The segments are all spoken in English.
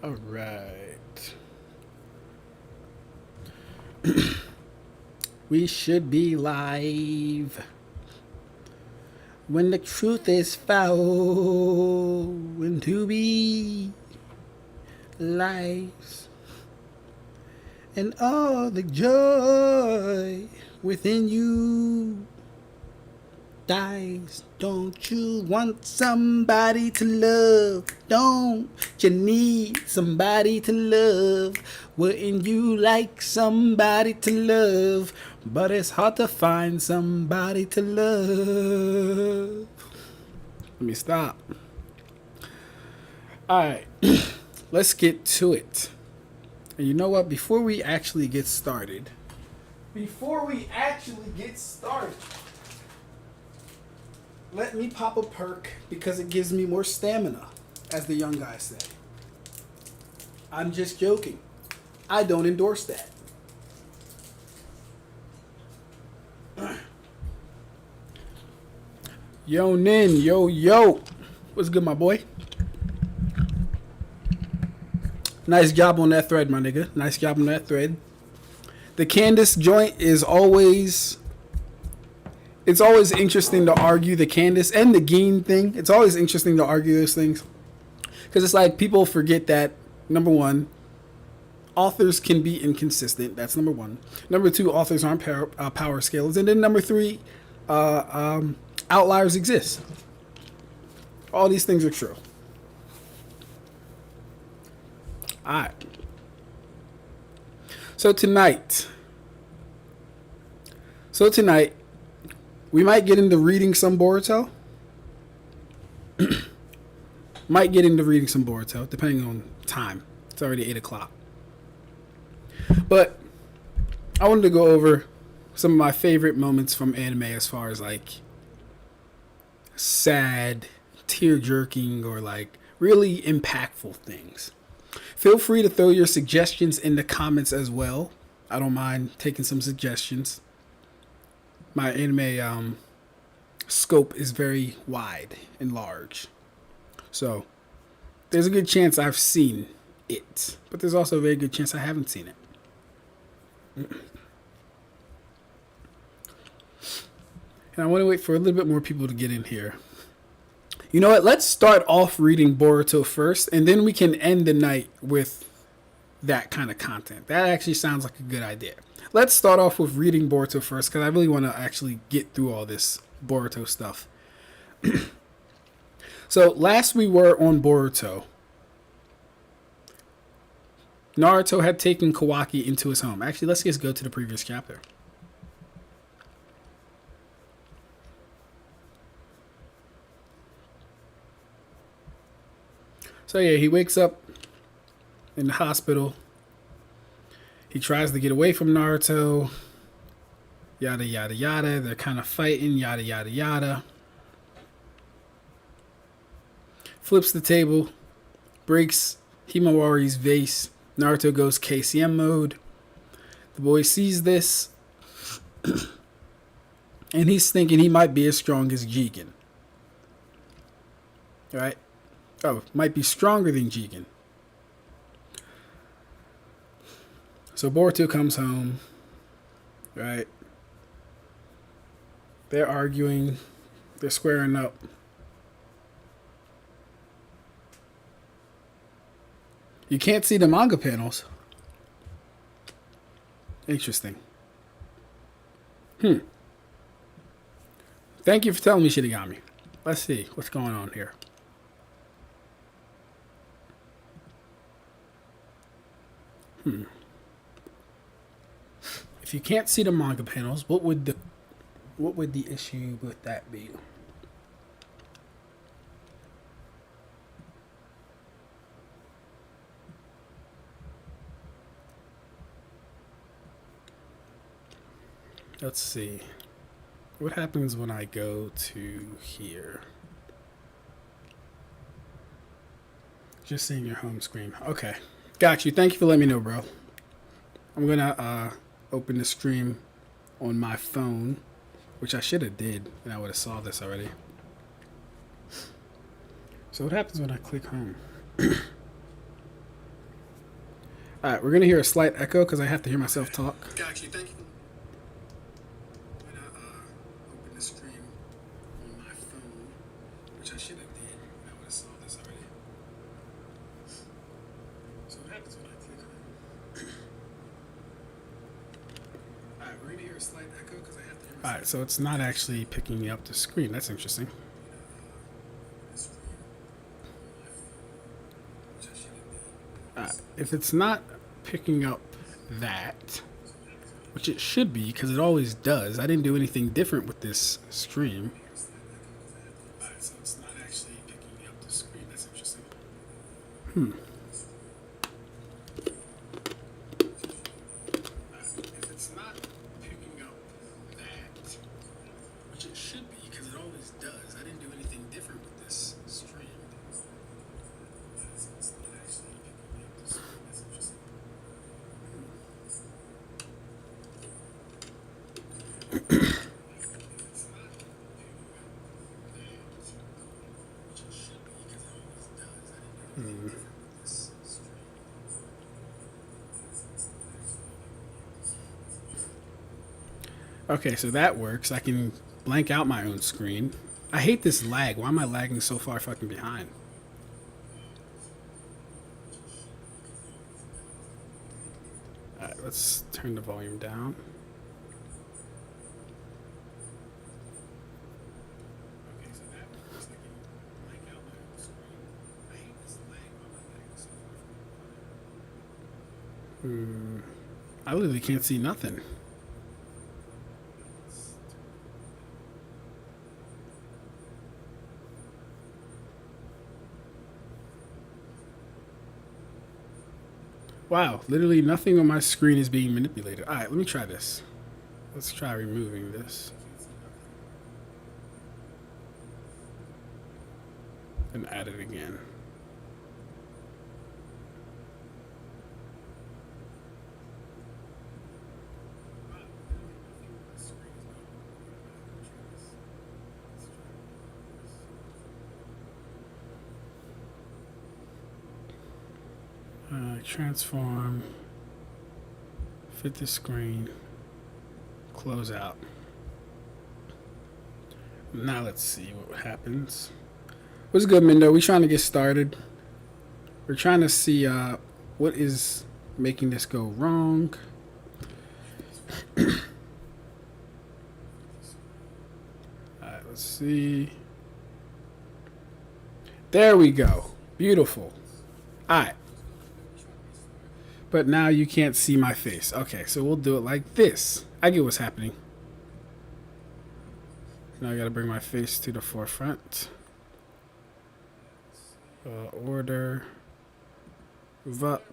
All right. We should be live when the truth is found. When to be lives and all the joy within you dies. Don't you want somebody to love? Don't you need somebody to love? Wouldn't you like somebody to love? But it's hard to find somebody to love. Let me stop. Alright, let's get to it. And you know what? Before we actually get started, let me pop a perk because it gives me more stamina, as the young guys say. I'm just joking. I don't endorse that. Yo, Nin, yo. What's good, my boy? Nice job on that thread, my nigga. Nice job on that thread. The Candace joint is always... It's always interesting to argue the Candace and the Geen thing. It's always interesting to argue those things. Because it's like people forget that, number one, authors can be inconsistent. That's number one. Number two, authors aren't power scales. And then number three, outliers exist. All these things are true. Alright. So tonight, we might get into reading some Boruto. Might get into reading some Boruto, depending on time. It's already 8 o'clock. But I wanted to go over some of my favorite moments from anime as far as like sad, tear-jerking, or like really impactful things. Feel free to throw your suggestions in the comments as well. I don't mind taking some suggestions. My anime scope is very wide and large. So there's a good chance I've seen it, but there's also a very good chance I haven't seen it. And I want to wait for a little bit more people to get in here. You know what? Let's start off reading Boruto first, and then we can end the night with that kind of content. That actually sounds like a good idea. Let's start off with reading Boruto first, because I really want to actually get through all this Boruto stuff. So, last we were on Boruto, Naruto had taken Kawaki into his home. Actually, let's just go to the previous chapter. So yeah, he wakes up in the hospital. He tries to get away from Naruto. Yada, yada, yada. They're kind of fighting. Yada, yada, yada. Flips the table. Breaks Himawari's vase. Naruto goes KCM mode. The boy sees this. And he's thinking he might be as strong as Jigen. Right? Oh, might be stronger than Jigen. So Boruto comes home. Right? They're arguing. They're squaring up. You can't see the manga panels. Interesting. Thank you for telling me, Shinigami. Let's see what's going on here. If you can't see the manga panels, what would the issue with that be? Let's see. What happens when I go to here? Just seeing your home screen. Okay. Got you. Thank you for letting me know, bro. I'm going to open the stream on my phone, which I should have did, and I would have saw this already. So what happens when I click home? All right, we're gonna hear a slight echo because I have to hear myself talk. Got you. Thank you. When I opened the screen on my phone, which I should have did, I would have saw this already. So what happens when I click on it? All right, we're gonna hear a slight echo because I have to hear myself. All right, so it's not actually picking up the screen. That's interesting. If it's not picking up that, which it should be because it always does. I didn't do anything different with this stream. Alright, so it's not actually picking up the screen. That's interesting. If it's not picking up that, which it should be because it always does. I didn't do anything different with this stream. Okay, so that works. I can blank out my own screen. I hate this lag. Why am I lagging so far fucking behind? Alright, let's turn the volume down. Okay, so that works. I can blank out my own screen. I hate this lag. Why am I lagging so far behind? I literally can't see nothing. Wow, literally nothing on my screen is being manipulated. All right, let me try this. Let's try removing this. And add it again. Transform, fit the screen, close out. Now let's see what happens. What's good, Mindo? We trying to get started. We're trying to see what is making this go wrong. Alright, let's see. There we go. Beautiful. Alright. But now you can't see my face. Okay, so we'll do it like this. I get what's happening. Now I gotta bring my face to the forefront. Order. Move up.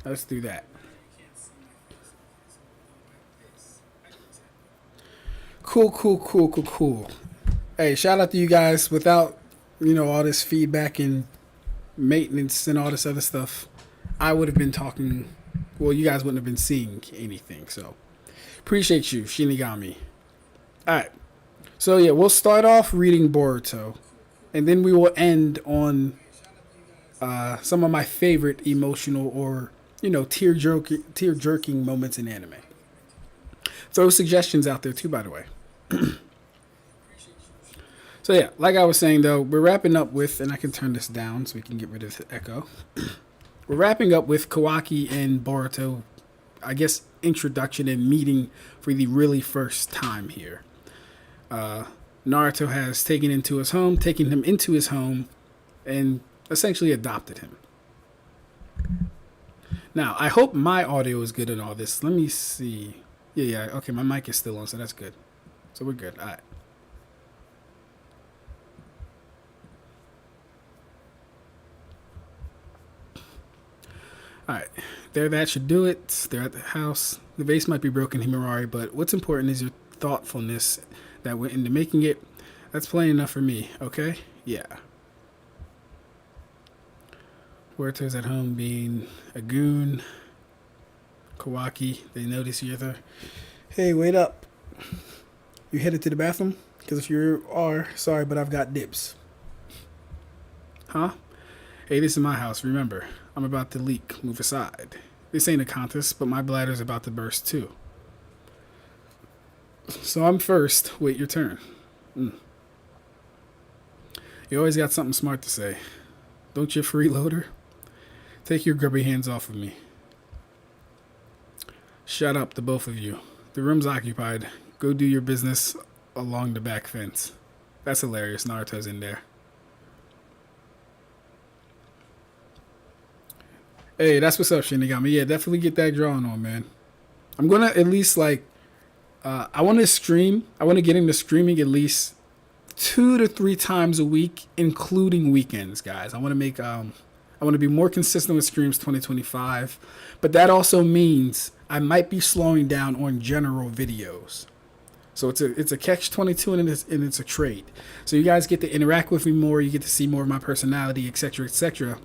Let's do that. Cool. Hey, shout out to you guys. Without, all this feedback and maintenance and all this other stuff, I would have been talking. Well, you guys wouldn't have been seeing anything. So, appreciate you, Shinigami. All right. So yeah, we'll start off reading Boruto, and then we will end on some of my favorite emotional or tear jerking moments in anime. Throw suggestions out there too, by the way. So yeah, like I was saying though, we're wrapping up with, and I can turn this down so we can get rid of the echo. We're wrapping up with Kawaki and Boruto, I guess, introduction and meeting for the really first time here. Naruto has taken him into his home, and essentially adopted him. Now, I hope my audio is good in all this. Let me see. Yeah, okay, my mic is still on, so that's good. So we're good. All right. Alright, that should do it. They're at the house. The vase might be broken, Himurari, but what's important is your thoughtfulness that went into making it. That's plain enough for me, okay? Yeah. Boruto's at home being a goon. Kawaki, they notice you're there. Hey, wait up. You headed to the bathroom? Because if you are, sorry, but I've got dibs. Huh? Hey, this is my house. Remember, I'm about to leak. Move aside. This ain't a contest, but my bladder's about to burst too. So I'm first. Wait your turn. You always got something smart to say. Don't you, freeloader? Take your grubby hands off of me. Shut up, the both of you. The room's occupied. Go do your business along the back fence. That's hilarious. Naruto's in there. Hey, that's what's up, Shinigami. Yeah, definitely get that drawing on, man. I'm gonna at least I want to stream. I want to get into streaming at least 2 to 3 times a week, including weekends, guys. I want to make I want to be more consistent with streams 2025, but that also means I might be slowing down on general videos. So it's a catch 22 and it's a trade. So you guys get to interact with me more. You get to see more of my personality, etc., etc.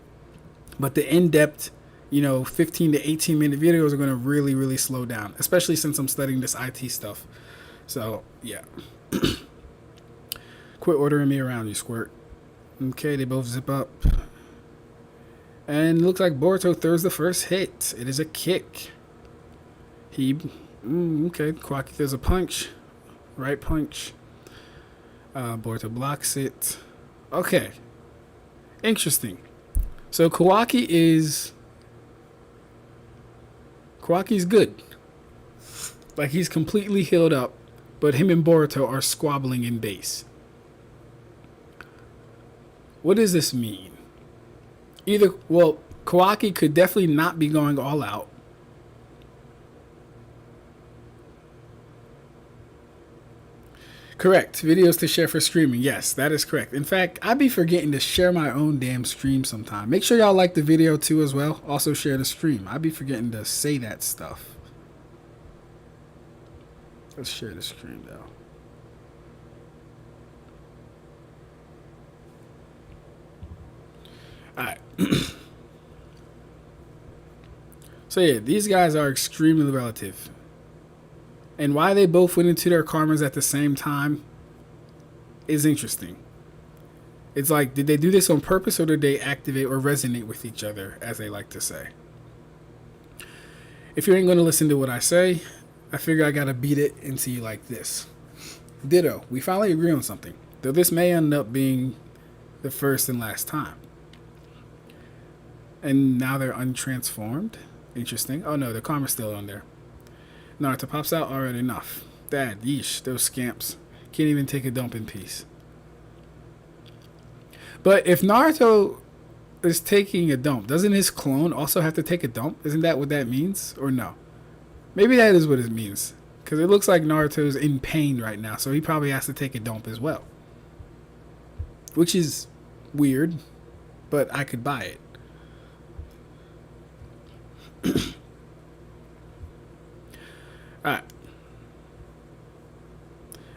But the in-depth, 15 to 18-minute videos are going to really, really slow down, especially since I'm studying this IT stuff. So, yeah. Quit ordering me around, you squirt. Okay, they both zip up. And it looks like Boruto throws the first hit. It is a kick. Okay, Kawaki throws a punch. Right punch. Boruto blocks it. Okay. Interesting. So Kawaki's good. Like, he's completely healed up, but him and Boruto are squabbling in base. What does this mean? Kawaki could definitely not be going all out. Correct. Videos to share for streaming. Yes, that is correct. In fact, I be forgetting to share my own damn stream sometime. Make sure y'all like the video too as well. Also share the stream. I be forgetting to say that stuff. Let's share the stream though. Alright. So yeah, these guys are extremely relative. And why they both went into their karmas at the same time is interesting. It's like, did they do this on purpose or did they activate or resonate with each other, as they like to say? If you ain't going to listen to what I say, I figure I got to beat it into you like this. Ditto. We finally agree on something. Though this may end up being the first and last time. And now they're untransformed. Interesting. Oh no, the karma's still on there. Naruto pops out. Alright, enough. Dad, yeesh, those scamps. Can't even take a dump in peace. But if Naruto is taking a dump, doesn't his clone also have to take a dump? Isn't that what that means? Or no? Maybe that is what it means. Because it looks like Naruto's in pain right now, so he probably has to take a dump as well. Which is weird, but I could buy it. Alright.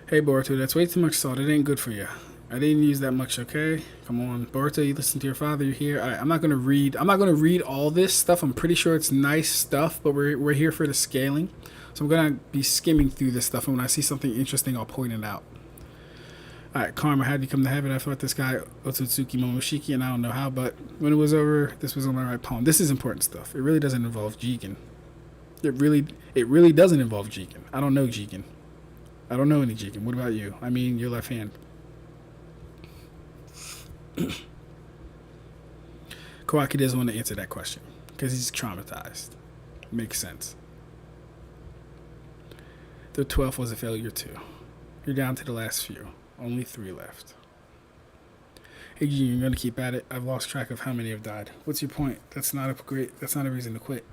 Hey Boruto, that's way too much salt. It ain't good for you. I didn't use that much, okay? Come on, Boruto, you listen to your father, you're here. Alright, I'm not gonna read all this stuff. I'm pretty sure it's nice stuff, but we're here for the scaling. So I'm gonna be skimming through this stuff, and when I see something interesting, I'll point it out. Alright, Karma, how'd you come to have it? I fought this guy, Otsutsuki Momoshiki, and I don't know how, but when it was over, this was on my right palm. This is important stuff. It really doesn't involve Jigen. It really doesn't involve Jigen. I don't know Jigen. I don't know any Jigen. What about you? I mean, your left hand. Kawaki doesn't want to answer that question because he's traumatized. Makes sense. The 12th was a failure too. You're down to the last few. Only 3 left. Hey, you're gonna keep at it. I've lost track of how many have died. What's your point? That's not a reason to quit.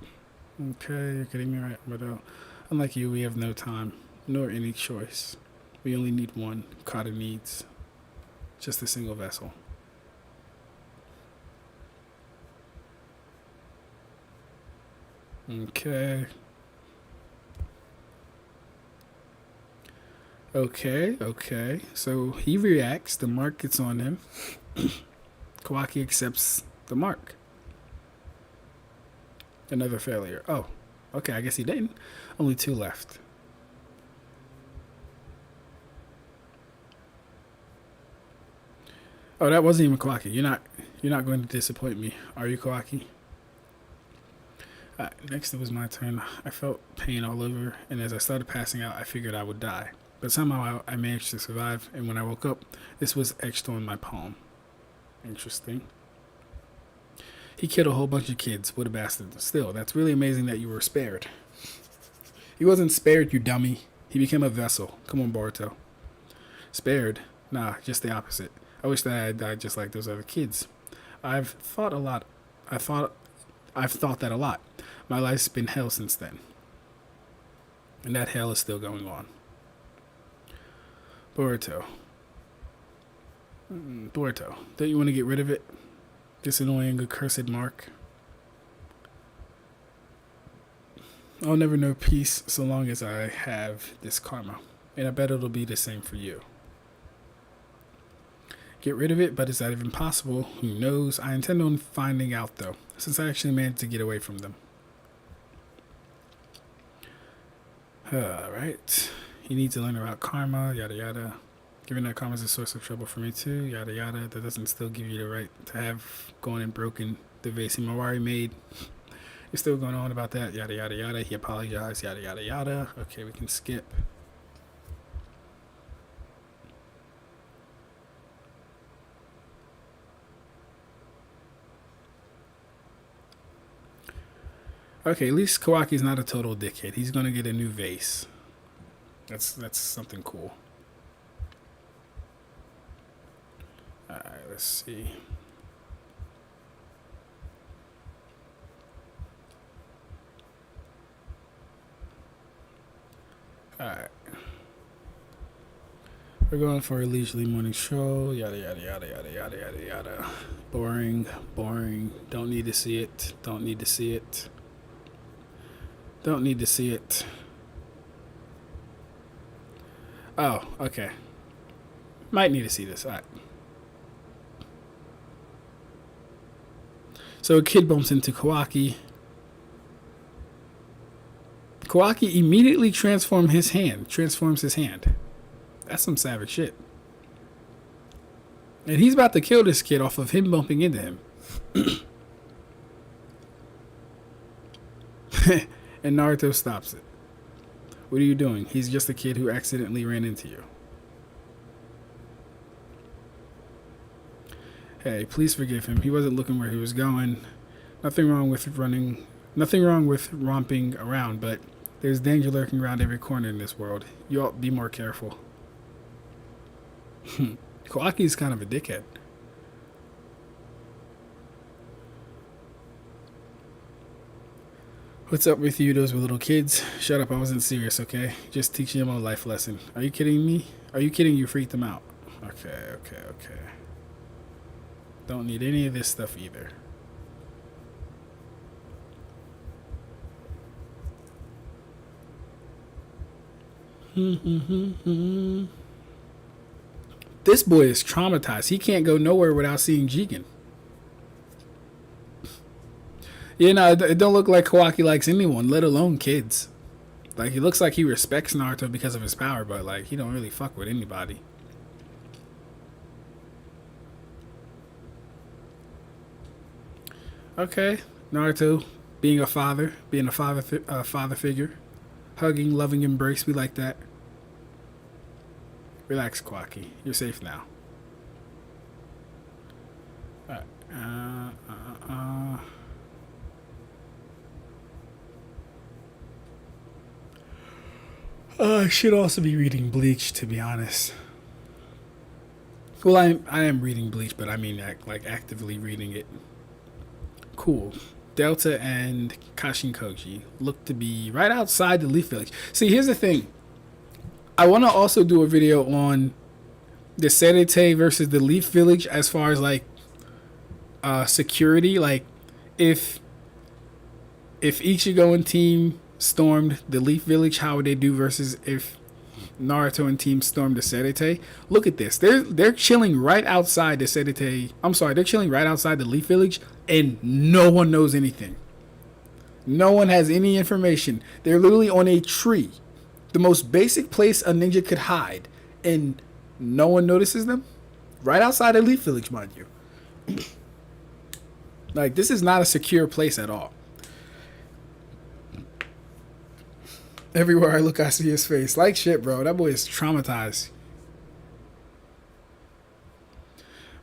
Okay, you're getting me right, but unlike you, we have no time, nor any choice. We only need one. Kata needs just a single vessel. Okay. Okay. So he reacts. The mark gets on him. Kawaki accepts the mark. Another failure. Oh, okay. I guess he didn't. Only 2 left. Oh, that wasn't even Kawaki. You're not going to disappoint me, are you, Kawaki? Next, it was my turn. I felt pain all over, and as I started passing out, I figured I would die. But somehow I managed to survive, and when I woke up, this was etched on my palm. Interesting. He killed a whole bunch of kids. What a bastard. Still, that's really amazing that you were spared. He wasn't spared, you dummy. He became a vessel. Come on, Boruto. Spared? Nah, just the opposite. I wish that I had died just like those other kids. I've thought that a lot. My life's been hell since then. And that hell is still going on. Boruto, don't you want to get rid of it? This annoying accursed mark. I'll never know peace so long as I have this karma. And I bet it'll be the same for you. Get rid of it, but is that even possible? Who knows? I intend on finding out though, since I actually managed to get away from them. Alright. You need to learn about karma, yada yada. Given that karma is a source of trouble for me too, yada yada. That doesn't still give you the right to have gone and broken the vase Himawari made. You're still going on about that, yada yada yada. He apologized, yada yada yada. Okay, we can skip. Okay, at least Kawaki's not a total dickhead. He's gonna get a new vase. That's something cool. Alright, let's see. Alright. We're going for a leisurely morning stroll. Yada yada yada yada yada yada yada. Boring, boring. Don't need to see it. Don't need to see it. Don't need to see it. Oh, okay. Might need to see this. Alright. So a kid bumps into Kawaki. Kawaki immediately transforms his hand. That's some savage shit. And he's about to kill this kid off of him bumping into him. And Naruto stops it. What are you doing? He's just a kid who accidentally ran into you. Hey, please forgive him. He wasn't looking where he was going. Nothing wrong with romping around, but there's danger lurking around every corner in this world. You ought to be more careful. Kawaki's kind of a dickhead. What's up with you? Those were little kids. Shut up, I wasn't serious, okay? Just teaching them a life lesson. Are you kidding me? Are you kidding? You freaked them out. Okay. Don't need any of this stuff either. This boy is traumatized. He can't go nowhere without seeing Jigen. Yeah, no, it don't look like Kawaki likes anyone, let alone kids. Like, he looks like he respects Naruto because of his power, but, like, he don't really fuck with anybody. Okay, Naruto being a father figure. Hugging, loving embrace, we like that. Relax, Kawaki. You're safe now. I should also be reading Bleach, to be honest. Well, I am reading Bleach, but I mean like actively reading it. Cool. Delta and Kashin Koji look to be right outside the Leaf Village. See, here's the thing. I want to also do a video on the Serete versus the Leaf Village as far as like security. Like if Ichigo and team stormed the Leaf Village, how would they do versus if Naruto and team stormed the Serete? Look at this. They're chilling right outside the Serete. I'm sorry, they're chilling right outside the Leaf Village and no one knows anything. No one has any information. They're literally on a tree. The most basic place a ninja could hide, and no one notices them? right outside Elite Village, mind you. Like, this is not a secure place at all. Everywhere I look, I see his face. Like shit, bro. That boy is traumatized.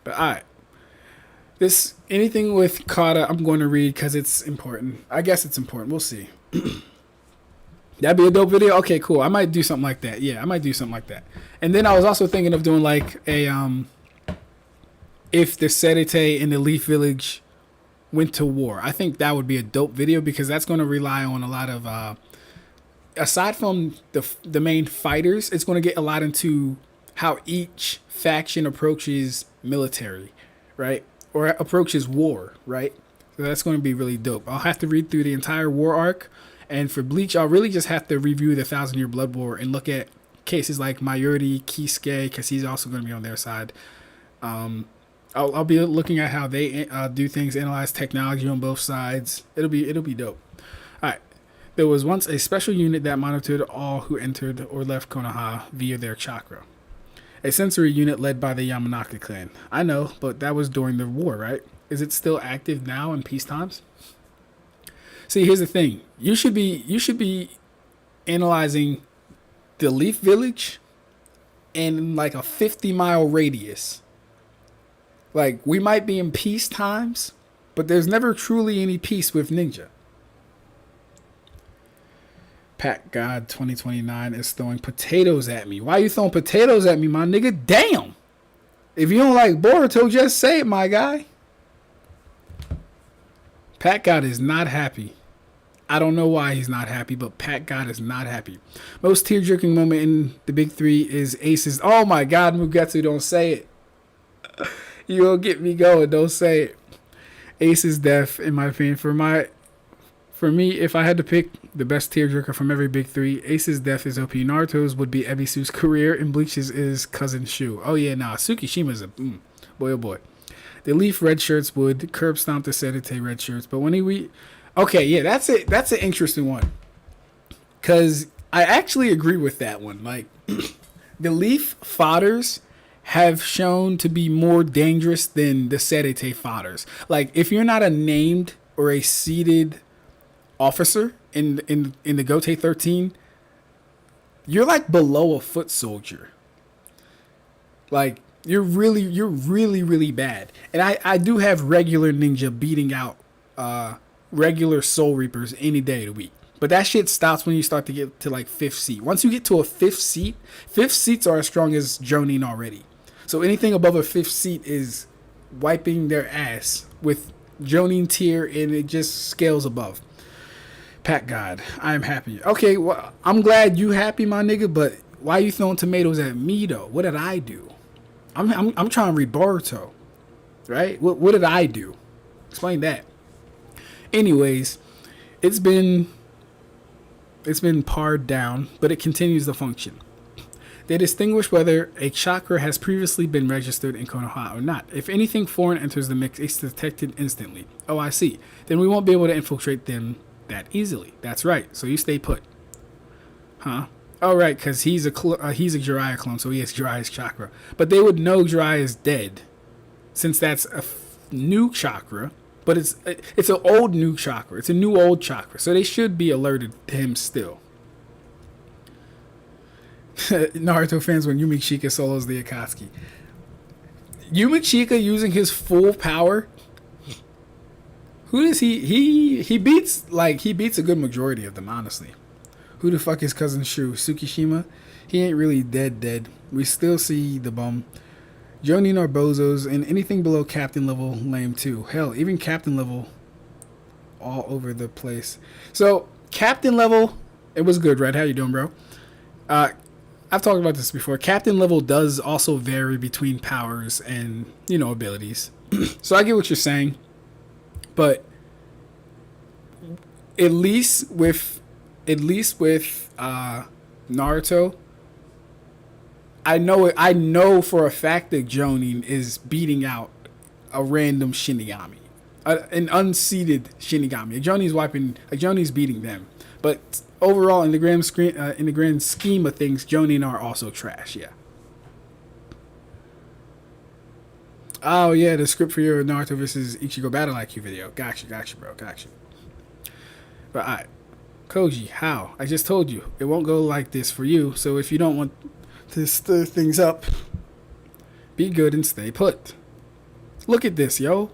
But alright. This, anything with Kata, I'm going to read because it's important. I guess it's important. We'll see. That'd be a dope video. Okay, cool. I might do something like that. Yeah, I might do something like that. And then I was also thinking of doing like a if the Serete in the Leaf Village went to war. I think that would be a dope video because that's going to rely on a lot of aside from the main fighters, it's going to get a lot into how each faction approaches military, right? Or approaches war, right? So that's going to be really dope. I'll have to read through the entire war arc. And for Bleach, I'll really just have to review the 1,000-Year Blood War and look at cases like Mayuri, Kisuke, because he's also going to be on their side. I'll be looking at how they do things, analyze technology on both sides. It'll be dope. All right. There was once a special unit that monitored all who entered or left Konoha via their chakra. A sensory unit led by the Yamanaka clan. I know, but that was during the war, right? Is it still active now in peace times? See, here's the thing. You should be analyzing the Leaf Village in like a 50-mile radius. Like, we might be in peace times, but there's never truly any peace with Ninja. Pat God 2029 is throwing potatoes at me. Why are you throwing potatoes at me, my nigga? Damn! If you don't like Boruto, just say it, my guy. Pat God is not happy. I don't know why he's not happy, but Pat God is not happy. Most tear-jerking moment in the big three is Ace's. Oh my God, Mugetsu, don't say it. You'll get me going. Don't say it. Ace's death, in my opinion, for me, if I had to pick the best tearjerker from every big three, Ace's death is OP. Naruto's would be Ebisu's career, and Bleach's is Cousin Shu. Oh yeah, nah, Tsukishima's a boy, oh boy. The Leaf red shirts would curb stomp the Serete red shirts, but when okay, yeah, that's it. That's an interesting one, cause I actually agree with that one. Like, the Leaf fodders have shown to be more dangerous than the Serete fodders. Like, if you're not a named or a seated officer in the Gote 13, you're like below a foot soldier. Like, you're really bad. And I do have regular ninja beating out regular soul reapers any day of the week. But that shit stops when you start to get to like 5th seat. Once you get to a 5th seats are as strong as Jonin already. So anything above a 5th seat is wiping their ass with Jonin tier, and it just scales above. Pat God, I'm happy. Okay, well, I'm glad you happy, my nigga, but why are you throwing tomatoes at me, though? What did I do? I'm trying to read Boruto, right? What did I do? Explain that. Anyways, it's been pared down, but it continues to function. They distinguish whether a chakra has previously been registered in Konoha or not. If anything foreign enters the mix, it's detected instantly. Oh, I see. Then we won't be able to infiltrate them that easily. That's right. So you stay put. Huh? Oh, right, because he's a Jiraiya clone, so he has Jiraiya's chakra. But they would know Jiraiya is dead, since that's a new chakra. But it's an old new chakra. It's a new old chakra. So they should be alerted to him still. Naruto fans when Yumishika solos the Akatsuki. Yumishika using his full power. Who does he beats a good majority of them, honestly. Who the fuck is Cousin Shu? Tsukishima? He ain't really dead. We still see the bum. Jonin are bozos, and anything below captain level, lame too. Hell, even captain level, all over the place. So, captain level, it was good, right? How you doing, bro? I've talked about this before. Captain level does also vary between powers and, abilities. So I get what you're saying. But at least with Naruto, I know for a fact that Jonin is beating out a random Shinigami, an unseated Shinigami. Jonin's beating them. But overall, in the grand scheme of things, Jonin are also trash. Yeah. Oh yeah, the script for your Naruto versus Ichigo Battle IQ video. Gotcha, bro, gotcha. But alright, Koji, how? I just told you it won't go like this for you. So if you don't want to stir things up, be good and stay put. Look at this, yo.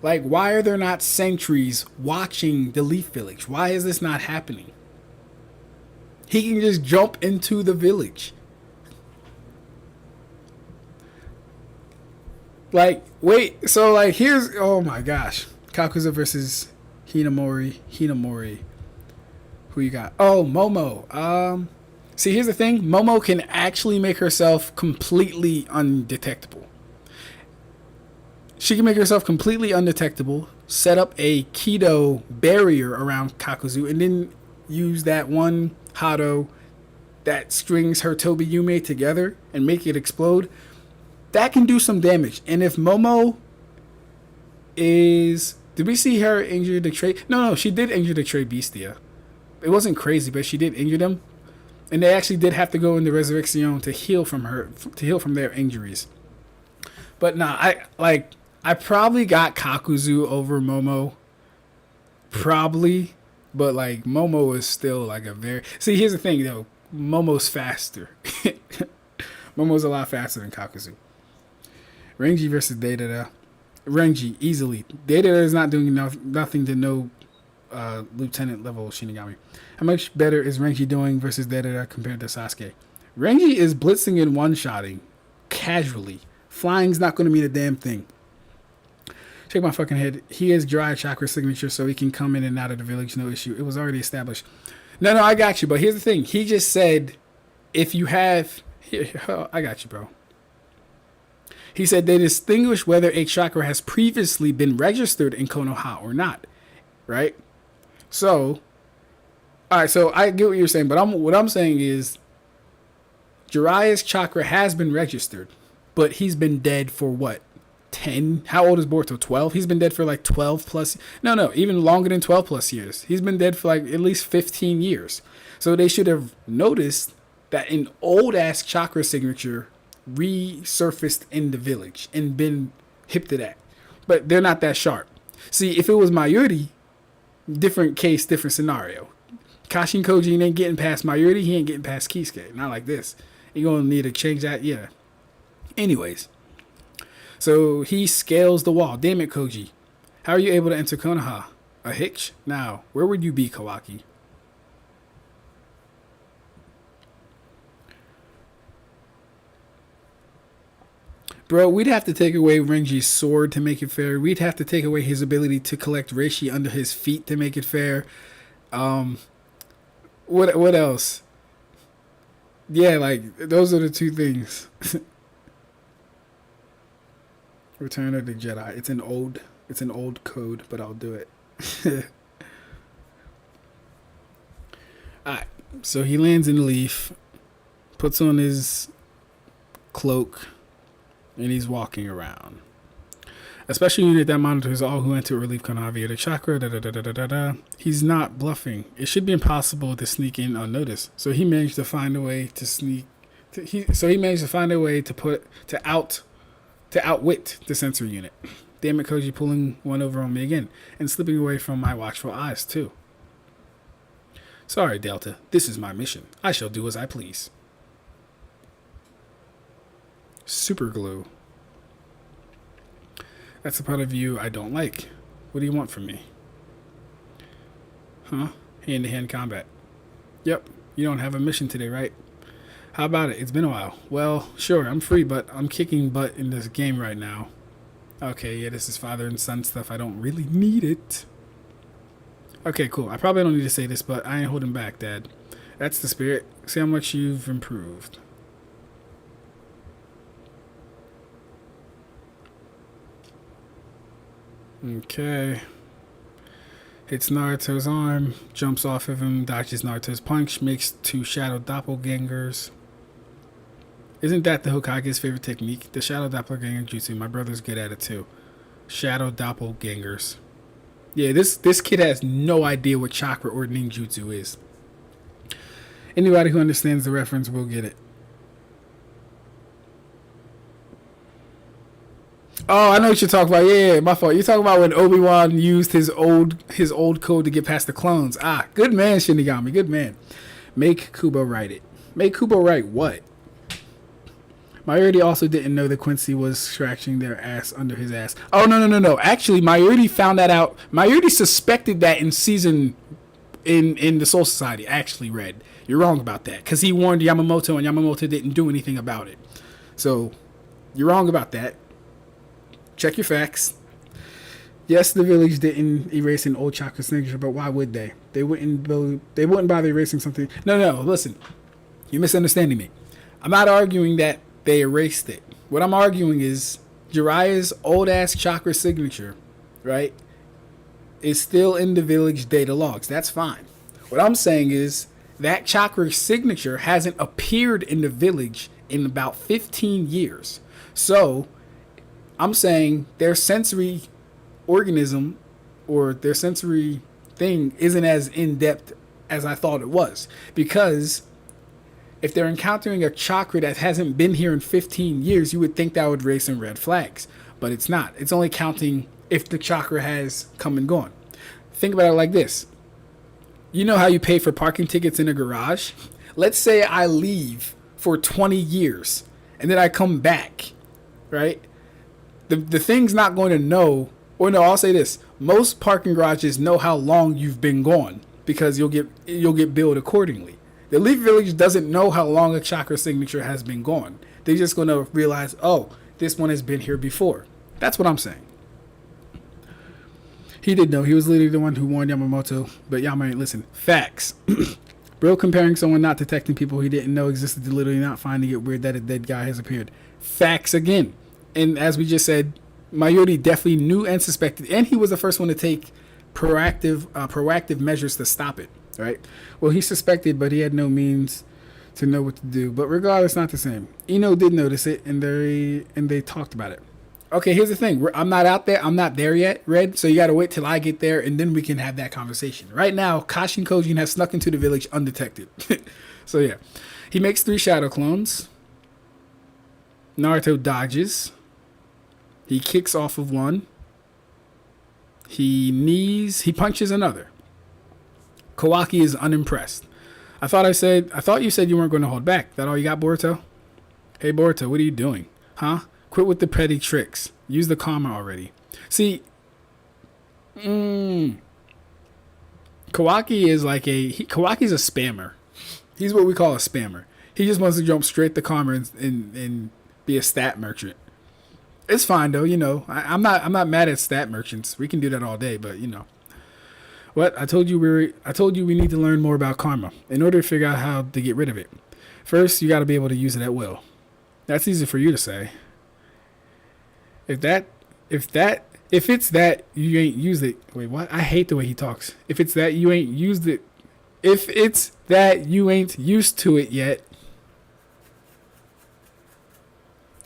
Like, why are there not sentries watching the Leaf Village? Why is this not happening? He can just jump into the village. Like, wait, so like here's, oh my gosh. Kakuza versus Hinamori. Who you got? Oh, Momo. See, here's the thing. Momo can actually make herself completely undetectable. She can make herself completely undetectable, set up a keto barrier around Kakuzu, and then use that one Hado that strings her Tobi Yume together and make it explode. That can do some damage. And if Momo is... Did we see her injure the trade? No, she did injure the Trade Bestia. It wasn't crazy, but she did injure them. And they actually did have to go into Resurrection to heal from their injuries. But nah, I probably got Kakuzu over Momo. Probably. But like Momo is still like a very... See, here's the thing though. Momo's faster. Momo's a lot faster than Kakuzu. Renji versus Deidara. Renji, easily. Deidara is not doing nothing to no lieutenant level Shinigami. How much better is Renji doing versus Deidara compared to Sasuke? Renji is blitzing and one-shotting casually. Flying's not going to mean a damn thing. Shake my fucking head. He has dry chakra signature, so he can come in and out of the village, no issue. It was already established. No, I got you. But here's the thing. He just said, if you have... Here, I got you, bro. He said they distinguish whether a chakra has previously been registered in Konoha or not. Right? So... Alright, so I get what you're saying, but what I'm saying is Jiraiya's chakra has been registered, but he's been dead for what? 10? How old is Boruto? 12? He's been dead for like 12 plus... No, even longer than 12 plus years. He's been dead for like at least 15 years. So they should have noticed that an old-ass chakra signature resurfaced in the village and been hip to that. But they're not that sharp. See, if it was Mayuri, different case, different scenario. Kashin Koji ain't getting past Mayuri, he ain't getting past Kisuke. Not like this. You're going to need to change that, yeah. Anyways. So he scales the wall. Damn it, Koji. How are you able to enter Konoha? A hitch? Now, where would you be, Kawaki? Bro, we'd have to take away Renji's sword to make it fair. We'd have to take away his ability to collect Reishi under his feet to make it fair. What else? Yeah, like, those are the two things. Return of the Jedi. It's an old code, but I'll do it. Alright, so he lands in the leaf, puts on his cloak, and he's walking around. A special unit that monitors all who enter or leave Konoha via the chakra. He's not bluffing. It should be impossible to sneak in unnoticed. So he managed to find a way to sneak. He managed to find a way to outwit the sensor unit. Damn it, Koji, pulling one over on me again and slipping away from my watchful eyes too. Sorry, Delta. This is my mission. I shall do as I please. Super glue. That's the part of you I don't like. What do you want from me? Huh? Hand-to-hand combat. Yep, you don't have a mission today, right? How about it? It's been a while. Well, sure, I'm free, but I'm kicking butt in this game right now. Okay, yeah, this is father and son stuff. I don't really need it. Okay, cool. I probably don't need to say this, but I ain't holding back, Dad. That's the spirit. See how much you've improved. Okay. Hits Naruto's arm, jumps off of him, dodges Naruto's punch, makes two shadow doppelgangers. Isn't that the Hokage's favorite technique? The shadow doppelganger jutsu. My brother's good at it too. Shadow doppelgangers. Yeah, this kid has no idea what chakra or ninjutsu is. Anybody who understands the reference will get it. Oh, I know what you're talking about. Yeah, my fault. You're talking about when Obi-Wan used his old code to get past the clones. Ah, good man, Shinigami. Good man. Make Kubo write it. Make Kubo write what? Moriarty also didn't know that Quincy was scratching their ass under his ass. Oh, no. Actually, Moriarty found that out. Moriarty suspected that in the Soul Society. Actually, Red, you're wrong about that because he warned Yamamoto and Yamamoto didn't do anything about it. So you're wrong about that. Check your facts. Yes, the village didn't erase an old chakra signature, but why would they? They wouldn't bother erasing something. No. Listen, you're misunderstanding me. I'm not arguing that they erased it. What I'm arguing is Jiraiya's old ass chakra signature, right, is still in the village data logs. That's fine. What I'm saying is that chakra signature hasn't appeared in the village in about 15 years. So I'm saying their sensory organism or their sensory thing isn't as in depth as I thought it was. Because if they're encountering a chakra that hasn't been here in 15 years, you would think that would raise some red flags. But it's not. It's only counting if the chakra has come and gone. Think about it like this. You know how you pay for parking tickets in a garage? Let's say I leave for 20 years and then I come back, right? The thing's not going to know, or no, I'll say this. Most parking garages know how long you've been gone because you'll get billed accordingly. The Leaf Village doesn't know how long a chakra signature has been gone. They're just going to realize, oh, this one has been here before. That's what I'm saying. He did know. He was literally the one who warned Yamamoto, but Yama ain't listen. Facts. Bro comparing someone not detecting people he didn't know existed to literally not finding it weird that a dead guy has appeared. Facts again. And as we just said, Mayuri definitely knew and suspected, and he was the first one to take proactive measures to stop it. Right? Well, he suspected, but he had no means to know what to do. But regardless, not the same. Ino did notice it, and they talked about it. Okay, here's the thing. I'm not out there. I'm not there yet, Red. So you got to wait till I get there, and then we can have that conversation. Right now, Kashin Koji has snuck into the village undetected. So yeah, he makes 3 shadow clones. Naruto dodges. He kicks off of one. He punches another. Kawaki is unimpressed. I thought you said you weren't going to hold back. That all you got, Boruto? Hey, Boruto, what are you doing? Huh? Quit with the petty tricks. Use the karma already. See, Kawaki is Kawaki's a spammer. He's what we call a spammer. He just wants to jump straight to karma and be a stat merchant. It's fine though, you know. I'm not mad at stat merchants. We can do that all day, but you know. What? I told you we need to learn more about karma in order to figure out how to get rid of it. First, you got to be able to use it at will. That's easy for you to say. If it's that you ain't used it. Wait, what? I hate the way he talks. If it's that you ain't used it. If it's that you ain't used to it yet.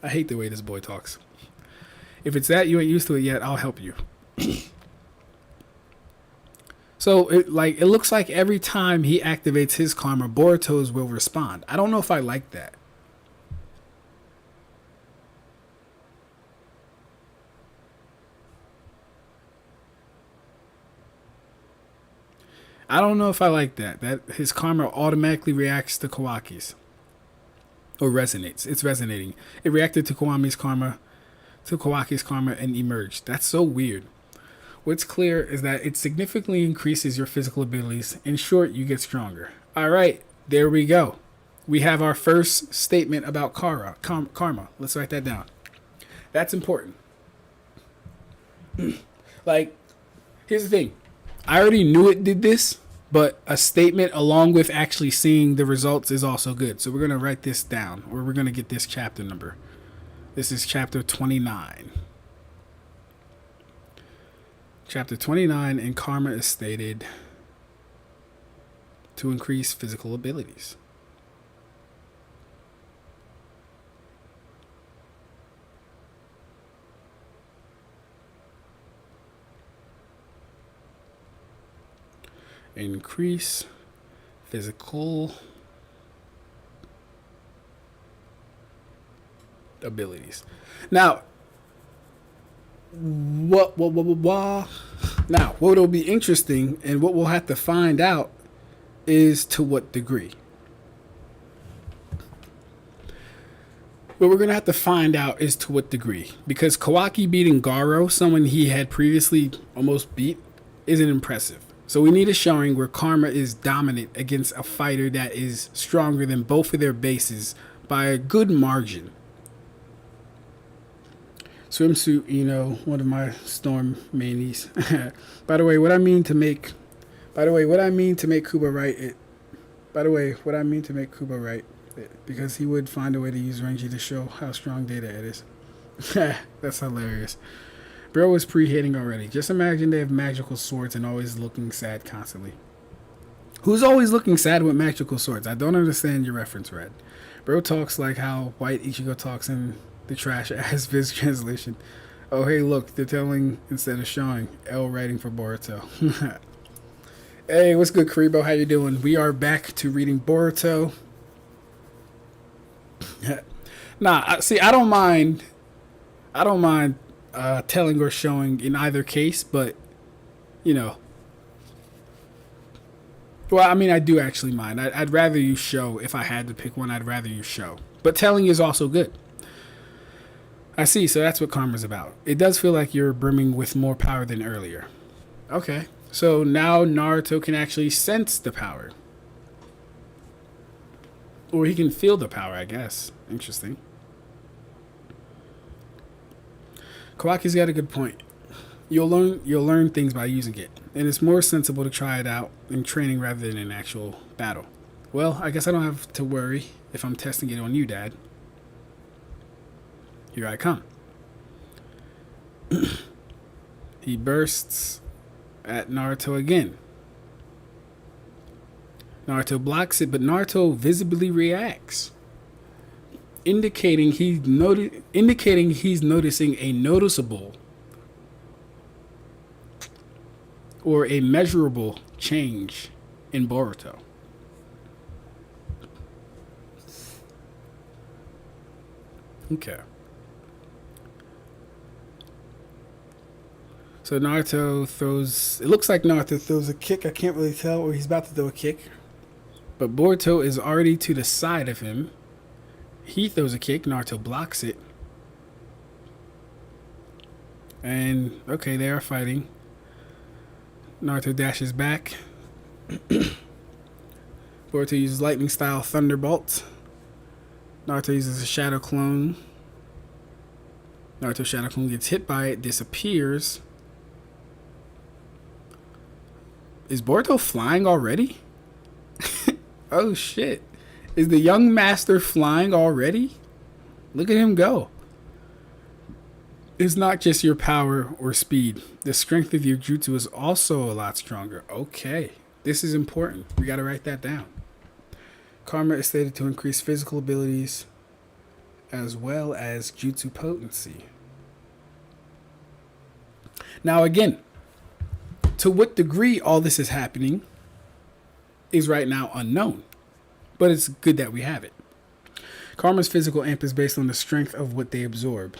I hate the way this boy talks. If it's that you ain't used to it yet, I'll help you. So it looks like every time he activates his karma, Boruto's will respond. I don't know if I like that. I don't know if I like that. That his karma automatically reacts to Kawaki's. Or resonates. It's resonating. It reacted to Kawaki's karma, and emerged. That's so weird. What's clear is that it significantly increases your physical abilities. In short, you get stronger. All right, there we go. We have our first statement about karma. Let's write that down. That's important. Here's the thing. I already knew it did this, but a statement along with actually seeing the results is also good. So we're going to write this down, or we're going to get this chapter number. This is chapter 29. Chapter 29, and karma is stated to increase physical abilities. Increase physical abilities. Now, What? Now, what will be interesting and what we'll have to find out is to what degree. What we're going to have to find out is to what degree. Because Kawaki beating Garo, someone he had previously almost beat, isn't impressive. So we need a showing where Karma is dominant against a fighter that is stronger than both of their bases by a good margin. Swimsuit, one of my storm manies. By the way, what I mean to make Kuba write it. Because he would find a way to use Renji to show how strong data it is. That's hilarious. Bro was pre-hating already. Just imagine they have magical swords and always looking sad constantly. Who's always looking sad with magical swords? I don't understand your reference, Red. Bro talks like how white Ichigo talks in the trash ass Viz translation. Oh, hey, look, they're telling instead of showing. L writing for Boruto. Hey, what's good, Karibo? How you doing? We are back to reading Boruto. See, I don't mind telling or showing in either case, but well, I mean, I do actually mind. I'd rather you show. If I had to pick one, I'd rather you show, but telling is also good. I see, so that's what Karma's about. It does feel like you're brimming with more power than earlier. Okay, so now Naruto can actually sense the power, or he can feel the power, I guess. Interesting. Kawaki's got a good point. You'll learn things by using it, and it's more sensible to try it out in training rather than in actual battle. Well, I guess I don't have to worry if I'm testing it on you, Dad. Here I come. He bursts at Naruto again. Naruto blocks it, but Naruto visibly reacts, indicating he's noticing a noticeable or a measurable change in Boruto. Okay. So Naruto throws... It looks like Naruto throws a kick. I can't really tell, or he's about to throw a kick. But Boruto is already to the side of him. He throws a kick. Naruto blocks it. And, okay, they are fighting. Naruto dashes back. Boruto uses lightning style thunderbolt. Naruto uses a shadow clone. Naruto shadow clone gets hit by it, disappears. Is Boruto flying already? Oh shit. Is the young master flying already? Look at him go. It's not just your power or speed. The strength of your jutsu is also a lot stronger. Okay. This is important. We gotta write that down. Karma is stated to increase physical abilities as well as jutsu potency. Now again, to what degree all this is happening is right now unknown, but it's good that we have it. Karma's physical amp is based on the strength of what they absorb.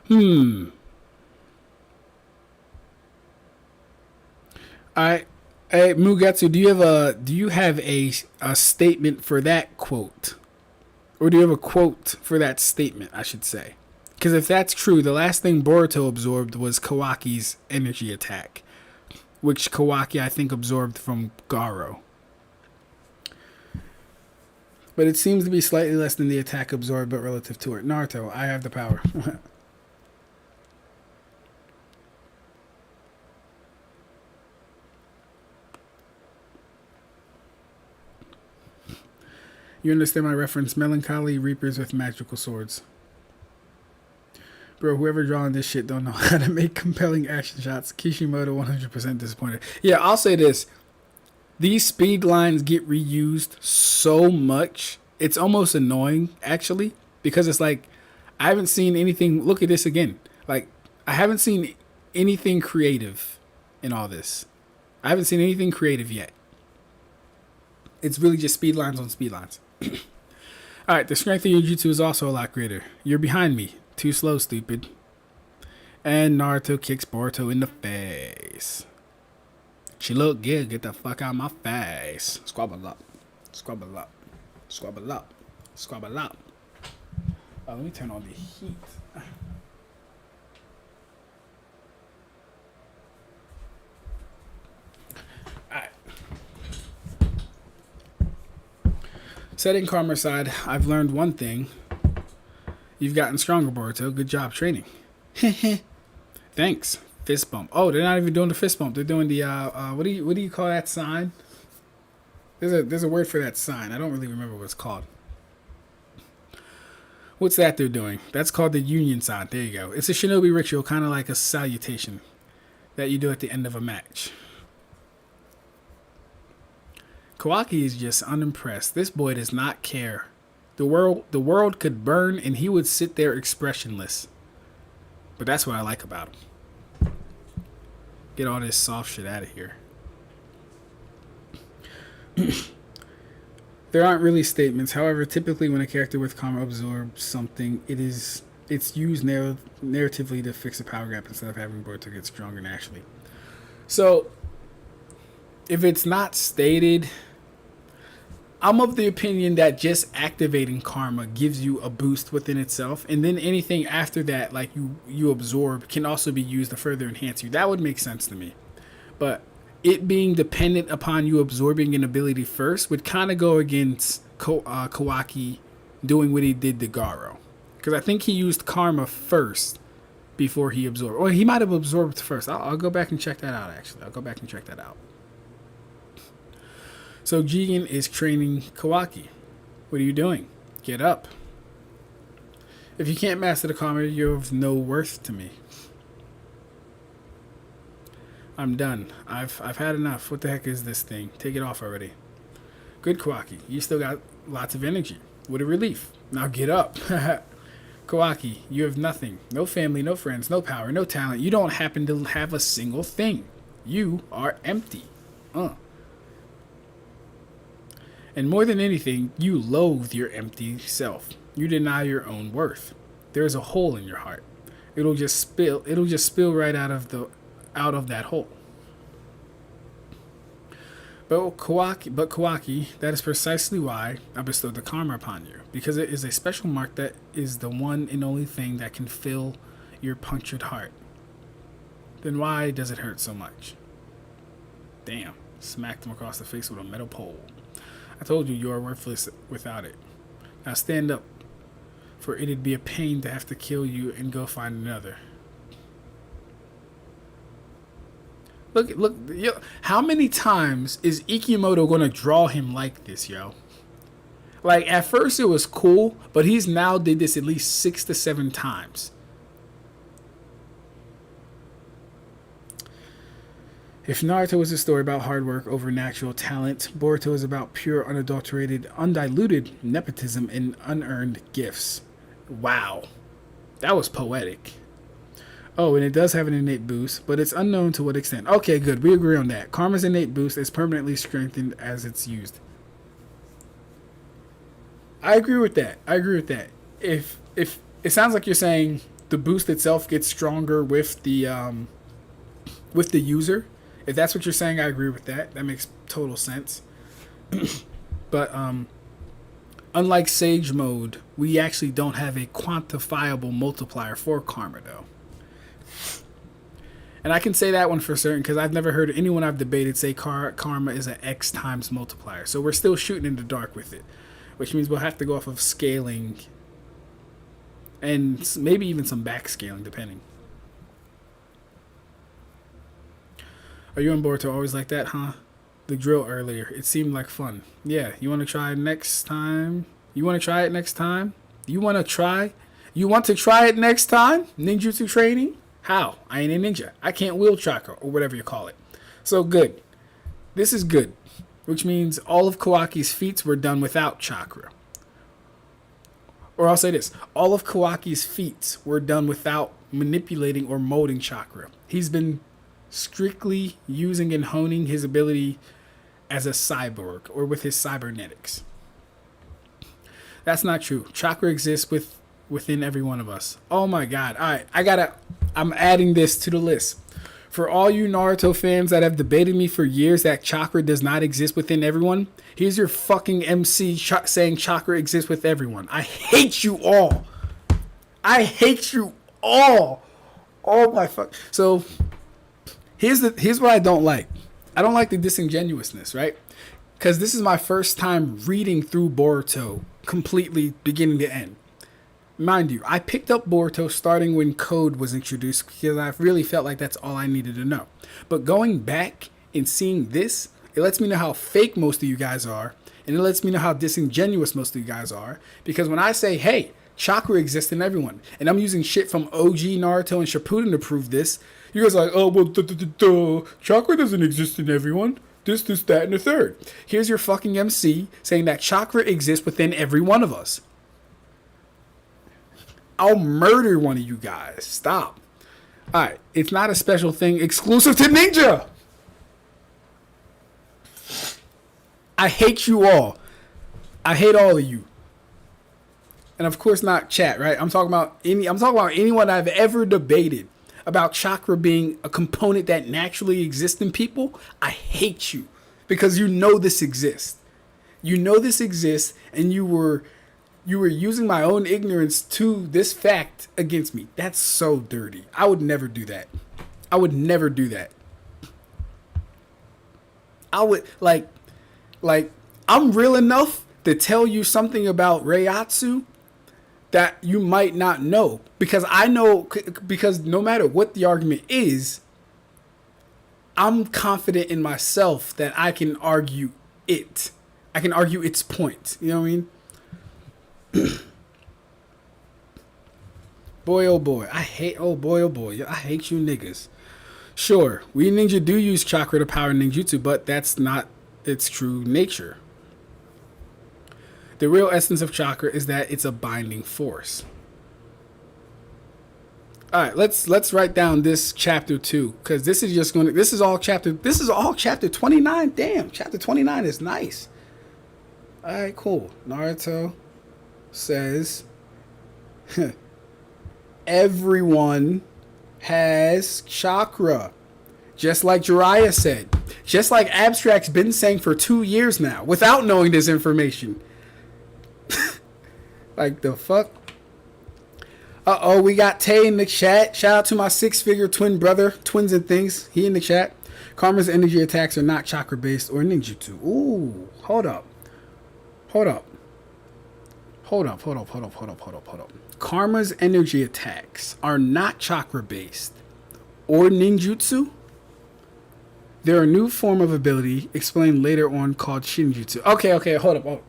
Hey, Mugetsu, do you have a statement for that quote? Or do you have a quote for that statement, I should say? Because if that's true, the last thing Boruto absorbed was Kawaki's energy attack, which Kawaki, I think, absorbed from Garo. But it seems to be slightly less than the attack absorbed, but relative to it. Naruto, I have the power. You understand my reference? Melancholy reapers with magical swords. Bro, whoever drawing this shit don't know how to make compelling action shots. Kishimoto 100% disappointed. Yeah, I'll say this. These speed lines get reused so much. It's almost annoying, actually. Because it's like, I haven't seen anything. Look at this again. Like, I haven't seen anything creative in all this. I haven't seen anything creative yet. It's really just speed lines on speed lines. Alright, the strength of your jutsu is also a lot greater. You're behind me. Too slow, stupid. And Naruto kicks Boruto in the face. She look good. Get the fuck out of my face. Squabble up. Squabble up. Squabble up. Squabble up. Oh, let me turn on the heat. Alright. Setting karma aside, I've learned one thing. You've gotten stronger, Boruto. Good job training. Thanks. Fist bump. Oh, they're not even doing the fist bump. They're doing the what do you call that sign? There's a word for that sign. I don't really remember what it's called. What's that they're doing? That's called the union sign. There you go. It's a shinobi ritual, kind of like a salutation that you do at the end of a match. Kawaki is just unimpressed. This boy does not care. The world could burn and he would sit there expressionless. But that's what I like about him. Get all this soft shit out of here. There aren't really statements. However, typically when a character with karma absorbs something, it's used narratively to fix a power gap instead of having Boruto get stronger naturally. So, if it's not stated, I'm of the opinion that just activating karma gives you a boost within itself, and then anything after that, like you absorb, can also be used to further enhance you. That would make sense to me. But it being dependent upon you absorbing an ability first would kind of go against Kawaki doing what he did to Garo. Because I think he used karma first before he absorbed. Or he might have absorbed first. I'll go back and check that out, actually. I'll go back and check that out. So Jigen is training Kawaki. What are you doing? Get up. If you can't master the karma, you're of no worth to me. I'm done. I've had enough. What the heck is this thing? Take it off already. Good, Kawaki. You still got lots of energy. What a relief. Now get up. Kawaki, you have nothing. No family, no friends, no power, no talent. You don't happen to have a single thing. You are empty. And more than anything, you loathe your empty self. You deny your own worth. There's a hole in your heart. It'll just spill right out of that hole. But Kawaki, that is precisely why I bestowed the karma upon you, because it is a special mark that is the one and only thing that can fill your punctured heart. Then why does it hurt so much? Damn, smacked him across the face with a metal pole. I told you you are worthless without it. Now stand up, for it'd be a pain to have to kill you and go find another. Look, yo, how many times is Ikimoto going to draw him like this, yo? Like, at first it was cool, but he's now did this at least 6 to 7 times. If Naruto is a story about hard work over natural talent, Boruto is about pure, unadulterated, undiluted nepotism and unearned gifts. Wow. That was poetic. Oh, and it does have an innate boost, but it's unknown to what extent. Okay, good. We agree on that. Karma's innate boost is permanently strengthened as it's used. I agree with that. If it sounds like you're saying the boost itself gets stronger with the user. If that's what you're saying, I agree with that. That makes total sense. But unlike Sage Mode, we actually don't have a quantifiable multiplier for karma, though. And I can say that one for certain because I've never heard anyone I've debated say karma is an X times multiplier. So we're still shooting in the dark with it, which means we'll have to go off of scaling and maybe even some back scaling, depending. Are you and Boruto always like that, huh? The drill earlier. It seemed like fun. Yeah, you want to try it next time? You want to try it next time? You want to try it next time? Ninjutsu training? How? I ain't a ninja. I can't wield chakra, or whatever you call it. So good. This is good. Which means all of Kawaki's feats were done without chakra. Or I'll say this. All of Kawaki's feats were done without manipulating or molding chakra. He's been strictly using and honing his ability as a cyborg, or with his cybernetics. That's not true. Chakra exists within every one of us. Oh my god. All right, I'm adding this to the list. For all you Naruto fans that have debated me for years that chakra does not exist within everyone, here's your fucking MC saying chakra exists with everyone. I hate you all. I hate you all. Oh my fuck. So here's what I don't like. I don't like the disingenuousness, right? Because this is my first time reading through Boruto completely beginning to end. Mind you, I picked up Boruto starting when Code was introduced because I really felt like that's all I needed to know. But going back and seeing this, it lets me know how fake most of you guys are, and it lets me know how disingenuous most of you guys are. Because when I say, hey, chakra exists in everyone, and I'm using shit from OG Naruto and Shippuden to prove this, you guys are like, oh, well, chakra doesn't exist in everyone. This, that, and the third. Here's your fucking MC saying that chakra exists within every one of us. I'll murder one of you guys. Stop. Alright, it's not a special thing exclusive to Ninja. I hate you all. I hate all of you. And of course not chat, right? I'm talking about anyone I've ever debated about chakra being a component that naturally exists in people. I hate you because you know this exists. You know this exists, and you were using my own ignorance to this fact against me. That's so dirty. I would never do that. I would never do that. I would like I'm real enough to tell you something about Reiatsu that you might not know, because I know, because no matter what the argument is, I'm confident in myself that I can argue it. I can argue its point. You know what I mean? Boy, oh boy, I hate you niggas. Sure, we ninja do use chakra to power ninjutsu, but that's not its true nature. The real essence of chakra is that it's a binding force. All right, let's write down this chapter 2, because this is all chapter 29. Damn, chapter 29 is nice. All right, cool. Naruto says everyone has chakra, just like Jiraiya said, just like Ab-Stract's been saying for 2 years now without knowing this information. Like the fuck. Uh-oh, we got Tay in the chat. Shout out to my 6-figure twin brother, twins and things. He in the chat. Karma's energy attacks are not chakra based or ninjutsu. Ooh, hold up. Karma's energy attacks are not chakra based or ninjutsu. They're a new form of ability explained later on called Shinjutsu. Okay, hold up.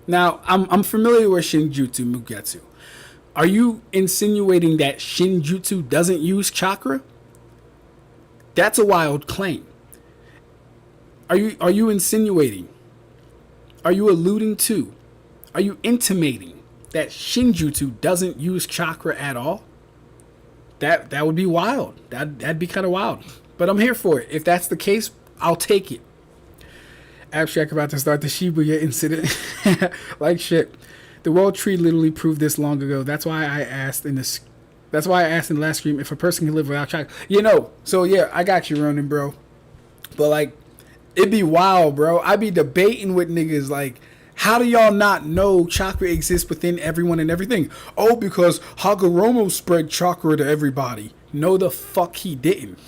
Now, I'm familiar with Shinjutsu Mugetsu. Are you insinuating that Shinjutsu doesn't use chakra? That's a wild claim. Are you insinuating? Are you alluding to? Are you intimating that Shinjutsu doesn't use chakra at all? That would be wild. That'd be kind of wild. But I'm here for it. If that's the case, I'll take it. Ab-Stract about to start the Shibuya incident. Like shit. The World Tree literally proved this long ago. That's why I asked in the last stream if a person can live without chakra. So yeah, I got you, Ronan, bro. But like, it'd be wild, bro. I'd be debating with niggas like, how do y'all not know chakra exists within everyone and everything? Oh, because Hagoromo spread chakra to everybody. No, the fuck he didn't.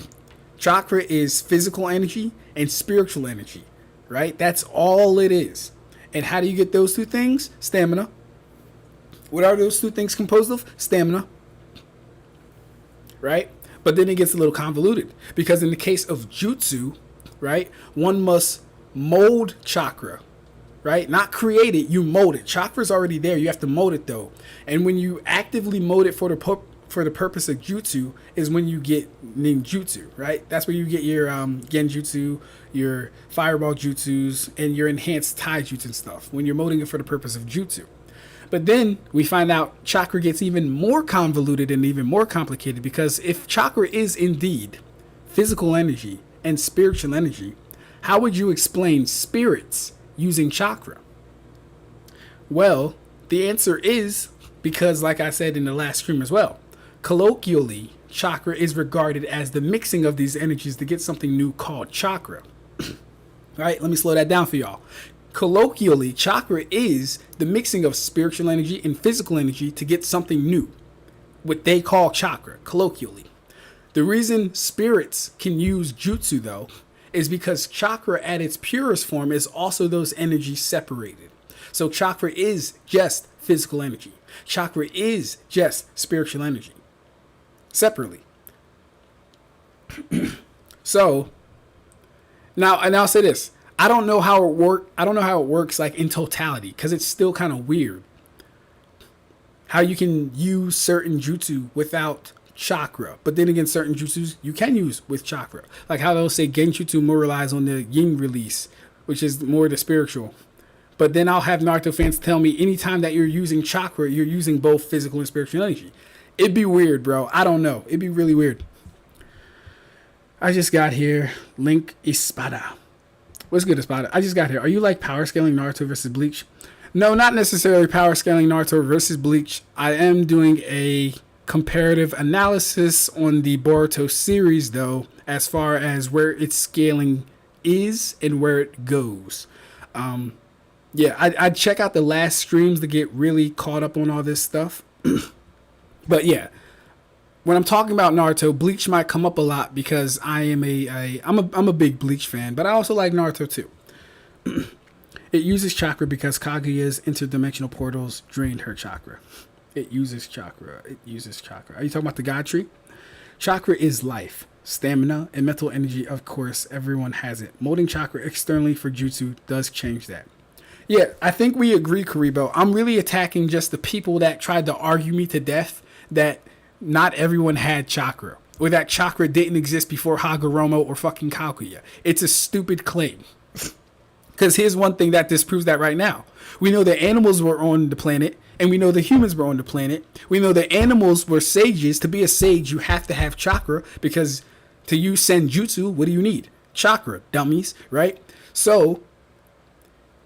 Chakra is physical energy and spiritual energy, right? That's all it is. And how do you get those two things? Stamina. What are those two things composed of? Stamina. Right? But then it gets a little convoluted, because in the case of jutsu, right, one must mold chakra, right? Not create it, you mold it. Chakra's already there. You have to mold it though. And when you actively mold it for the purpose of jutsu is when you get ninjutsu, right? That's where you get your genjutsu, your fireball jutsus, and your enhanced taijutsu and stuff, when you're molding it for the purpose of jutsu. But then we find out chakra gets even more convoluted and even more complicated, because if chakra is indeed physical energy and spiritual energy, how would you explain spirits using chakra? Well, The answer is because, like I said in the last stream as well, colloquially, chakra is regarded as the mixing of these energies to get something new called chakra. All right, let me slow that down for y'all. Colloquially, chakra is the mixing of spiritual energy and physical energy to get something new, what they call chakra, colloquially. The reason spirits can use jutsu, though, is because chakra at its purest form is also those energies separated. So chakra is just physical energy. Chakra is just spiritual energy. Separately. So, now, and I'll say this. I don't know how it works like in totality, because it's still kind of weird how you can use certain jutsu without chakra, but then again, certain jutsus you can use with chakra, like how they'll say genjutsu more relies on the yin release, which is more the spiritual. But then I'll have Naruto fans tell me anytime that you're using chakra, you're using both physical and spiritual energy. It'd be weird, bro. I don't know. It'd be really weird. I just got here. Link Espada. What's good, Espada? I just got here. Are you like power scaling Naruto versus Bleach? No, not necessarily power scaling Naruto versus Bleach. I am doing a comparative analysis on the Boruto series, though, as far as where its scaling is and where it goes. Yeah, I'd check out the last streams to get really caught up on all this stuff. But yeah, when I'm talking about Naruto, Bleach might come up a lot because I'm a big Bleach fan, but I also like Naruto too. It uses chakra because Kaguya's interdimensional portals drained her chakra. It uses chakra. Are you talking about the God tree? Chakra is life, stamina, and mental energy. Of course, everyone has it. Molding chakra externally for jutsu does change that. Yeah, I think we agree, Karibo. I'm really attacking just the people that tried to argue me to death that not everyone had chakra, or that chakra didn't exist before Hagoromo or fucking Kaguya. It's a stupid claim. Because here's one thing that disproves that right now. We know the animals were on the planet, and we know the humans were on the planet. We know the animals were sages. To be a sage, you have to have chakra, because to use Shinjutsu, what do you need? Chakra, dummies, right? So,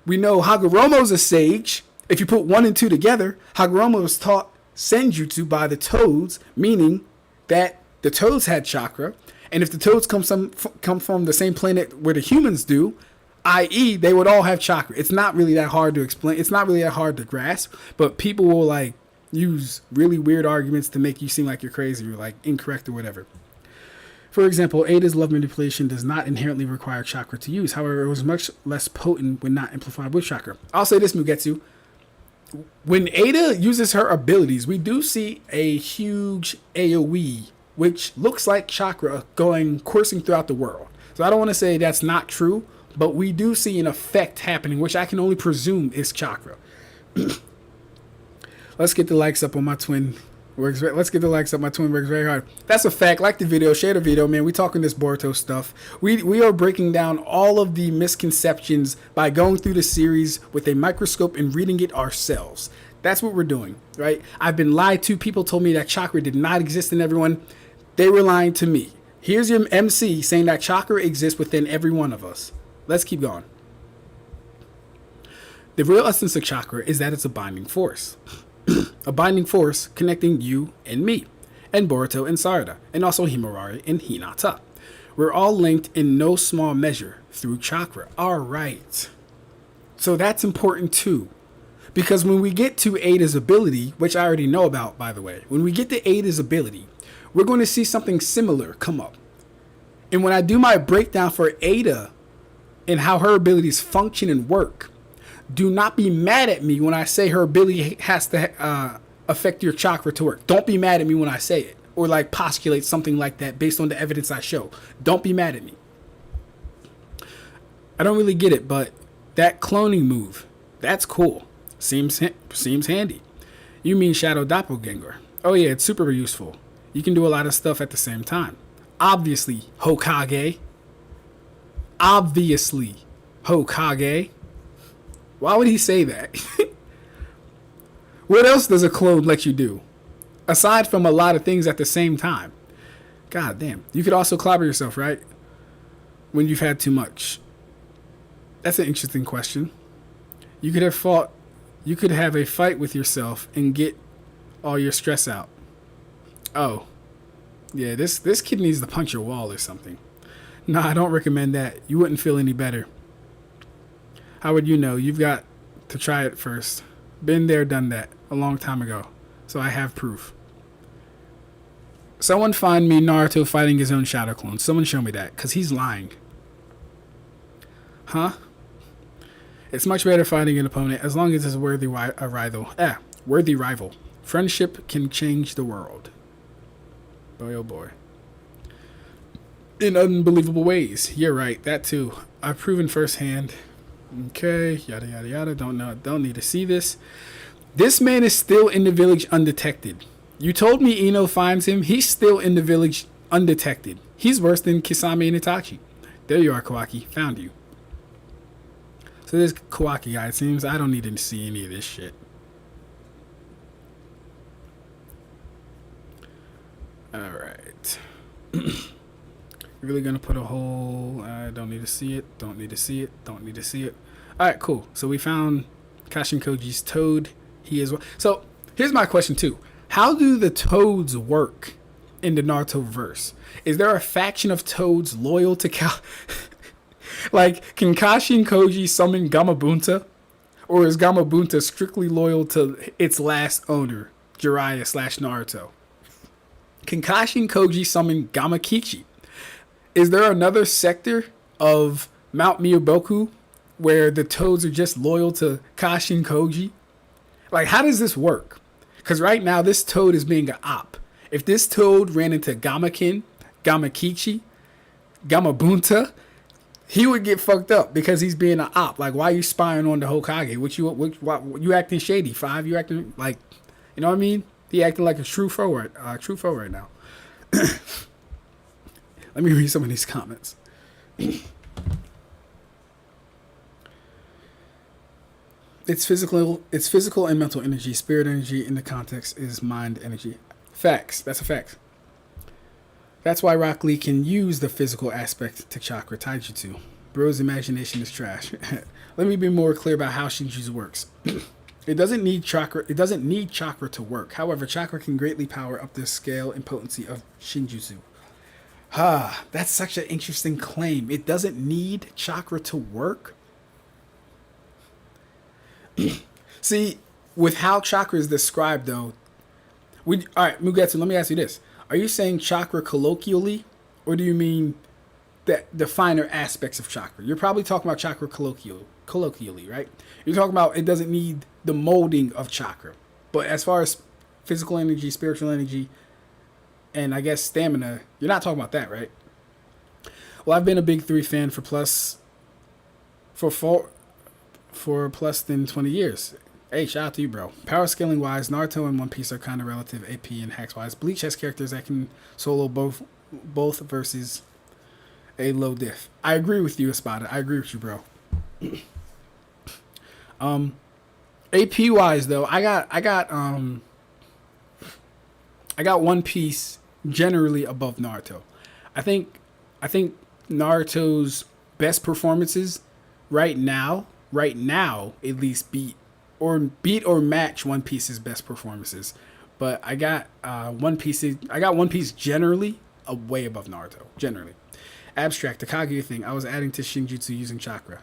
we know Hagoromo's a sage. If you put 1 and 2 together, Hagoromo was taught Senjutsu by the toads, meaning that the toads had chakra. And if the toads come from the same planet where the humans do, i.e., they would all have chakra. It's not really that hard to explain. It's not really that hard to grasp, but people will like use really weird arguments to make you seem like you're crazy or like incorrect or whatever. For example, Ada's love manipulation does not inherently require chakra to use. However, it was much less potent when not amplified with chakra. I'll say this, Mugetsu. When Ada uses her abilities, we do see a huge AoE, which looks like chakra coursing throughout the world. So I don't want to say that's not true, but we do see an effect happening, which I can only presume is chakra. Let's get the likes up on my twin. Let's get the likes up. My twin works very hard. That's a fact. Like the video, share the video, man. We talking this Boruto stuff. We are breaking down all of the misconceptions by going through the series with a microscope and reading it ourselves. That's what we're doing, right? I've been lied to. People told me that chakra did not exist in everyone. They were lying to me. Here's your MC saying that chakra exists within every one of us. Let's keep going. The real essence of chakra is that it's a binding force. A binding force connecting you and me, and Boruto and Sarada, and also Himawari and Hinata. We're all linked in no small measure through chakra. Alright. So that's important too. Because when we get to Ada's ability, which I already know about, by the way, when we get to Ada's ability, we're going to see something similar come up. And when I do my breakdown for Ada and how her abilities function and work, do not be mad at me when I say her ability has to affect your chakra to work. Don't be mad at me when I say it, or like postulate something like that based on the evidence I show. Don't be mad at me. I don't really get it, but that cloning move, that's cool. Seems handy. You mean Shadow Doppelganger? Oh yeah, it's super useful. You can do a lot of stuff at the same time. Obviously, Hokage. Obviously, Hokage. Why would he say that? What else does a clone let you do? Aside from a lot of things at the same time. God damn. You could also clobber yourself, right? When you've had too much. That's an interesting question. You could have fought You could have a fight with yourself and get all your stress out. Oh, yeah, this kid needs to punch your wall or something. Nah, I don't recommend that. You wouldn't feel any better. How would you know? You've got to try it first. Been there, done that a long time ago. So I have proof. Someone find me Naruto fighting his own shadow clone. Someone show me that, because he's lying. Huh? It's much better fighting an opponent as long as it's a worthy rival. Worthy rival. Friendship can change the world. Boy, oh boy. In unbelievable ways. You're right, that too. I've proven firsthand. Okay, yada yada yada. Don't need to see this. This man is still in the village undetected. You told me Ino finds him. He's still in the village undetected. He's worse than Kisame and Itachi. There you are, Kawaki. Found you. So this Kawaki guy, it seems. I don't need to see any of this shit. Alright. Really gonna put a whole... I don't need to see it. Don't need to see it. Don't need to see it. Alright, cool. So we found Kashin Koji's toad. He is... So, here's my question, too. How do the toads work in the Naruto verse? Is there a faction of toads loyal to like, can Kashin Koji summon Gamabunta? Or is Gamabunta strictly loyal to its last owner, Jiraiya/Naruto? Can Kashin Koji summon Gamakichi? Is there another sector of Mount Miyaboku where the toads are just loyal to Kashin Koji? Like, how does this work? Because right now, this toad is being an op. If this toad ran into Gamakin, Gamakichi, Gamabunta, he would get fucked up because he's being an op. Like, why are you spying on the Hokage? What you acting shady? Five, you acting like, you know what I mean? He acting like a true foe right now. Let me read some of these comments. It's physical and mental energy. Spirit energy in the context is mind energy. Facts. That's a fact. That's why Rock Lee can use the physical aspect to chakra taijutsu. Bro's imagination is trash. Let me be more clear about how Shinjutsu works. It doesn't need chakra to work. However, chakra can greatly power up the scale and potency of Shinjutsu. That's such an interesting claim. It doesn't need chakra to work. See, with how chakra is described, though, all right, Mugetsu, let me ask you this. Are you saying chakra colloquially, or do you mean the finer aspects of chakra? You're probably talking about chakra colloquially, right? You're talking about it doesn't need the molding of chakra. But as far as physical energy, spiritual energy, and I guess stamina, you're not talking about that, right? Well, I've been a big 3 fan for plus than 20 years. Hey, shout out to you, bro. Power scaling wise, Naruto and One Piece are kind of relative AP and hacks wise. Bleach has characters that can solo both versus a low diff. I agree with you, Espada. I agree with you, bro. AP wise though, I got One Piece generally above Naruto. I think Naruto's best performances right now at least beat or match One Piece's best performances. But I got One Piece generally way above Naruto. Generally. Ab-Stract, the Kaguya thing. I was adding to Shinjutsu using chakra.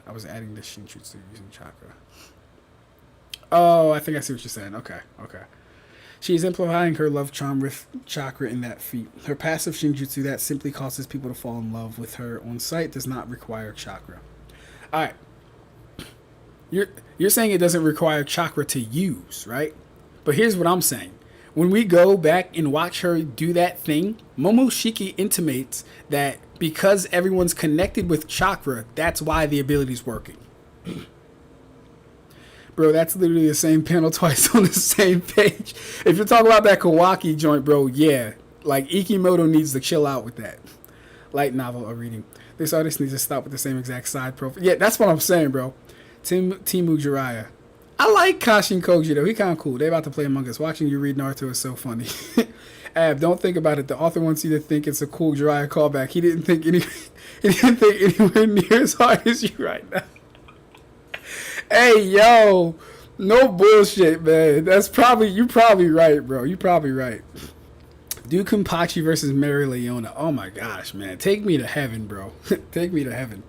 Oh, I think I see what you're saying. Okay. She is amplifying her love charm with chakra in that feat. Her passive Shinjutsu that simply causes people to fall in love with her on sight does not require chakra. Alright. You're saying it doesn't require chakra to use, right? But here's what I'm saying. When we go back and watch her do that thing, Momoshiki intimates that because everyone's connected with chakra, that's why the ability's working. Bro, that's literally the same panel twice on the same page. If you're talking about that Kawaki joint, bro, yeah. Like, Ikimoto needs to chill out with that. Light novel or reading. This artist needs to stop with the same exact side profile. Yeah, that's what I'm saying, bro. Timu Jiraiya. I like Kashin Koji, though. He kind of cool. They about to play Among Us. Watching you read Naruto is so funny. Ab, don't think about it. The author wants you to think it's a cool Jiraiya callback. He didn't think anywhere near as hard as you right now. Hey, yo. No bullshit, man. You probably right, bro. You probably right. Do Kenpachi versus Mary Leona. Oh my gosh, man. Take me to heaven, bro. Take me to heaven.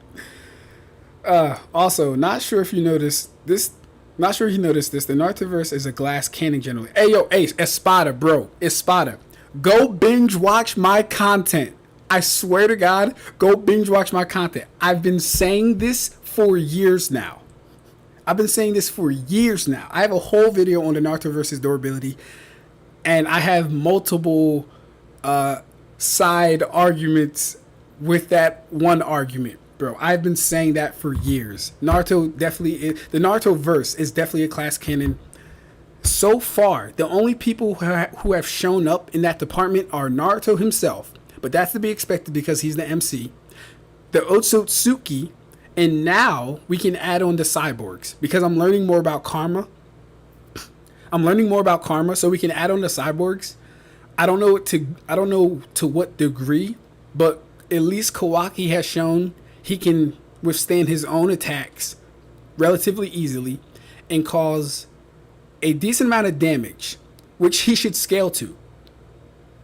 Also, not sure if you noticed this. Not sure if you noticed this. The Narutoverse is a glass cannon generally. Hey, yo, Ace, Espada, bro. Espada. Go binge watch my content. I swear to God, go binge watch my content. I've been saying this for years now. I have a whole video on the Narutoverse's durability, and I have multiple side arguments with that one argument. Bro, I've been saying that for years. The Naruto verse is definitely a class canon. So far, the only people who have shown up in that department are Naruto himself, but that's to be expected because he's the MC, the Otsutsuki, and now we can add on the cyborgs because I'm learning more about karma. So we can add on the cyborgs. I don't know to what degree, but at least Kawaki has shown he can withstand his own attacks relatively easily and cause a decent amount of damage, which he should scale to,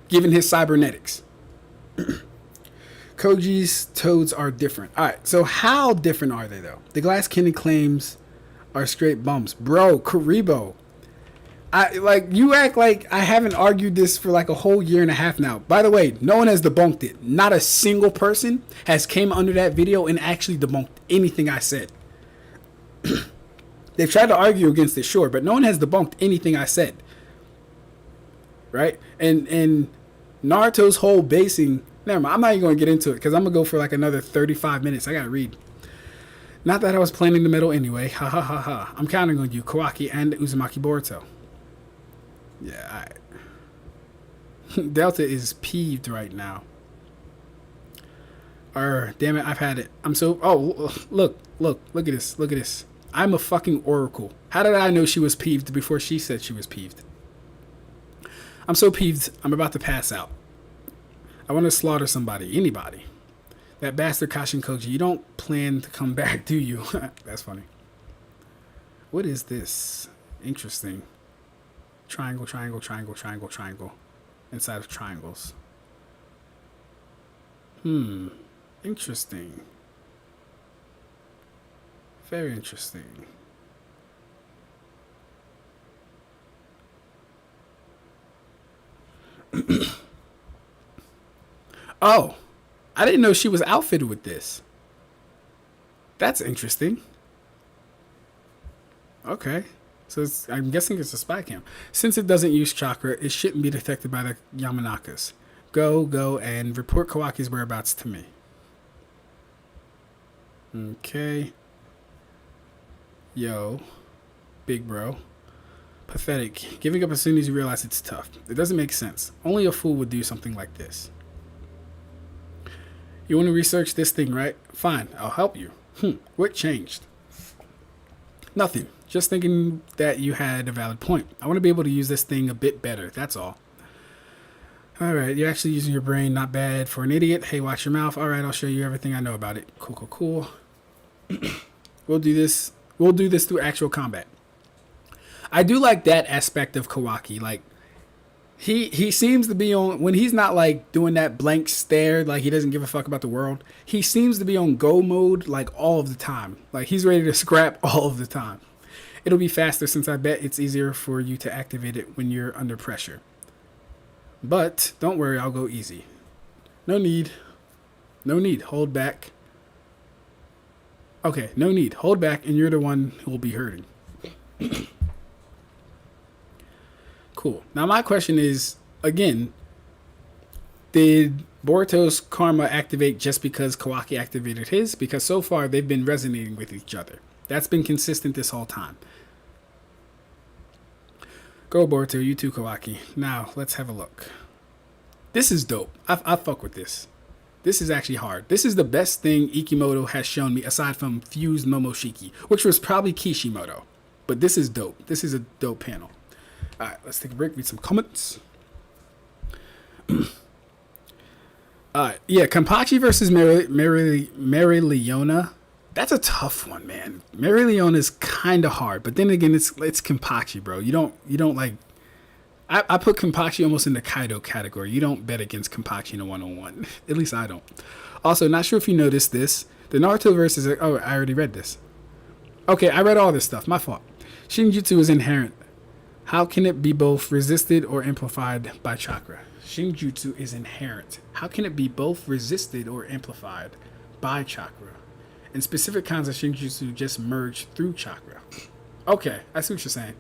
given his cybernetics. Koji's toads are different. Alright, so how different are they, though? The glass cannon claims are straight bumps. Bro, Karibo. You act like I haven't argued this for like a whole year and a half now. By the way, no one has debunked it. Not a single person has came under that video and actually debunked anything I said. They've tried to argue against it, sure, but no one has debunked anything I said. Right? And Naruto's whole basing... Never mind, I'm not even going to get into it because I'm going to go for like another 35 minutes. I got to read. Not that I was planning the middle anyway. Ha ha ha ha. I'm counting on you, Kawaki and Uzumaki Boruto. Yeah, alright. Delta is peeved right now. Damn it, I've had it. I'm so... Oh, look at this. I'm a fucking oracle. How did I know she was peeved before she said she was peeved? I'm so peeved, I'm about to pass out. I want to slaughter somebody, anybody. That bastard Kashin Koji, you don't plan to come back, do you? That's funny. What is this? Interesting. Triangle, triangle, triangle, triangle, triangle. Inside of triangles. Interesting. Very interesting. Oh, I didn't know she was outfitted with this. That's interesting. Okay. So I'm guessing it's a spy cam. Since it doesn't use chakra, it shouldn't be detected by the Yamanakas. Go, and report Kawaki's whereabouts to me. Okay. Yo. Big bro. Pathetic. Giving up as soon as you realize it's tough. It doesn't make sense. Only a fool would do something like this. You want to research this thing, right? Fine, I'll help you. What changed? Nothing. Just thinking that you had a valid point. I want to be able to use this thing a bit better, that's all. Alright, you're actually using your brain, not bad for an idiot. Hey, watch your mouth. Alright, I'll show you everything I know about it. Cool. We'll do this through actual combat. I do like that aspect of Kawaki. Like, he seems to be on, when he's not like doing that blank stare, like he doesn't give a fuck about the world, he seems to be on go mode like all of the time. Like he's ready to scrap all of the time. It'll be faster since I bet it's easier for you to activate it when you're under pressure. But don't worry, I'll go easy. No need. Hold back. Okay, no need. Hold back and you're the one who will be hurting. Cool. Now my question is, again, did Boruto's karma activate just because Kawaki activated his? Because so far they've been resonating with each other. That's been consistent this whole time. Go Boruto, you too Kawaki. Now, let's have a look. This is dope. I fuck with this. This is actually hard. This is the best thing Ikimoto has shown me aside from Fused Momoshiki, which was probably Kishimoto. But this is dope. This is a dope panel. Alright, let's take a break, read some comments. Yeah, Kenpachi versus Mary Leona. That's a tough one, man. Merillion is kind of hard, but then again, it's Kenpachi, bro. You don't like. I put Kenpachi almost in the Kaido category. You don't bet against Kenpachi in a 1-on-1. At least I don't. Also, not sure if you noticed this. The Naruto verse is like, oh, I already read this. Okay, I read all this stuff. My fault. Shinjutsu is inherent. How can it be both resisted or amplified by chakra? Shinjutsu is inherent. How can it be both resisted or amplified by chakra? And specific kinds of Shinjutsu just merge through chakra. Okay, I see what you're saying.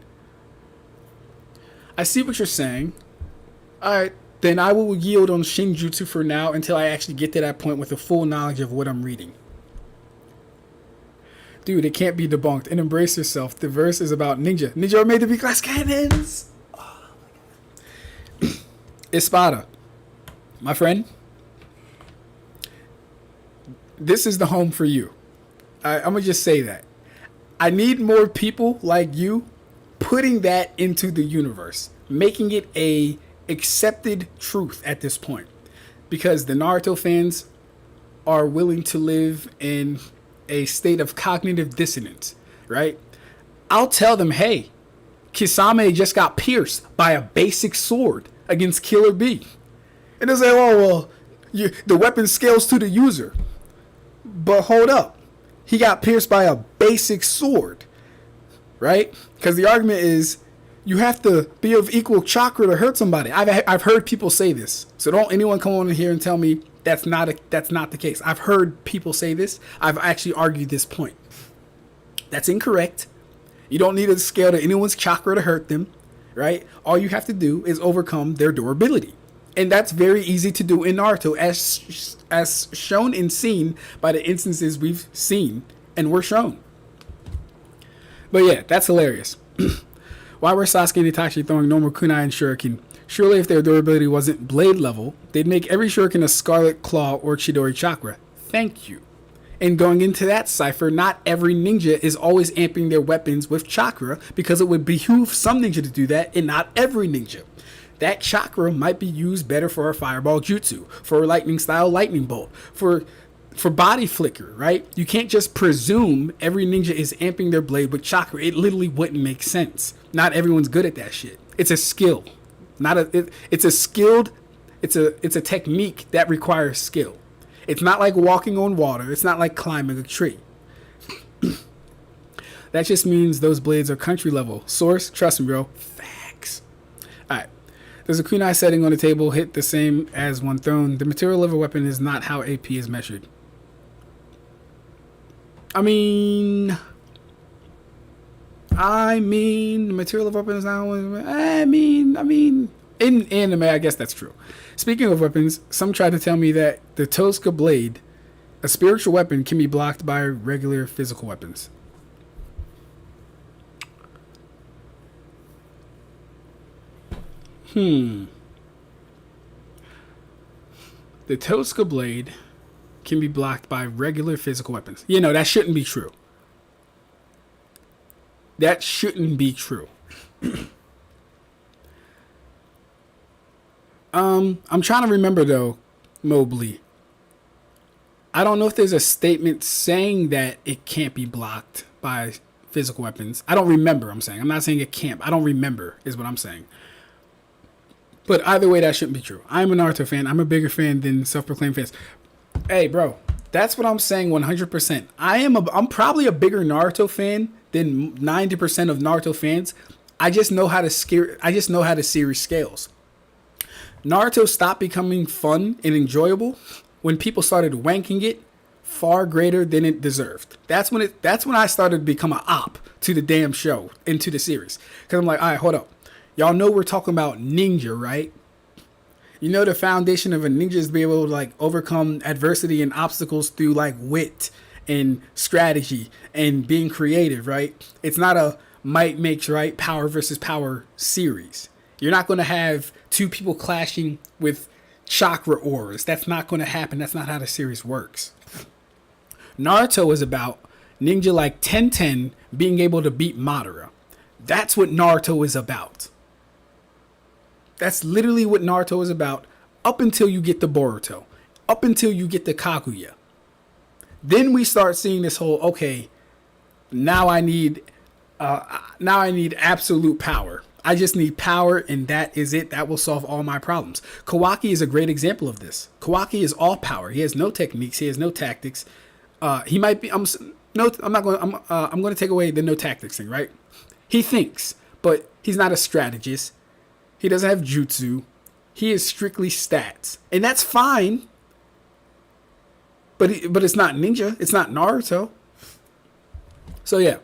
I see what you're saying. Alright, then I will yield on Shinjutsu for now until I actually get to that point with a full knowledge of what I'm reading. Dude, it can't be debunked. And embrace yourself. The verse is about ninja. Ninja are made to be glass cannons. Oh my god. Espada. My friend. This is the home for you. I'm going to just say that. I need more people like you putting that into the universe. Making it a accepted truth at this point. Because the Naruto fans are willing to live in a state of cognitive dissonance, right? I'll tell them, hey, Kisame just got pierced by a basic sword against Killer B. And they'll say, oh, well, the weapon scales to the user. But hold up. He got pierced by a basic sword, right? Because the argument is you have to be of equal chakra to hurt somebody. I've heard people say this. So don't anyone come on in here and tell me that's not the case. I've heard people say this. I've actually argued this point. That's incorrect. You don't need to scale to anyone's chakra to hurt them, right? All you have to do is overcome their durability. And that's very easy to do in Naruto, as shown and seen by the instances we've seen and were shown. But yeah, that's hilarious. Why were Sasuke and Itachi throwing normal kunai and shuriken? Surely if their durability wasn't blade level, they'd make every shuriken a scarlet claw or Chidori chakra. Thank you. And going into that cipher, not every ninja is always amping their weapons with chakra, because it would behoove some ninja to do that and not every ninja. That chakra might be used better for a fireball jutsu, for a lightning style lightning bolt, for body flicker, right? You can't just presume every ninja is amping their blade with chakra. It literally wouldn't make sense. Not everyone's good at that shit. It's a skill. It's a technique that requires skill. It's not like walking on water. It's not like climbing a tree. That just means those blades are country level. Source, trust me, bro. Facts. Alright. There's a kunai setting on the table, hit the same as one thrown. The material of a weapon is not how AP is measured. I mean, the material of a weapon is not how. I mean, in anime, I guess that's true. Speaking of weapons, some tried to tell me that the Tosca blade, a spiritual weapon, can be blocked by regular physical weapons. The Tosca blade can be blocked by regular physical weapons. You know, that shouldn't be true. That shouldn't be true. I'm trying to remember though, Mobley. I don't know if there's a statement saying that it can't be blocked by physical weapons. I don't remember, I'm saying. I'm not saying it can't. I don't remember is what I'm saying. But either way, that shouldn't be true. I'm a Naruto fan. I'm a bigger fan than self-proclaimed fans. Hey, bro, that's what I'm saying 100%. I'm probably a bigger Naruto fan than 90% of Naruto fans. I just know how the series scales. Naruto stopped becoming fun and enjoyable when people started wanking it far greater than it deserved. That's when I started to become an op to the damn show and to the series. Because I'm like, all right, hold up. Y'all know we're talking about ninja, right? You know the foundation of a ninja is to be able to like overcome adversity and obstacles through like wit and strategy and being creative, right? It's not a might makes right, power versus power series. You're not going to have two people clashing with chakra auras. That's not going to happen. That's not how the series works. Naruto is about ninja like Tenten being able to beat Madara. That's what Naruto is about. That's literally what Naruto is about up until you get the Boruto. Up until you get the Kaguya. Then we start seeing this whole, okay, now I need absolute power. I just need power, and that is it. That will solve all my problems. Kawaki is a great example of this. Kawaki is all power. He has no techniques. He has no tactics. He might be. I'm not going. I'm going to take away the no tactics thing. Right? He thinks, but he's not a strategist. He doesn't have jutsu. He is strictly stats, and that's fine. But it's not ninja. It's not Naruto. So yeah.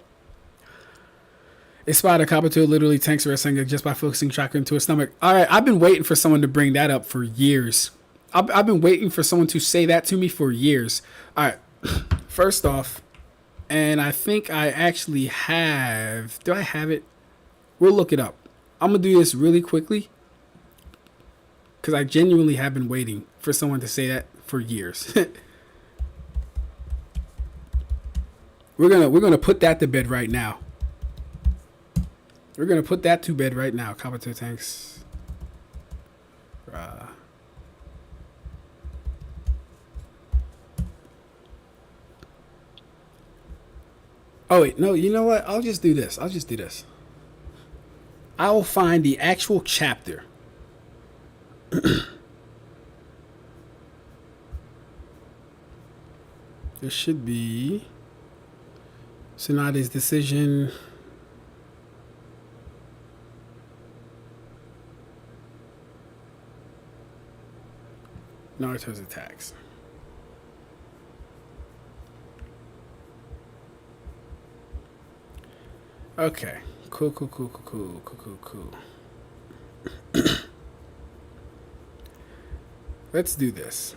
A spot Kabuto literally tanks Rasengan just by focusing chakra into his stomach. All right, I've been waiting for someone to bring that up for years. I've been waiting for someone to say that to me for years. All right, first off, and I think I actually have. Do I have it? We'll look it up. I'm going to do this really quickly because I genuinely have been waiting for someone to say that for years. We're gonna put that to bed right now. We're going to put that to bed right now. Kabuto tanks. Oh, wait. No, you know what? I'll just do this. I will find the actual chapter. There should be Tsunade's decision. Naruto's attacks. Okay. Cool. Let's do this.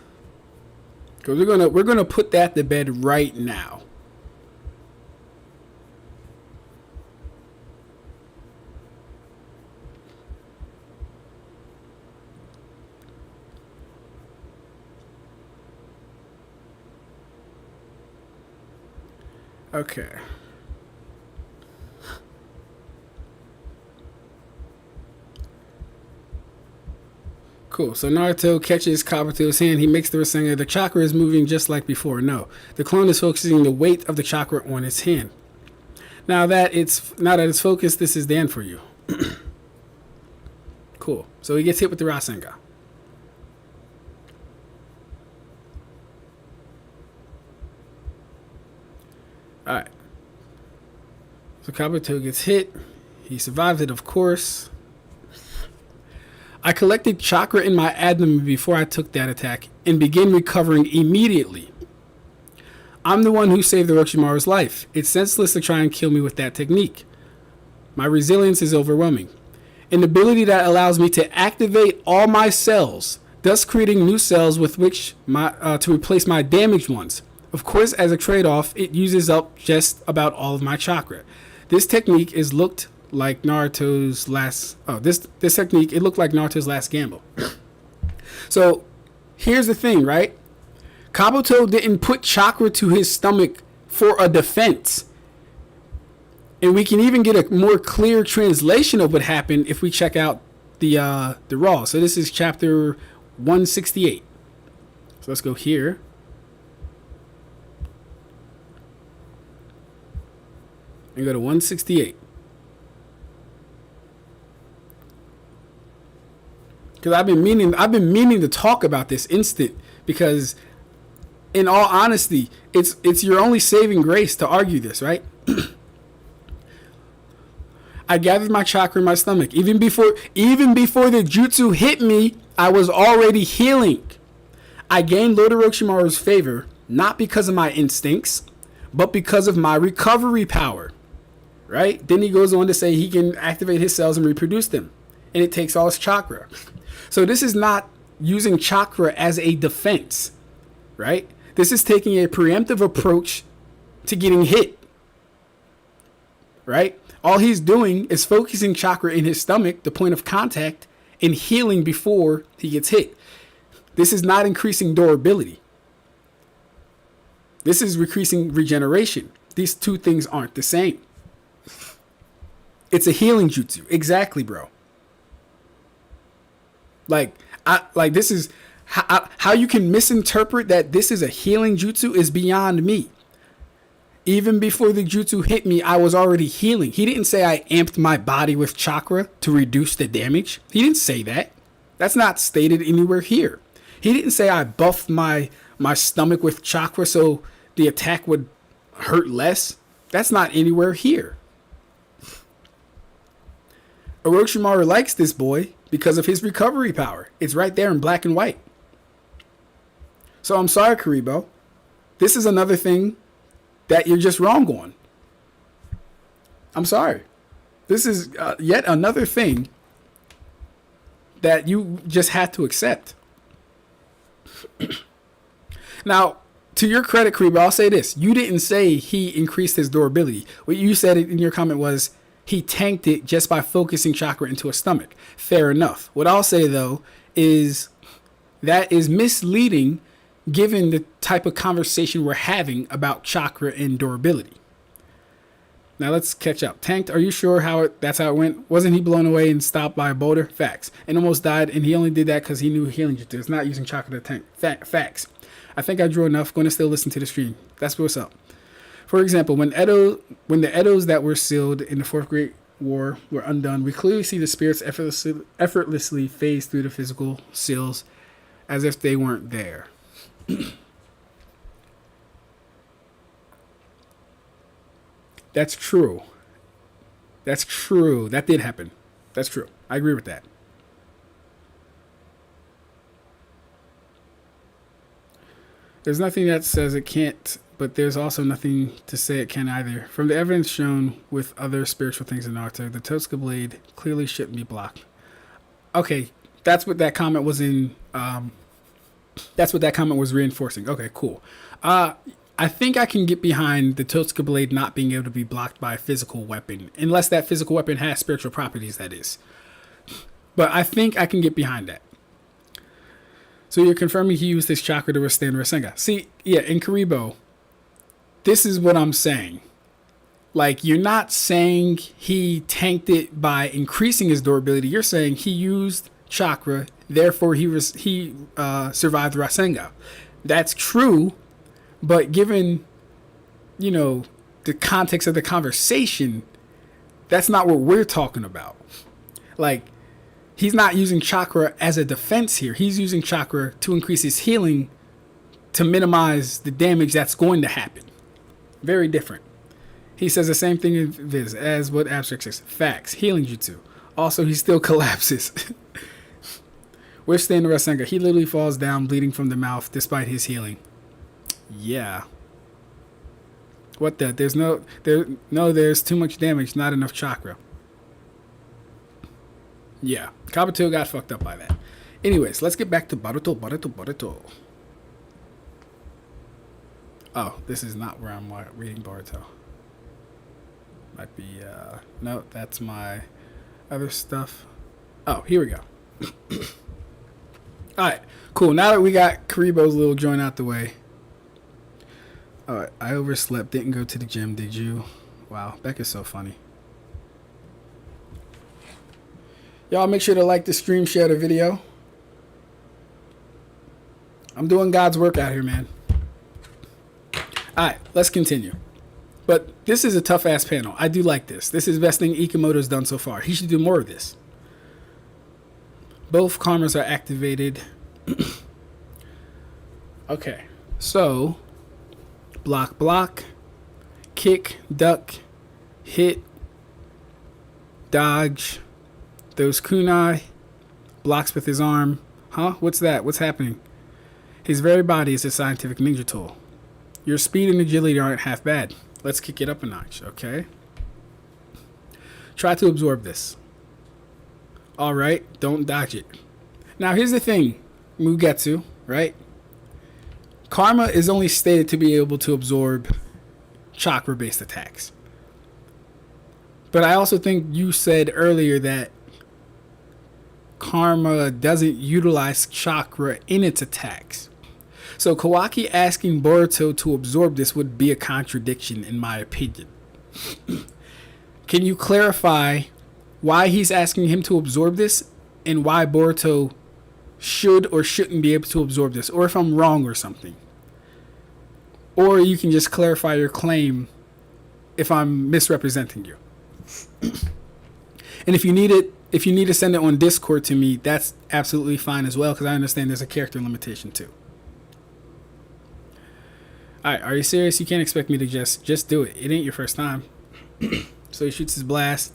Cause we're gonna put that to bed right now. Okay. Cool. So Naruto catches Kabuto's hand. He makes the Rasengan. The chakra is moving just like before. No, the clone is focusing the weight of the chakra on its hand. Now that it's focused, this is the end for you. Cool. So he gets hit with the Rasengan. Alright. So Kabuto gets hit. He survives it, of course. I collected chakra in my abdomen before I took that attack and began recovering immediately. I'm the one who saved the Orochimaru's life. It's senseless to try and kill me with that technique. My resilience is overwhelming. An ability that allows me to activate all my cells, thus creating new cells with which to replace my damaged ones. Of course, as a trade-off, it uses up just about all of my chakra. This technique is looked like Naruto's last. This technique, it looked like Naruto's last gamble. So, here's the thing, right? Kabuto didn't put chakra to his stomach for a defense. And we can even get a more clear translation of what happened if we check out the Raw. So this is chapter 168. So let's go here. And go to 168. Because I've been meaning to talk about this instant, because in all honesty, it's your only saving grace to argue this, right? I gathered my chakra in my stomach. Even before the jutsu hit me, I was already healing. I gained Lord Orochimaru's favor, not because of my instincts, but because of my recovery power. Right? Then he goes on to say he can activate his cells and reproduce them. And it takes all his chakra. So this is not using chakra as a defense. Right? This is taking a preemptive approach to getting hit. Right? All he's doing is focusing chakra in his stomach, the point of contact, and healing before he gets hit. This is not increasing durability. This is increasing regeneration. These two things aren't the same. It's a healing jutsu. Exactly, bro. This is How you can misinterpret that this is a healing jutsu is beyond me. Even before the jutsu hit me, I was already healing. He didn't say I amped my body with chakra to reduce the damage. He didn't say that. That's not stated anywhere here. He didn't say I buffed my stomach with chakra so the attack would hurt less. That's not anywhere here. Orochimaru likes this boy because of his recovery power. It's right there in black and white. So I'm sorry, Karibo. This is another thing that you're just wrong on. I'm sorry. This is yet another thing that you just had to accept. Now, to your credit, Karibo, I'll say this. You didn't say he increased his durability. What you said in your comment was he tanked it just by focusing chakra into his stomach. Fair enough. What I'll say, though, is that is misleading given the type of conversation we're having about chakra and durability. Now let's catch up. Tanked, are you sure that's how it went? Wasn't he blown away and stopped by a boulder? Facts. And almost died, and he only did that because he knew healing jutsu. It's not using chakra to tank. Facts. I think I drew enough. Going to still listen to the stream. That's what's up. For example, when the Edos that were sealed in the Fourth Great War were undone, we clearly see the spirits effortlessly phase through the physical seals as if they weren't there. That's true. That's true. That did happen. That's true. I agree with that. There's nothing that says it can't, but there's also nothing to say it can either. From the evidence shown with other spiritual things in Naruto, the Totsuka blade clearly shouldn't be blocked. Okay, that's what that comment was in. That's what that comment was reinforcing. Okay, cool. I think I can get behind the Totsuka blade not being able to be blocked by a physical weapon, unless that physical weapon has spiritual properties, that is. But I think I can get behind that. So you're confirming he used his chakra to withstand Rasengan. See, yeah, in Karibo, this is what I'm saying. Like, you're not saying he tanked it by increasing his durability. You're saying he used chakra, therefore he survived Rasengan. That's true, but given, the context of the conversation, that's not what we're talking about. Like, he's not using chakra as a defense here. He's using chakra to increase his healing to minimize the damage that's going to happen. Very different. He says the same thing in Viz as what Ab-Stract says. Facts. Healing jutsu. Also, he still collapses. Withstand the Rasengan. He literally falls down bleeding from the mouth despite his healing. Yeah. What the? There's too much damage, not enough chakra. Yeah. Kabuto got fucked up by that. Anyways, let's get back to Boruto. Oh, this is not where I'm reading Boruto. Might be, no, that's my other stuff. Oh, here we go. Alright, cool. Now that we got Karibo's little joint out the way. Alright, I overslept. Didn't go to the gym, did you? Wow, Becca's so funny. Y'all make sure to like the stream, share the video. I'm doing God's work out here, man. Alright, let's continue. But this is a tough-ass panel. I do like this. This is the best thing Ikemoto's done so far. He should do more of this. Both karmas are activated. Okay, so block, kick, duck, hit, dodge, those kunai, blocks with his arm. Huh? What's that? What's happening? His very body is a scientific ninja tool. Your speed and agility aren't half bad. Let's kick it up a notch, okay? Try to absorb this. Alright, don't dodge it. Now, here's the thing, Mugetsu, right? Karma is only stated to be able to absorb chakra-based attacks. But I also think you said earlier that Karma doesn't utilize chakra in its attacks. So Kawaki asking Boruto to absorb this would be a contradiction, in my opinion. Can you clarify why he's asking him to absorb this and why Boruto should or shouldn't be able to absorb this, or if I'm wrong or something. Or you can just clarify your claim if I'm misrepresenting you. And if you need to send it on Discord to me, that's absolutely fine as well, because I understand there's a character limitation too. Alright, are you serious? You can't expect me to just do it. It ain't your first time. So he shoots his blast.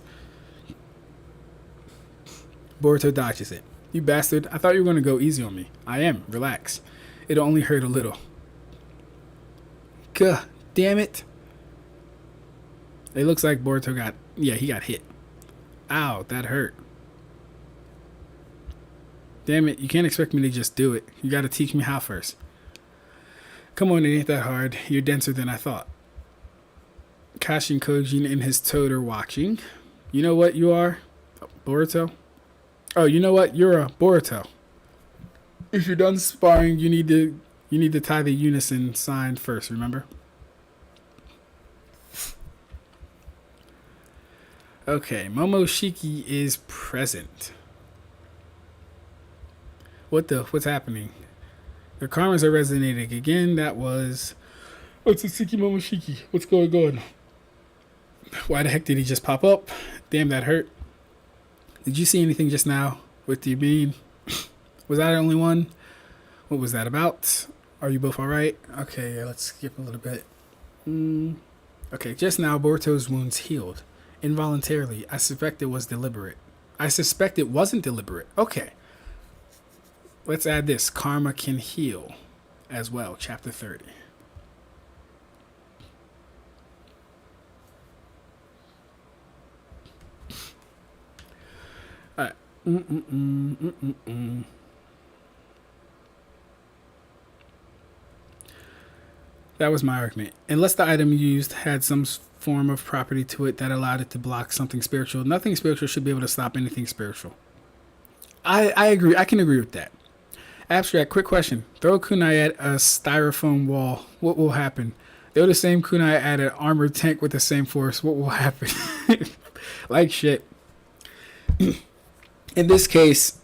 Boruto dodges it. You bastard. I thought you were going to go easy on me. I am. Relax. It'll only hurt a little. God damn it. It looks like Boruto got... Yeah, he got hit. Ow, that hurt. Damn it. You can't expect me to just do it. You got to teach me how first. Come on, it ain't that hard. You're denser than I thought. Kashin Koji and his toad are watching. You know what you are? Boruto? Oh, you know what? You're a Boruto. If you're done sparring, you need to tie the unison sign first, remember? Okay, Momoshiki is present. What's happening? The karmas are resonating again. That was... Oh, it's Tsuki Momoshiki. What's going on? Why the heck did he just pop up? Damn, that hurt. Did you see anything just now with the beam? Was I the only one? What was that about? Are you both alright? Okay, let's skip a little bit. Okay, just now Boruto's wounds healed. Involuntarily. I suspect it was deliberate. I suspect it wasn't deliberate. Okay. Let's add this. Karma can heal as well. Chapter 30. Alright. That was my argument. Unless the item used had some form of property to it that allowed it to block something spiritual, nothing spiritual should be able to stop anything spiritual. I agree. I can agree with that. Ab-Stract, quick question. Throw a kunai at a styrofoam wall. What will happen? Throw the same kunai at an armored tank with the same force. What will happen? Like shit. In this case,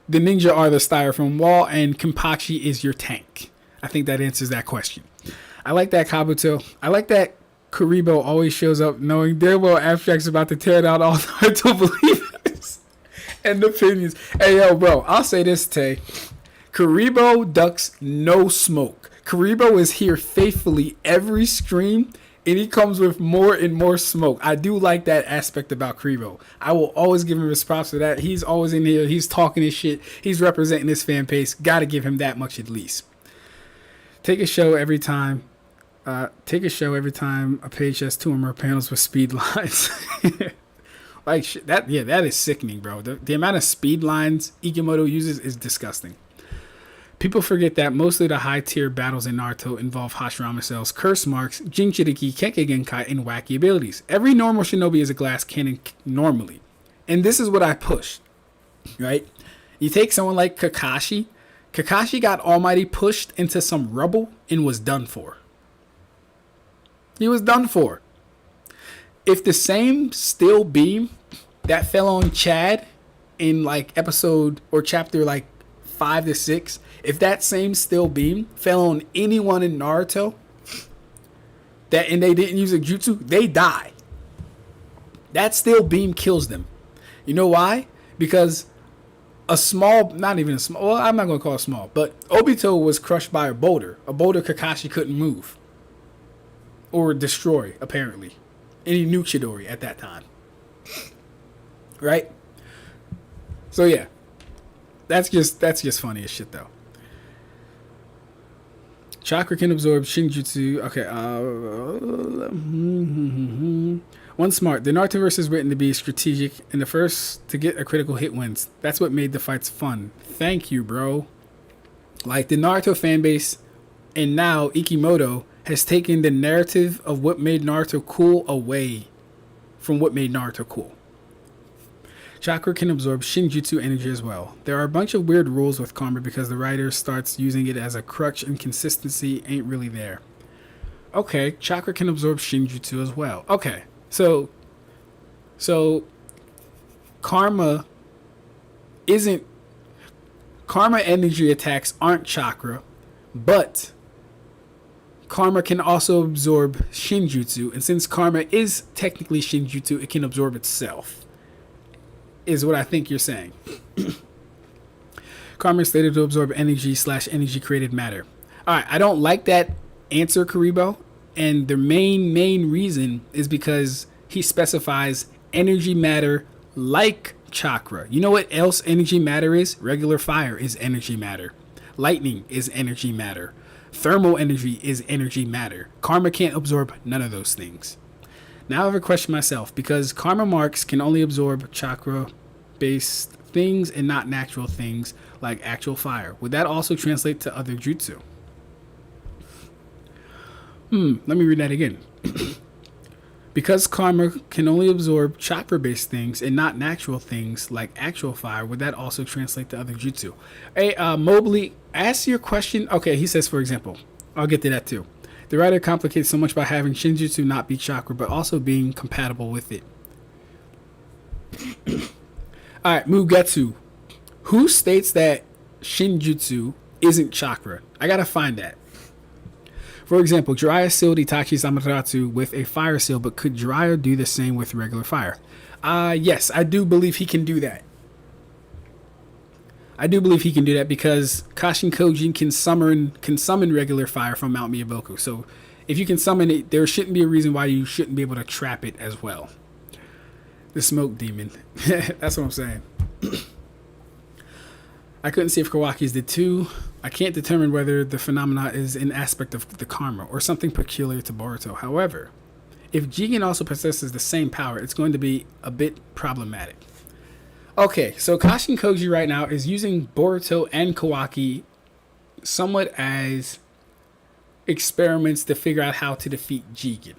the ninja are the styrofoam wall and Kenpachi is your tank. I think that answers that question. I like that Kabuto. I like that Kuribo always shows up knowing damn well Ab-Stract's about to tear down all the Naruto believers and opinions. Hey, yo, bro, I'll say this, Tay. Kuribo ducks no smoke. Kuribo is here faithfully every stream, and he comes with more and more smoke. I do like that aspect about Kuribo. I will always give him his props for that. He's always in here. He's talking his shit. He's representing his fan base. Got to give him that much at least. Take a show every time a page has 2 or more panels with speed lines. Like shit, that is sickening, bro. The amount of speed lines Ikimoto uses is disgusting. People forget that most of the high-tier battles in Naruto involve Hashirama cells, curse marks, Jinchuriki, Kekkei Genkai, and wacky abilities. Every normal shinobi is a glass cannon normally. And this is what I push, right? You take someone like Kakashi. Kakashi got almighty pushed into some rubble and was done for. He was done for. If the same steel beam that fell on Chad in like episode or chapter like 5 to 6, if that same steel beam fell on anyone in Naruto and they didn't use a jutsu, they die. That steel beam kills them. You know why? Because a small, not even a small, well, I'm not going to call it small, but Obito was crushed by a boulder Kakashi couldn't move or destroy, apparently. And he nuked Chidori at that time. Right? So yeah. That's just funny as shit though. Chakra can absorb Shinjutsu. Okay. One smart. The Narutoverse is written to be strategic, and the first to get a critical hit wins. That's what made the fights fun. Thank you, bro. Like the Naruto fanbase, and now Ikimoto has taken the narrative of what made Naruto cool away from what made Naruto cool. Chakra can absorb Shinjutsu energy as well. There are a bunch of weird rules with karma because the writer starts using it as a crutch and consistency ain't really there. Okay, chakra can absorb Shinjutsu as well. Okay, so karma isn't... Karma energy attacks aren't chakra, but karma can also absorb Shinjutsu, and since karma is technically Shinjutsu, it can absorb itself, is what I think you're saying. Karma is stated to absorb energy/energy created matter. Alright, I don't like that answer, Karibo, and the main reason is because he specifies energy matter like chakra. You know what else energy matter is? Regular fire is energy matter. Lightning is energy matter. Thermal energy is energy matter. Karma can't absorb none of those things. Now I have a question myself, because karma marks can only absorb chakra based things and not natural things like actual fire. Would that also translate to other jutsu? Let me read that again. Because karma can only absorb chakra-based things and not natural things like actual fire, would that also translate to other jutsu? Hey, Mobley, ask your question. Okay, he says, for example, I'll get to that too. The writer complicates so much by having Shinjutsu not be chakra, but also being compatible with it. Alright, Mugetsu. Who states that Shinjutsu isn't chakra? I gotta find that. For example, Jiraiya sealed Itachi's Amaterasu with a fire seal, but could Jiraiya do the same with regular fire? Yes, I do believe he can do that. I do believe he can do that because Kashin Koji can summon regular fire from Mount Miyaboku. So if you can summon it, there shouldn't be a reason why you shouldn't be able to trap it as well. The smoke demon. That's what I'm saying. I couldn't see if Kawaki's did too. I can't determine whether the phenomena is an aspect of the karma or something peculiar to Boruto. However, if Jigen also possesses the same power, it's going to be a bit problematic. Okay, so Kashin Koji right now is using Boruto and Kawaki somewhat as experiments to figure out how to defeat Jigen.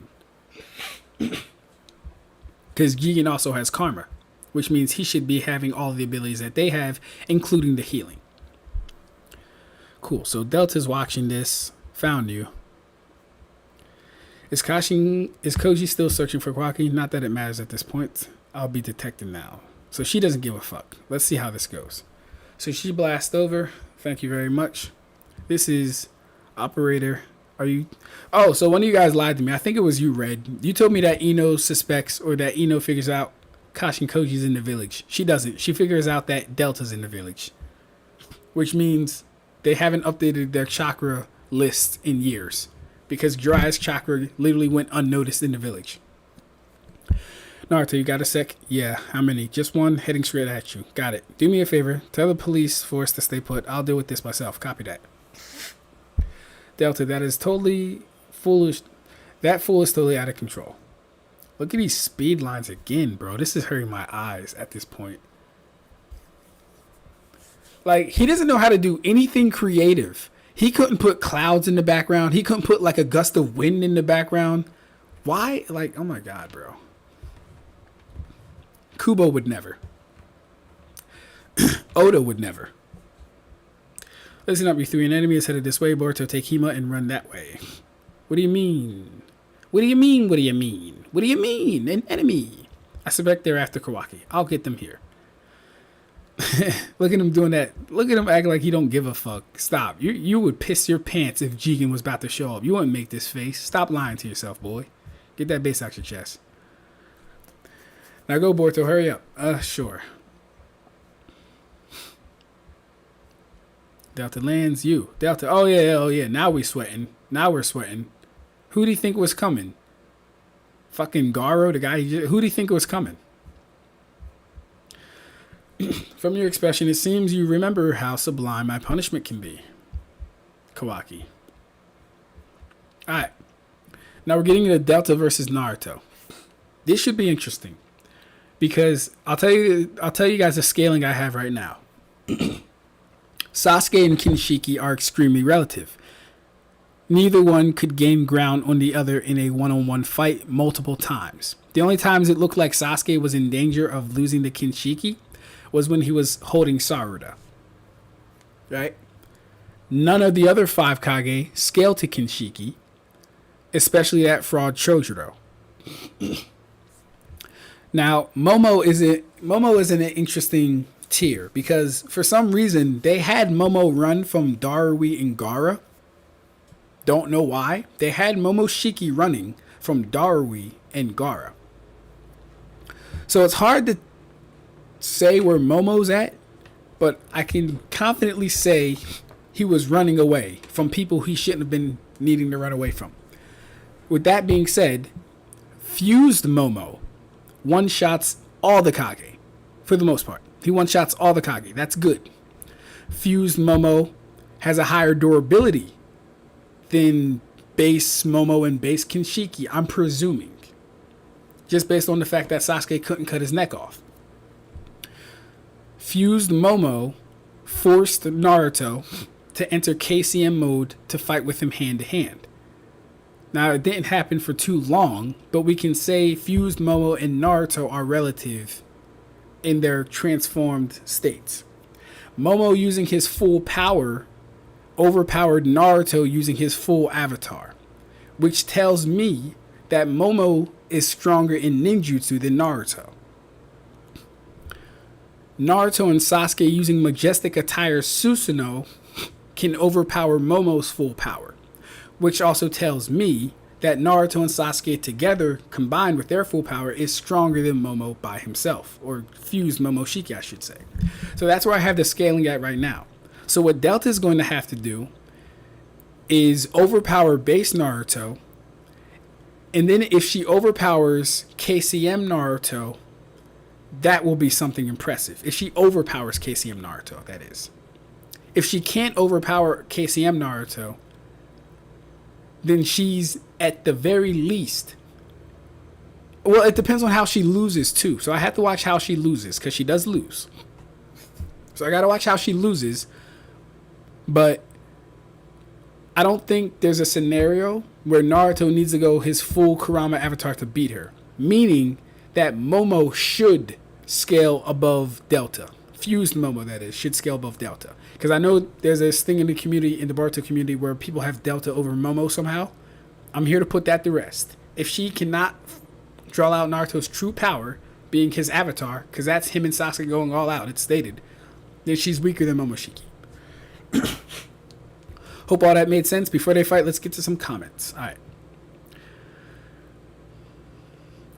Because Jigen also has karma, which means he should be having all the abilities that they have, including the healing. Cool, so Delta's watching this. Found you. Is Koji still searching for Kawaki? Not that it matters at this point. I'll be detected now. So she doesn't give a fuck. Let's see how this goes. So she blasts over. Thank you very much. This is operator. Are you? Oh, so one of you guys lied to me. I think it was you, Red. You told me that Ino suspects, or that Ino figures out Kashin Koji's in the village. She doesn't. She figures out that Delta's in the village. Which means they haven't updated their chakra list in years. Because Jiraiya's chakra literally went unnoticed in the village. Naruto, you got a sec? Yeah, how many? Just one, heading straight at you. Got it. Do me a favor. Tell the police force to stay put. I'll deal with this myself. Copy that. Delta, that is totally foolish. That fool is totally out of control. Look at these speed lines again, bro. This is hurting my eyes at this point. Like, he doesn't know how to do anything creative. He couldn't put clouds in the background. He couldn't put, like, a gust of wind in the background. Why? Like, oh my god, bro. Kubo would never. Oda would never. Listen up, you three. An enemy is headed this way. Boruto, take Hima and run that way. What do you mean? What do you mean? What do you mean? What do you mean? An enemy. I suspect they're after Kawaki. I'll get them here. Look at him doing that. Look at him acting like he don't give a fuck. Stop. You would piss your pants if Jigen was about to show up. You wouldn't make this face. Stop lying to yourself, boy. Get that base out your chest. Now go, Boruto. Hurry up. Sure. Delta lands. You. Delta. Oh, yeah. Now we're sweating. Who do you think was coming? Fucking Garo, the guy. Who do you think was coming? From your expression, it seems you remember how sublime my punishment can be. Kawaki. Alright. Now we're getting into Delta versus Naruto. This should be interesting. Because I'll tell you guys the scaling I have right now. Sasuke and Kinshiki are extremely relative. Neither one could gain ground on the other in a one-on-one fight multiple times. The only times it looked like Sasuke was in danger of losing to Kinshiki was when he was holding Saruda. Right? None of the other 5 Kage scaled to Kinshiki, especially that fraud Chojuro. Now, Momo is an interesting tier because for some reason they had Momo run from Darui and Gaara. Don't know why. They had Momoshiki running from Darui and Gaara. So it's hard to say where Momo's at, but I can confidently say he was running away from people he shouldn't have been needing to run away from. With that being said, fused Momo one-shots all the Kage, for the most part. He one-shots all the Kage. That's good. Fused Momo has a higher durability than base Momo and base Kinshiki, I'm presuming. Just based on the fact that Sasuke couldn't cut his neck off. Fused Momo forced Naruto to enter KCM mode to fight with him hand to hand. Now, it didn't happen for too long, but we can say Fused Momo and Naruto are relative in their transformed states. Momo using his full power overpowered Naruto using his full avatar, which tells me that Momo is stronger in ninjutsu than Naruto. Naruto and Sasuke using Majestic Attire Susanoo can overpower Momo's full power, which also tells me that Naruto and Sasuke together, combined with their full power, is stronger than Momo by himself, or fused Momoshiki, I should say. So that's where I have the scaling at right now. So what Delta is going to have to do is overpower base Naruto, and then if she overpowers KCM Naruto, that will be something impressive. If she overpowers KCM Naruto, that is. If she can't overpower KCM Naruto, then she's at the very least... Well, it depends on how she loses too. So I have to watch how she loses, because she does lose. So I got to watch how she loses. But I don't think there's a scenario where Naruto needs to go his full Kurama avatar to beat her. Meaning that Momo should scale above Delta. Fused Momo, that is, should scale above Delta. Because I know there's this thing in the community, in the Boruto community, where people have Delta over Momo somehow. I'm here to put that to rest. If she cannot draw out Naruto's true power, being his avatar, because that's him and Sasuke going all out, it's stated, then she's weaker than Momoshiki. Hope all that made sense. Before they fight, let's get to some comments. Alright.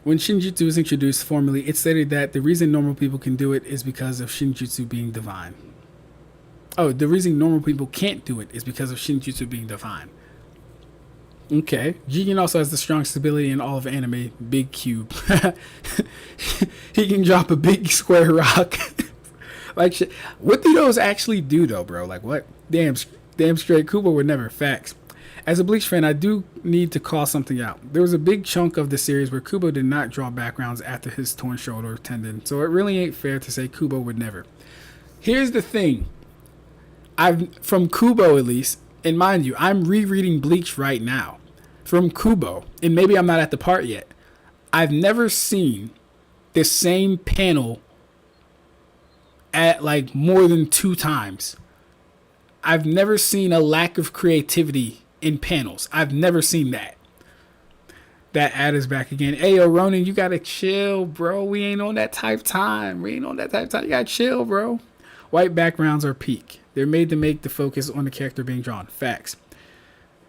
When Shinjutsu was introduced formally, it stated that the reason normal people can do it is because of Shinjutsu being divine. Oh, the reason normal people can't do it is because of Shinjutsu being divine. Okay. Jigen also has the strongest ability in all of anime, Big Cube. He can drop a big square rock. Like, shit. What do those actually do, though, bro? Like, what? Damn straight, Kubo would never. Facts. As a Bleach fan, I do need to call something out. There was a big chunk of the series where Kubo did not draw backgrounds after his torn shoulder tendon, so it really ain't fair to say Kubo would never. Here's the thing. From Kubo, at least, and mind you, I'm rereading Bleach right now. From Kubo, and maybe I'm not at the part yet, I've never seen the same panel at like more than 2 times. I've never seen a lack of creativity in panels. I've never seen that. That ad is back again. Hey, yo, Ronin, you gotta chill, bro. We ain't on that type time. You gotta chill, bro. White backgrounds are peak. They're made to make the focus on the character being drawn. Facts.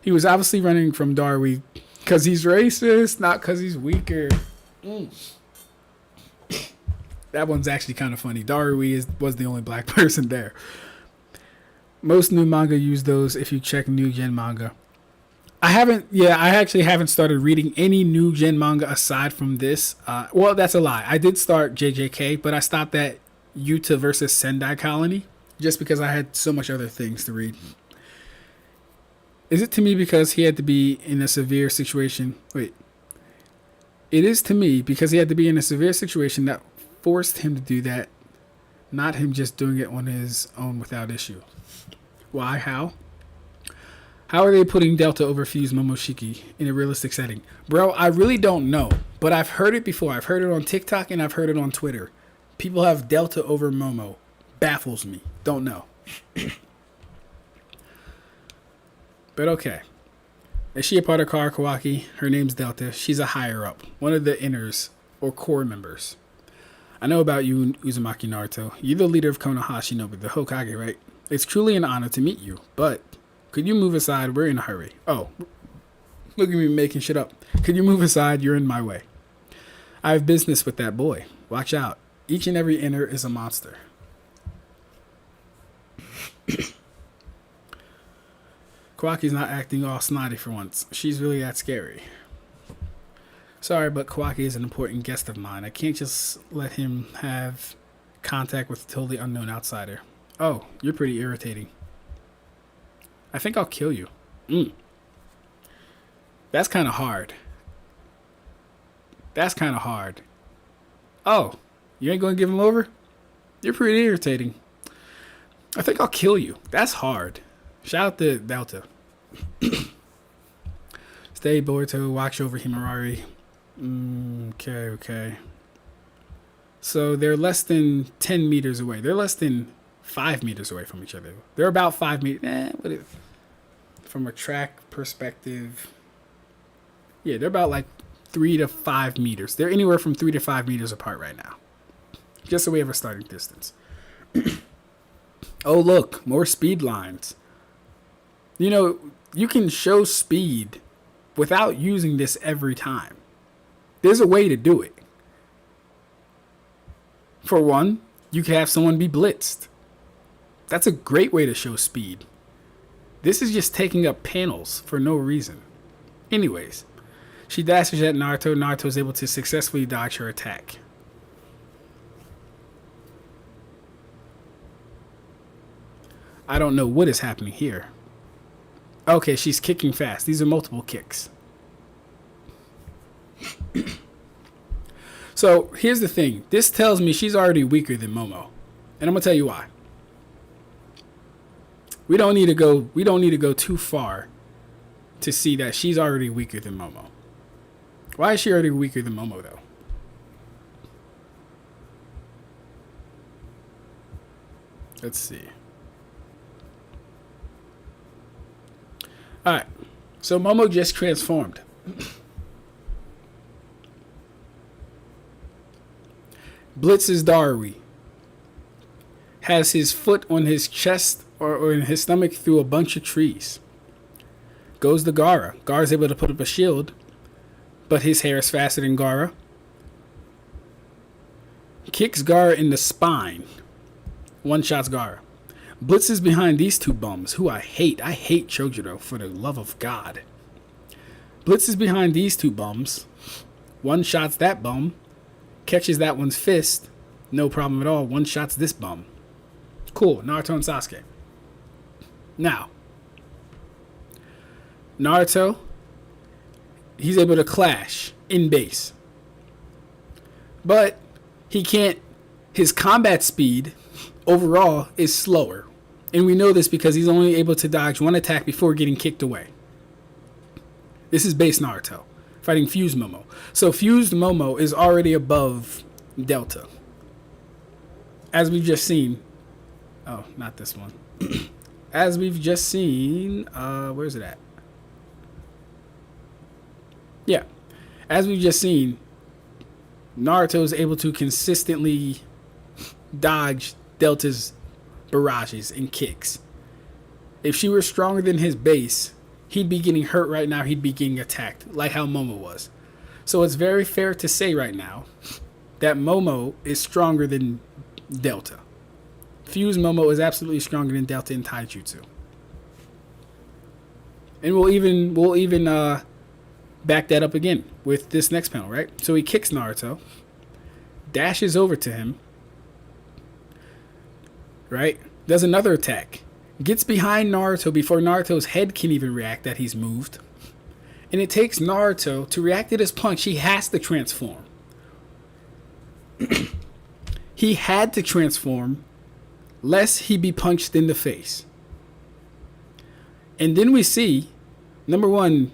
He was obviously running from Darui because he's racist, not because he's weaker. That one's actually kind of funny. Darui was the only black person there. Most new manga use those if you check new gen manga. I actually haven't started reading any new gen manga aside from this. Well, that's a lie. I did start JJK, but I stopped at Yuta versus Sendai Colony just because I had so much other things to read. Is it to me because he had to be in a severe situation? Wait. It is to me because he had to be in a severe situation that forced him to do that, not him just doing it on his own without issue. Why? How? How are they putting Delta over Fused Momoshiki in a realistic setting? Bro, I really don't know, but I've heard it before. I've heard it on TikTok and I've heard it on Twitter. People have Delta over Momo. Baffles me. Don't know. But okay. Is she a part of Kawaki? Her name's Delta. She's a higher up. One of the inners or core members. I know about you, Uzumaki Naruto. You're the leader of Konoha Shinobi, the Hokage, right? It's truly an honor to meet you, but could you move aside? We're in a hurry. Oh, look at me making shit up. Could you move aside? You're in my way. I have business with that boy. Watch out. Each and every inner is a monster. Kawaki's not acting all snotty for once. She's really that scary. Sorry, but Kawaki is an important guest of mine. I can't just let him have contact with a totally unknown outsider. Oh, you're pretty irritating. I think I'll kill you. That's kind of hard. That's kind of hard. Oh, you ain't gonna give him over? You're pretty irritating. I think I'll kill you. That's hard. Shout out to Delta. Stay, Boruto. Watch over Himawari. Okay. So they're less than 10 meters away. They're less than 5 meters away from each other. They're about 5 meters. From a track perspective, yeah, they're about like 3 to 5 meters. They're anywhere from 3 to 5 meters apart right now. Just so we have a starting distance. Oh, look, more speed lines. You know, you can show speed without using this every time. There's a way to do it. For one, you can have someone be blitzed. That's a great way to show speed. This is just taking up panels for no reason. Anyways, she dashes at Naruto. Naruto is able to successfully dodge her attack. I don't know what is happening here. Okay, she's kicking fast. These are multiple kicks. So here's the thing. This tells me she's already weaker than Momo. And I'm going to tell you why. We don't need to go too far to see that she's already weaker than Momo. Why is she already weaker than Momo, though? Let's see. Alright. So Momo just transformed. Blitz's Darui has his foot on his chest or in his stomach through a bunch of trees. Goes to Gaara. Gaara's able to put up a shield, but his hair is faster than Gaara. Kicks Gaara in the spine. One shots Gaara. Blitz is behind these two bums, who I hate. I hate Chojuro, for the love of God. Blitz is behind these two bums. One shots that bum. Catches that one's fist. No problem at all. One shots this bum. Cool. Naruto and Sasuke. Now, Naruto, he's able to clash in base. But he can't. His combat speed overall is slower. And we know this because he's only able to dodge one attack before getting kicked away. This is base Naruto fighting Fused Momo. So Fused Momo is already above Delta. As we've just seen. Oh, not this one. As we've just seen. Where's it at? Yeah. As we've just seen, Naruto is able to consistently dodge Delta's barrages and kicks. If she were stronger than his base, he'd be getting hurt right now. He'd be getting attacked, like how Momo was. So it's very fair to say right now that Momo is stronger than Delta. Fused Momo is absolutely stronger than Delta in Taijutsu. And we'll even back that up again with this next panel, right? So he kicks Naruto, dashes over to him, right? Does another attack. Gets behind Naruto before Naruto's head can even react that he's moved. And it takes Naruto to react to this punch. He has to transform. He had to transform lest he be punched in the face. And then we see, number one,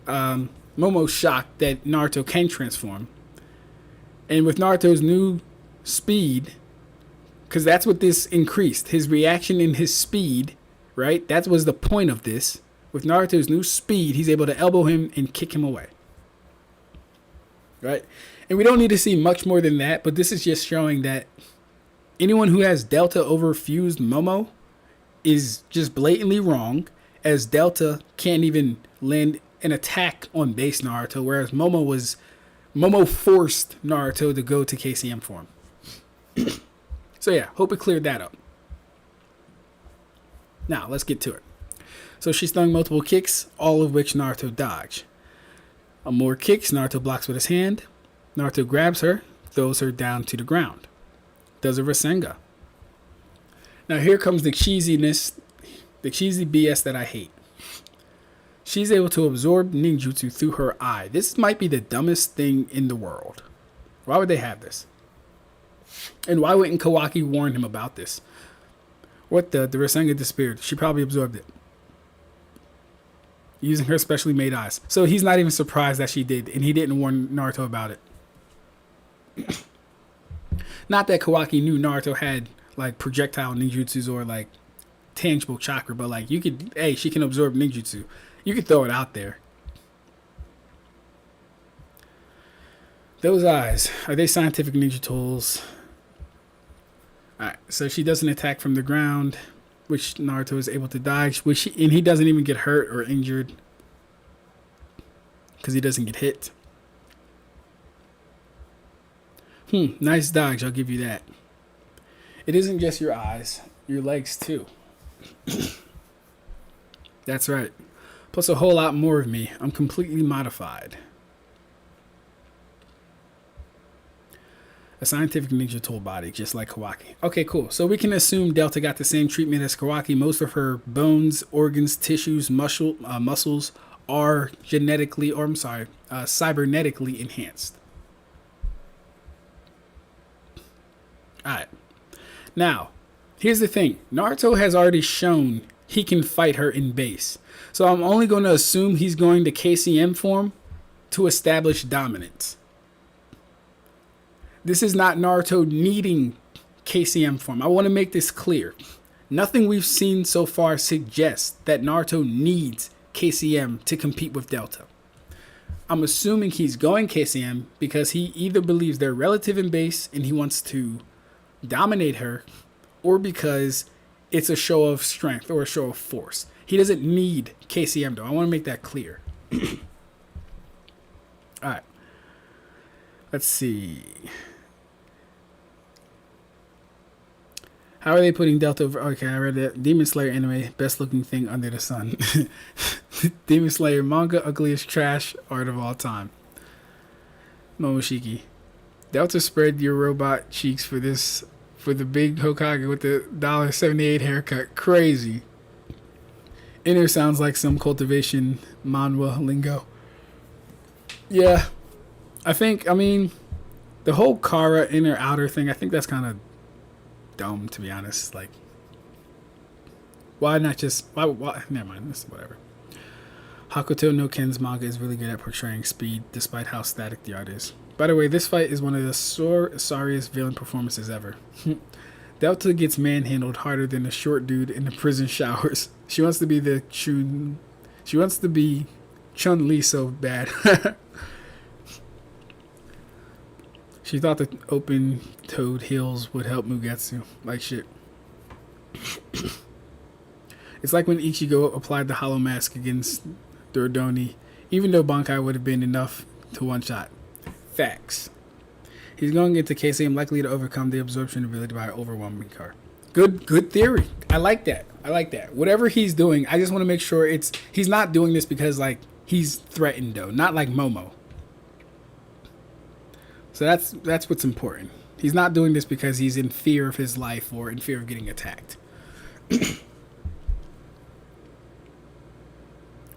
Momo's shocked that Naruto can transform. And with Naruto's new speed, because that's what this increased. His reaction and his speed, right? That was the point of this. With Naruto's new speed, he's able to elbow him and kick him away. right? And we don't need to see much more than that, but this is just showing that anyone who has Delta overfused Momo is just blatantly wrong, as Delta can't even land an attack on base Naruto, whereas Momo forced Naruto to go to KCM form. So yeah, hope it cleared that up. Now, let's get to it. So she's throwing multiple kicks, all of which Naruto dodge. More kicks, Naruto blocks with his hand. Naruto grabs her, throws her down to the ground. Does a Rasengan. Now here comes the cheesiness, the cheesy BS that I hate. She's able to absorb ninjutsu through her eye. This might be the dumbest thing in the world. Why would they have this? And why wouldn't Kawaki warn him about this? What the Rasengan disappeared. She probably absorbed it. Using her specially made eyes. So he's not even surprised that she did, and he didn't warn Naruto about it. Not that Kawaki knew Naruto had like projectile ninjutsus or like tangible chakra, but like she can absorb ninjutsu. You could throw it out there. Those eyes, are they scientific ninja tools? Alright, so she does an attack from the ground, which Naruto is able to dodge, and he doesn't even get hurt or injured because he doesn't get hit. Nice dodge, I'll give you that. It isn't just your eyes, your legs too. That's right. Plus a whole lot more of me. I'm completely modified. A scientific ninja tool body, just like Kawaki. Okay, cool. So we can assume Delta got the same treatment as Kawaki. Most of her bones, organs, tissues, muscles are cybernetically enhanced. Alright. Now, here's the thing. Naruto has already shown he can fight her in base. So I'm only going to assume he's going to KCM form to establish dominance. This is not Naruto needing KCM form. I want to make this clear. Nothing we've seen so far suggests that Naruto needs KCM to compete with Delta. I'm assuming he's going KCM because he either believes they're relative in base and he wants to dominate her, or because it's a show of strength or a show of force. He doesn't need KCM though. I want to make that clear. Alright. Let's see. How are they putting Delta over? Okay, I read that. Demon Slayer anime, best looking thing under the sun. Demon Slayer manga, ugliest trash art of all time. Momoshiki. Delta spread your robot cheeks for the big Hokage with the $1.78 haircut. Crazy. Inner sounds like some cultivation manhwa lingo. Yeah. I mean, the whole Kara inner outer thing, I think that's kind of dumb, to be honest. Like, why not just why never mind, this whatever. Hakuto no Ken's manga is really good at portraying speed despite how static the art is. By the way, this fight is one of the sorriest villain performances ever. Delta gets manhandled harder than the short dude in the prison showers. She wants to be Chun-Li so bad. She thought the open-toed heels would help Mugetsu. Like shit. It's like when Ichigo applied the hollow mask against Dorodoni, even though Bankai would have been enough to one-shot. Facts. He's going into KCM likely to overcome the absorption ability by overwhelming car. Good theory. I like that. Whatever he's doing, I just want to make sure he's not doing this because like he's threatened though, not like Momo. So that's what's important. He's not doing this because he's in fear of his life or in fear of getting attacked.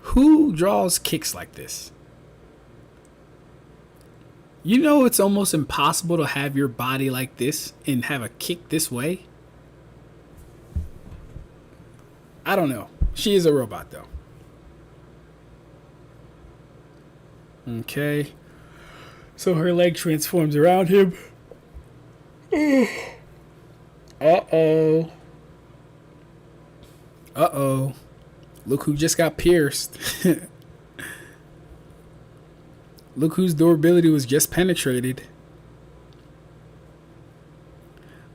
Who draws kicks like this? You know it's almost impossible to have your body like this and have a kick this way? I don't know. She is a robot though. Okay. So her leg transforms around him. Uh-oh. Look who just got pierced. Look whose durability was just penetrated.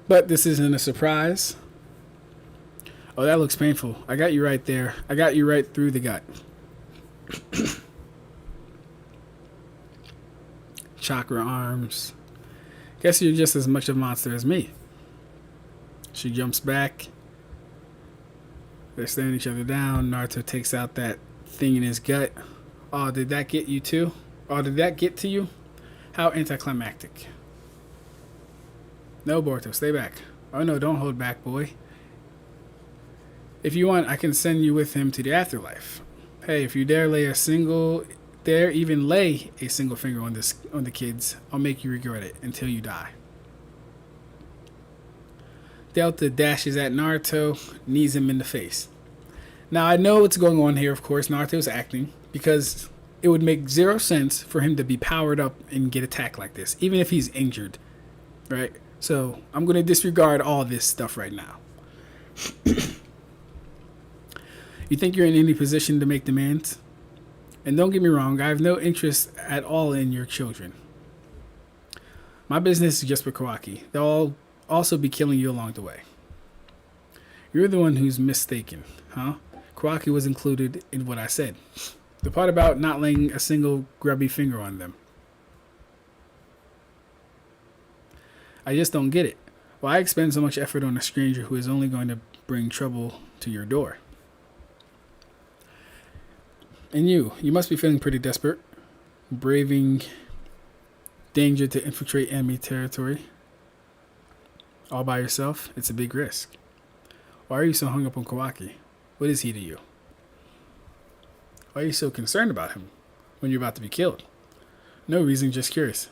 But this isn't a surprise. Oh, that looks painful. I got you right there. I got you right through the gut. Chakra arms. Guess you're just as much a monster as me. She jumps back. They're staring each other down. Naruto takes out that thing in his gut. Oh, did that get you too? Oh, did that get to you? How anticlimactic. No, Boruto, stay back. Oh no, don't hold back, boy. If you want, I can send you with him to the afterlife. Hey, if you dare even lay a single finger on the kids, I'll make you regret it until you die. Delta dashes at Naruto, knees him in the face. Now I know what's going on here, of course. Naruto's acting, because it would make zero sense for him to be powered up and get attacked like this, even if he's injured, right? So I'm going to disregard all this stuff right now. You think you're in any position to make demands? And don't get me wrong, I have no interest at all in your children. My business is just for Kawaki. They'll also be killing you along the way. You're the one who's mistaken, huh? Kawaki was included in what I said. The part about not laying a single grubby finger on them. I just don't get it. Why expend so much effort on a stranger who is only going to bring trouble to your door? And you must be feeling pretty desperate. Braving danger to infiltrate enemy territory. All by yourself, it's a big risk. Why are you so hung up on Kawaki? What is he to you? Why are you so concerned about him when you're about to be killed? No reason, just curious.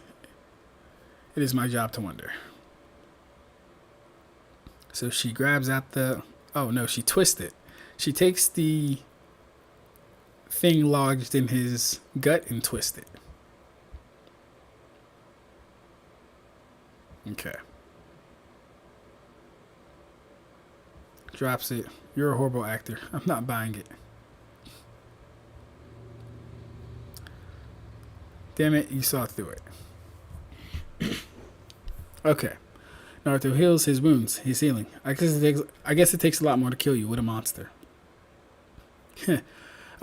It is my job to wonder. So she grabs out the... Oh no, she twists it. She takes the thing lodged in his gut and twists it. Okay. Drops it. You're a horrible actor. I'm not buying it. Damn it, you saw through it. Okay. Naruto heals his wounds. He's healing. I guess it takes a lot more to kill you with a monster. I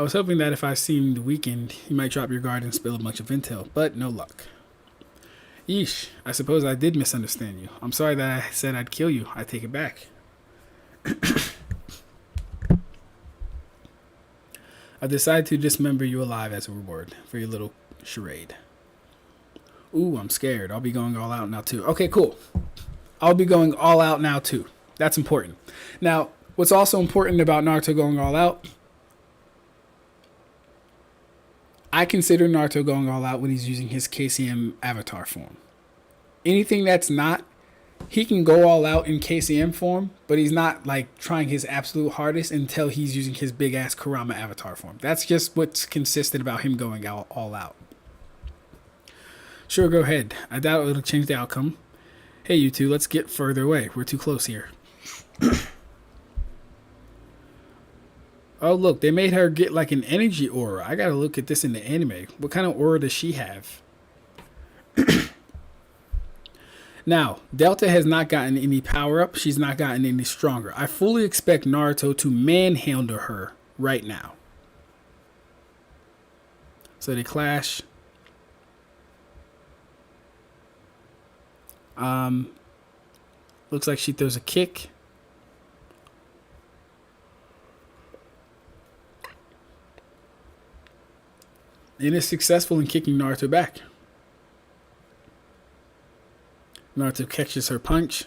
was hoping that if I seemed weakened, you might drop your guard and spill a bunch of intel, but no luck. Yeesh, I suppose I did misunderstand you. I'm sorry that I said I'd kill you. I take it back. I decided to dismember you alive as a reward for your little charade. Ooh, I'm scared. I'll be going all out now too. Okay, cool. I'll be going all out now too. That's important. Now, what's also important about Naruto going all out, I consider Naruto going all out when he's using his KCM avatar form. Anything that's not, he can go all out in KCM form, but he's not like trying his absolute hardest until he's using his big ass Kurama avatar form. That's just what's consistent about him going all out. Sure, go ahead. I doubt it'll change the outcome. Hey, you two, let's get further away. We're too close here. Oh, look, they made her get like an energy aura. I gotta look at this in the anime. What kind of aura does she have? Now, Delta has not gotten any power up. She's not gotten any stronger. I fully expect Naruto to manhandle her right now. So they clash. Looks like she throws a kick. And is successful in kicking Naruto back. Naruto catches her punch.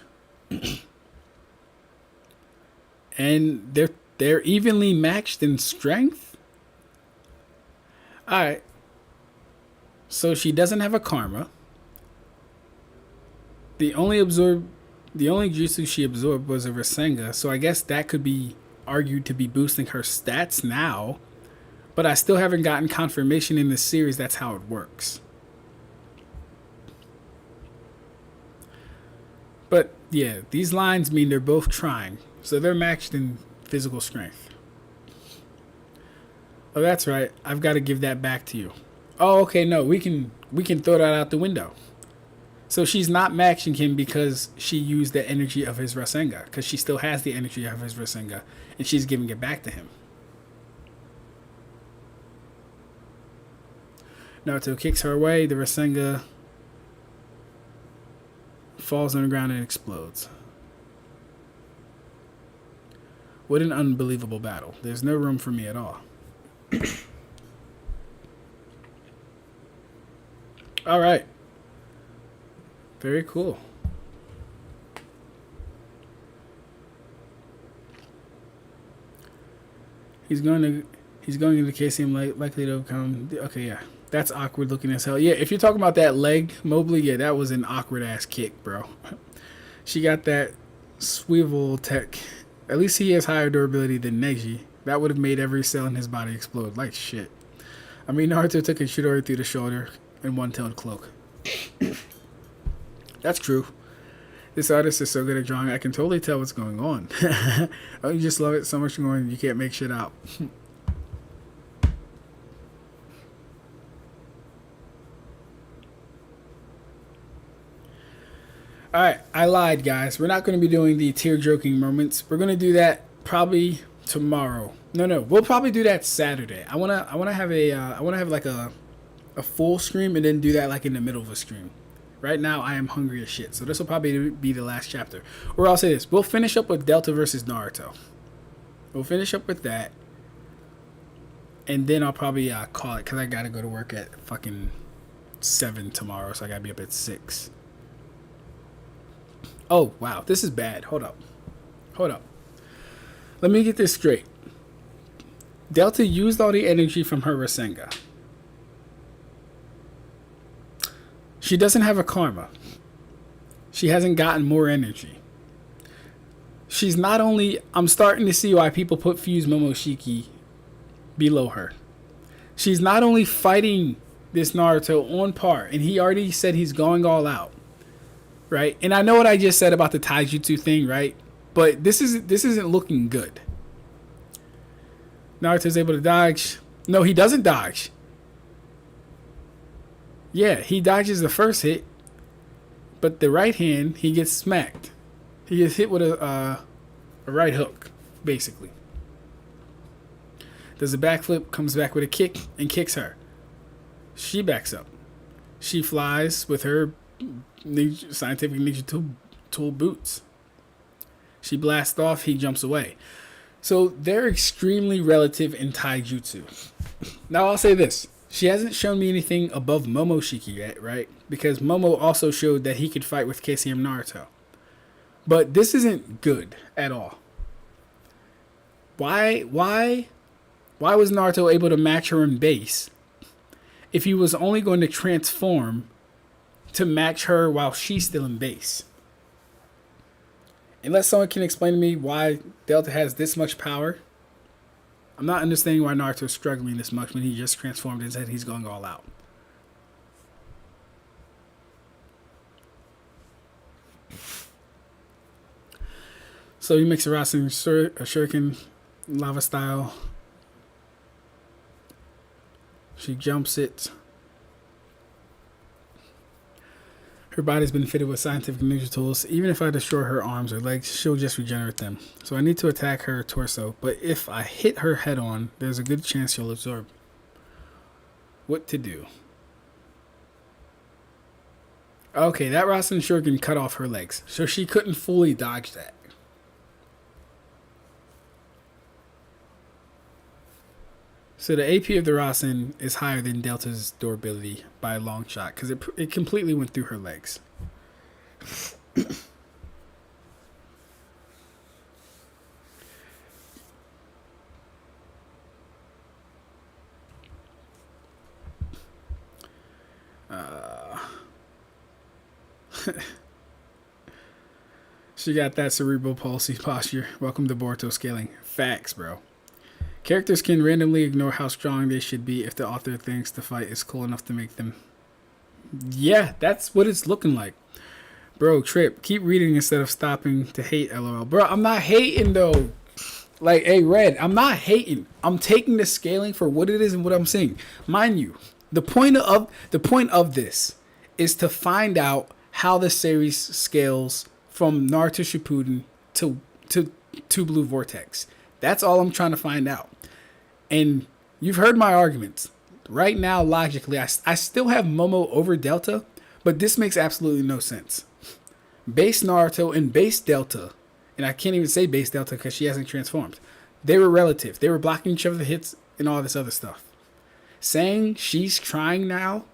And they're evenly matched in strength. Alright. So she doesn't have a karma. The only jutsu she absorbed was a Rasengan, so I guess that could be argued to be boosting her stats now. But I still haven't gotten confirmation in this series that's how it works. But yeah, these lines mean they're both trying. So they're matched in physical strength. Oh, that's right. I've got to give that back to you. Oh, okay, no, we can throw that out the window. So she's not matching him because she used the energy of his Rasengan, because she still has the energy of his Rasengan, and she's giving it back to him. Naruto kicks her away. The Rasengan falls on the ground and explodes. What an unbelievable battle. There's no room for me at all. All right. Very cool. He's going into KCM likely to come. Okay, yeah. That's awkward looking as hell. Yeah, if you're talking about that leg, Mobley, yeah, that was an awkward ass kick, bro. She got that swivel tech. At least he has higher durability than Neji. That would have made every cell in his body explode like shit. I mean, Naruto took a Chidori through the shoulder in one-tailed cloak. That's true. This artist is so good at drawing, I can totally tell what's going on. Oh, you just love it so much going, you can't make shit out. Alright, I lied, guys. We're not going to be doing the tear-jerking moments. We're going to do that probably tomorrow. No, we'll probably do that Saturday. I wanna have like a full stream and then do that like in the middle of a stream. Right now, I am hungry as shit, so this will probably be the last chapter. Or I'll say this: we'll finish up with Delta versus Naruto. We'll finish up with that, and then I'll probably call it because I gotta go to work at fucking 7 tomorrow, so I gotta be up at 6. Oh wow, this is bad. Hold up. Let me get this straight. Delta used all the energy from her Rasengan. She doesn't have a karma. She hasn't gotten more energy. She's not only... I'm starting to see why people put Fuse Momoshiki below her. She's not only fighting this Naruto on par, and he already said he's going all out, right? And I know what I just said about the taijutsu thing, right? But this isn't looking good. Naruto's able to dodge. No, he doesn't dodge. Yeah, he dodges the first hit, but the right hand, he gets smacked. He gets hit with a right hook, basically. Does a backflip, comes back with a kick, and kicks her. She backs up. She flies with her scientific ninja tool boots. She blasts off, he jumps away. So they're extremely relative in taijutsu. Now I'll say this. She hasn't shown me anything above Momoshiki yet, right? Because Momo also showed that he could fight with KCM Naruto. But this isn't good at all. Why was Naruto able to match her in base if he was only going to transform to match her while she's still in base? Unless someone can explain to me why Delta has this much power, I'm not understanding why Naruto's struggling this much when he just transformed and said he's going all out. So he makes a Rasen Shuriken lava style. She jumps it. Her body's been fitted with scientific ninja tools. Even if I destroy her arms or legs, she'll just regenerate them. So I need to attack her torso, but if I hit her head on, there's a good chance she'll absorb. What to do? Okay, that Rasen Shuriken cut off her legs, so she couldn't fully dodge that. So the AP of the Rasen is higher than Delta's durability by a long shot because it completely went through her legs. She got that cerebral palsy posture. Welcome to Boruto scaling. Facts, bro. Characters can randomly ignore how strong they should be if the author thinks the fight is cool enough to make them. Yeah, that's what it's looking like. Bro, Trip, keep reading instead of stopping to hate, LOL. Bro, I'm not hating, though. Like, hey, Red, I'm not hating. I'm taking the scaling for what it is and what I'm seeing. Mind you, The point of this is to find out how the series scales from Naruto Shippuden to Blue Vortex. That's all I'm trying to find out. And you've heard my arguments. Right now, logically, I still have Momo over Delta, but this makes absolutely no sense. Base Naruto and base Delta, and I can't even say base Delta because she hasn't transformed. They were relative. They were blocking each other's hits and all this other stuff. Saying she's trying now,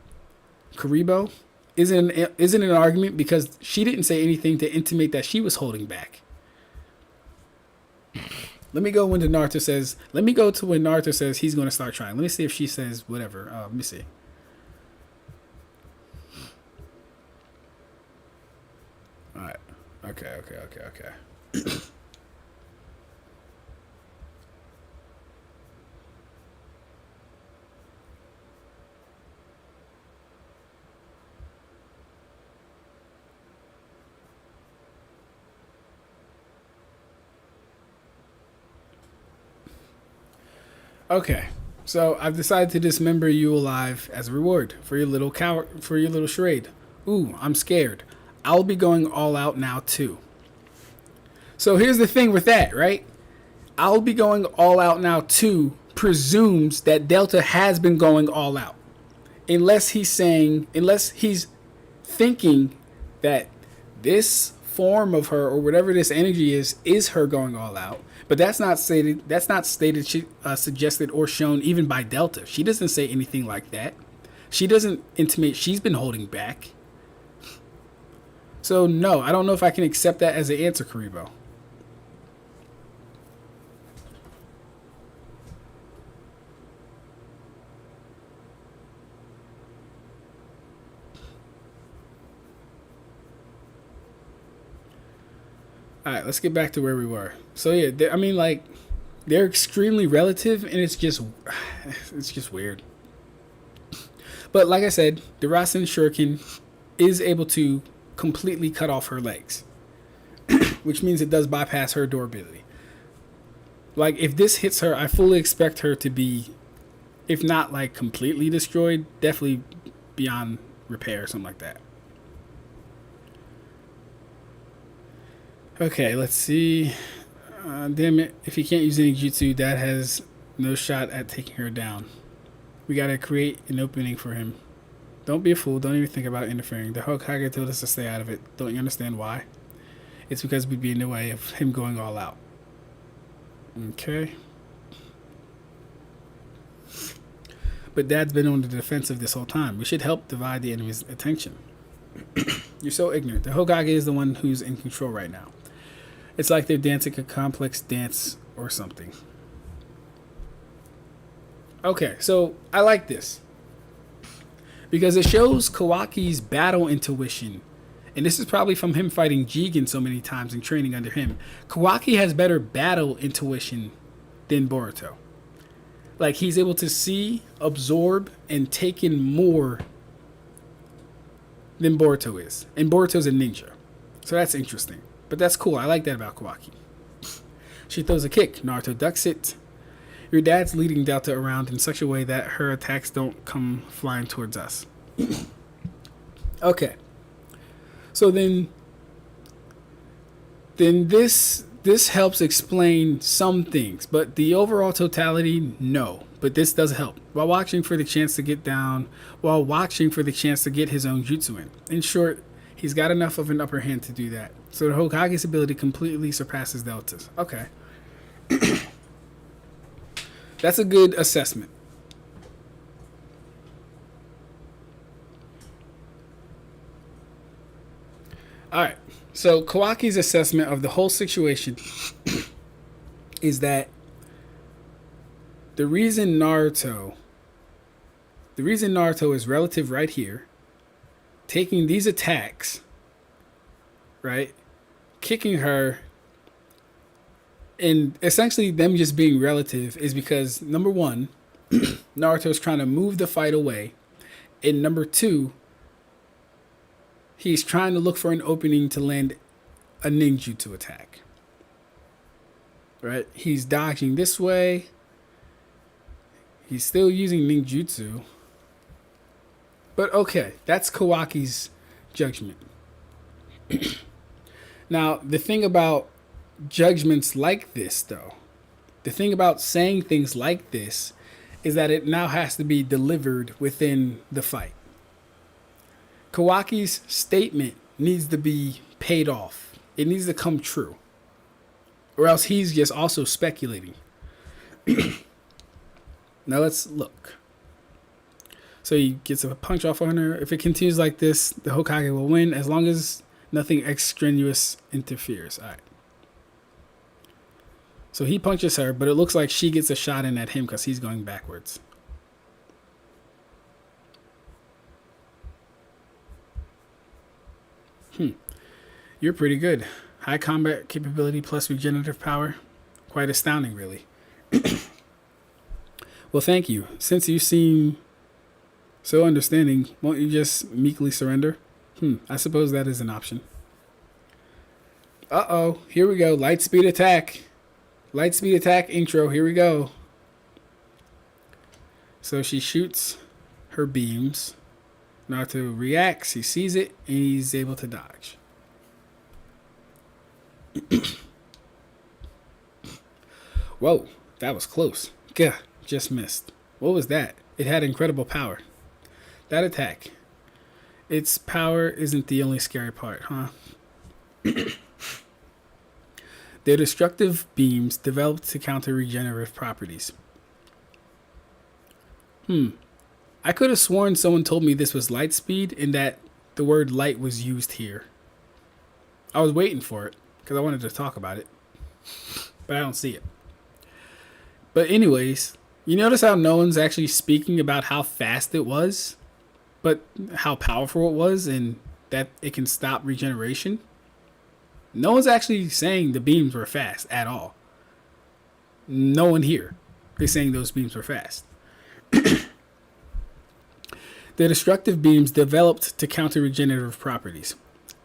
Karibo, isn't an argument because she didn't say anything to intimate that she was holding back. Let me go to when Naruto says he's going to start trying. Let me see if she says whatever. Let me see. All right. Okay. Okay, so I've decided to dismember you alive as a reward for your little charade. Ooh, I'm scared. I'll be going all out now too. So here's the thing with that, right? I'll be going all out now too presumes that Delta has been going all out. Unless he's thinking that this form of her or whatever this energy is her going all out. But that's not stated. That's not stated, suggested, or shown even by Delta. She doesn't say anything like that. She doesn't intimate she's been holding back. So no, I don't know if I can accept that as an answer, Karibo. All right, let's get back to where we were. So yeah, they're extremely relative, and it's just weird. But like I said, the Rasen Shuriken is able to completely cut off her legs, which means it does bypass her durability. Like if this hits her, I fully expect her to be, if not like completely destroyed, definitely beyond repair or something like that. Okay, let's see. Damn it. If he can't use any jutsu, that has no shot at taking her down. We gotta create an opening for him. Don't be a fool. Don't even think about interfering. The Hokage told us to stay out of it. Don't you understand why? It's because we'd be in the way of him going all out. Okay. But Dad's been on the defensive this whole time. We should help divide the enemy's attention. You're so ignorant. The Hokage is the one who's in control right now. It's like they're dancing a complex dance or something. Okay, so I like this. Because it shows Kawaki's battle intuition. And this is probably from him fighting Jigen so many times and training under him. Kawaki has better battle intuition than Boruto. Like, he's able to see, absorb, and take in more than Boruto is. And Boruto's a ninja. So that's interesting. But that's cool. I like that about Kawaki. She throws a kick. Naruto ducks it. Your dad's leading Delta around in such a way that her attacks don't come flying towards us. Okay. So then this helps explain some things, but the overall totality, no. But this does help. While watching for the chance to get his own jutsu in. In short, he's got enough of an upper hand to do that. So the Hokage's ability completely surpasses Delta's. Okay. That's a good assessment. Alright. So Kawaki's assessment of the whole situation is that the reason Naruto is relative right here, taking these attacks, right, kicking her, and essentially them just being relative is because, number one, Naruto's trying to move the fight away, and number two, he's trying to look for an opening to land a ninjutsu attack. Right? He's dodging this way. He's still using ninjutsu. But okay, that's Kawaki's judgment. Now, the thing about judgments like this, though, the thing about saying things like this is that it now has to be delivered within the fight. Kawaki's statement needs to be paid off. It needs to come true. Or else he's just also speculating. Now let's look. So he gets a punch off on her. If it continues like this, the Hokage will win as long as nothing extraneous interferes. All right. So he punches her, but it looks like she gets a shot in at him because he's going backwards. You're pretty good. High combat capability plus regenerative power. Quite astounding, really. Well, thank you. Since you seem so understanding, won't you just meekly surrender? I suppose that is an option. Uh-oh. Here we go. Light speed attack. Light speed attack intro. Here we go. So she shoots her beams. Naruto reacts. He sees it, and he's able to dodge. Whoa, that was close. Gah, just missed. What was that? It had incredible power. That attack. Its power isn't the only scary part, huh? Their destructive beams developed to counter regenerative properties. I could have sworn someone told me this was light speed and that the word light was used here. I was waiting for it because I wanted to talk about it, but I don't see it. But anyways, you notice how no one's actually speaking about how fast it was, but how powerful it was and that it can stop regeneration? No one's actually saying the beams were fast at all. No one here is saying those beams were fast. The destructive beams developed to counter regenerative properties.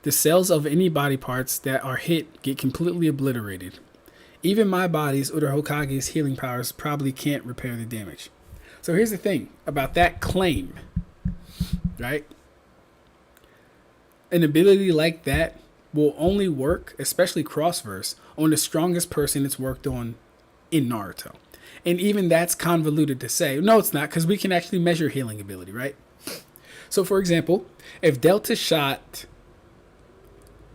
The cells of any body parts that are hit get completely obliterated. Even my body's or the Hokage's healing powers probably can't repair the damage. So here's the thing about that claim, right? An ability like that will only work, especially Crossverse, on the strongest person it's worked on in Naruto. And even that's convoluted to say. No, it's not, because we can actually measure healing ability, right? So for example, if Delta shot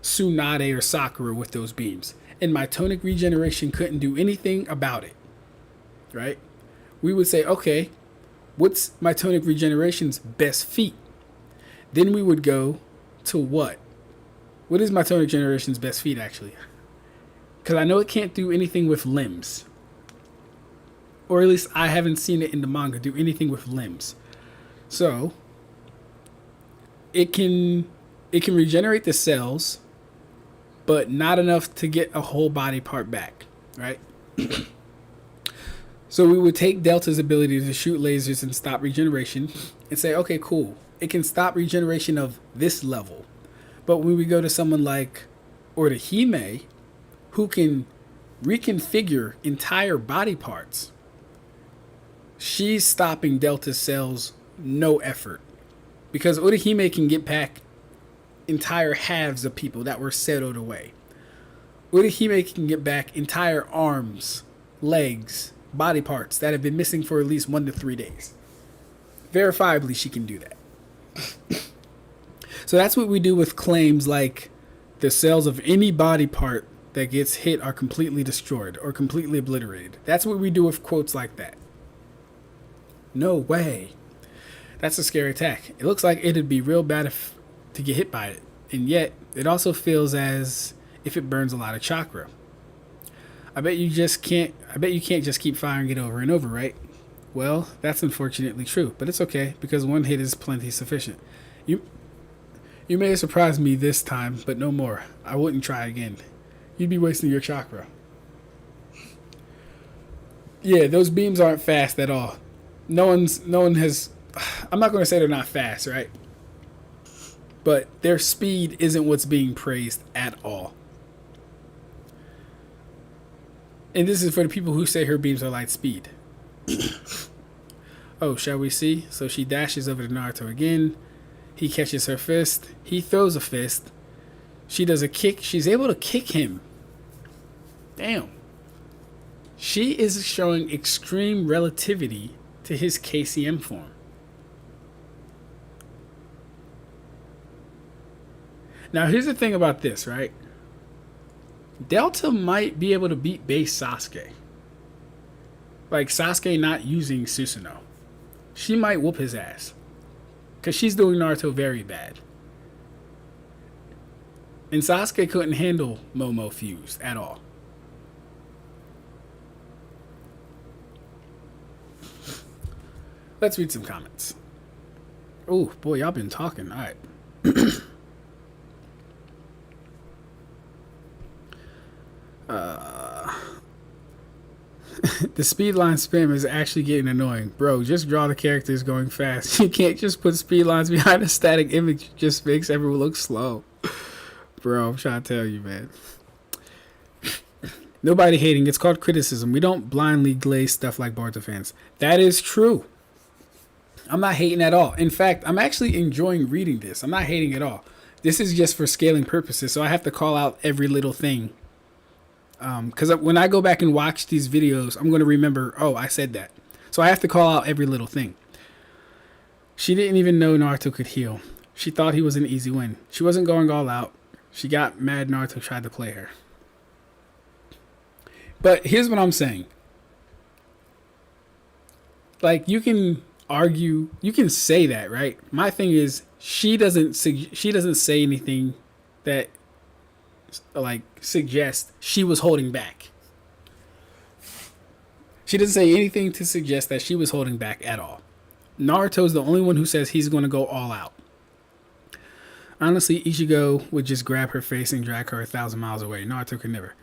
Tsunade or Sakura with those beams, and my tonic regeneration couldn't do anything about it, right? We would say, okay, what's my tonic regeneration's best feat? Then we would go to what? What is my tonic generation's best feat, actually? Because I know it can't do anything with limbs. Or at least I haven't seen it in the manga do anything with limbs. So it can regenerate the cells, but not enough to get a whole body part back, right? So we would take Delta's ability to shoot lasers and stop regeneration and say, okay, cool. It can stop regeneration of this level. But when we go to someone like Orihime, who can reconfigure entire body parts, she's stopping Delta's cells no effort. Because Orihime can get back entire halves of people that were settled away. Orihime can get back entire arms, legs, body parts that have been missing for at least 1 to 3 days. Verifiably, she can do that. So that's what we do with claims like the cells of any body part that gets hit are completely destroyed or completely obliterated. That's what we do with quotes like that. No way. That's a scary attack. It looks like it'd be real bad to get hit by it. And yet, it also feels as if it burns a lot of chakra. I bet you can't just keep firing it over and over, right? Well, that's unfortunately true, but it's okay because one hit is plenty sufficient. You may have surprised me this time, but no more. I wouldn't try again. You'd be wasting your chakra. Yeah, those beams aren't fast at all. No one has. I'm not going to say they're not fast, right? But their speed isn't what's being praised at all. And this is for the people who say her beams are light speed. Oh, shall we see? So she dashes over to Naruto again. He catches her fist. He throws a fist. She does a kick. She's able to kick him. Damn. She is showing extreme relativity to his KCM form. Now, here's the thing about this, right? Delta might be able to beat base Sasuke. Like Sasuke not using Susanoo. She might whoop his ass. Because she's doing Naruto very bad. And Sasuke couldn't handle Momo fused at all. Let's read some comments. Oh, boy, y'all been talking. All right. The speedline spam is actually getting annoying. Bro, just draw the characters going fast. You can't just put speedlines behind a static image. It just makes everyone look slow. Bro, I'm trying to tell you, man. Nobody hating. It's called criticism. We don't blindly glaze stuff like Boruto fans. That is true. I'm not hating at all. In fact, I'm actually enjoying reading this. I'm not hating at all. This is just for scaling purposes, so I have to call out every little thing. Because when I go back and watch these videos, I'm going to remember, oh, I said that. So I have to call out every little thing. She didn't even know Naruto could heal. She thought he was an easy win. She wasn't going all out. She got mad Naruto tried to play her. But here's what I'm saying. Like, you can argue, you can say that, right? My thing is, she doesn't say anything that like suggest she was holding back. She doesn't say anything to suggest that she was holding back at all. Naruto's the only one who says he's going to go all out. Honestly, Ichigo would just grab her face and drag her 1,000 miles away. Naruto could never.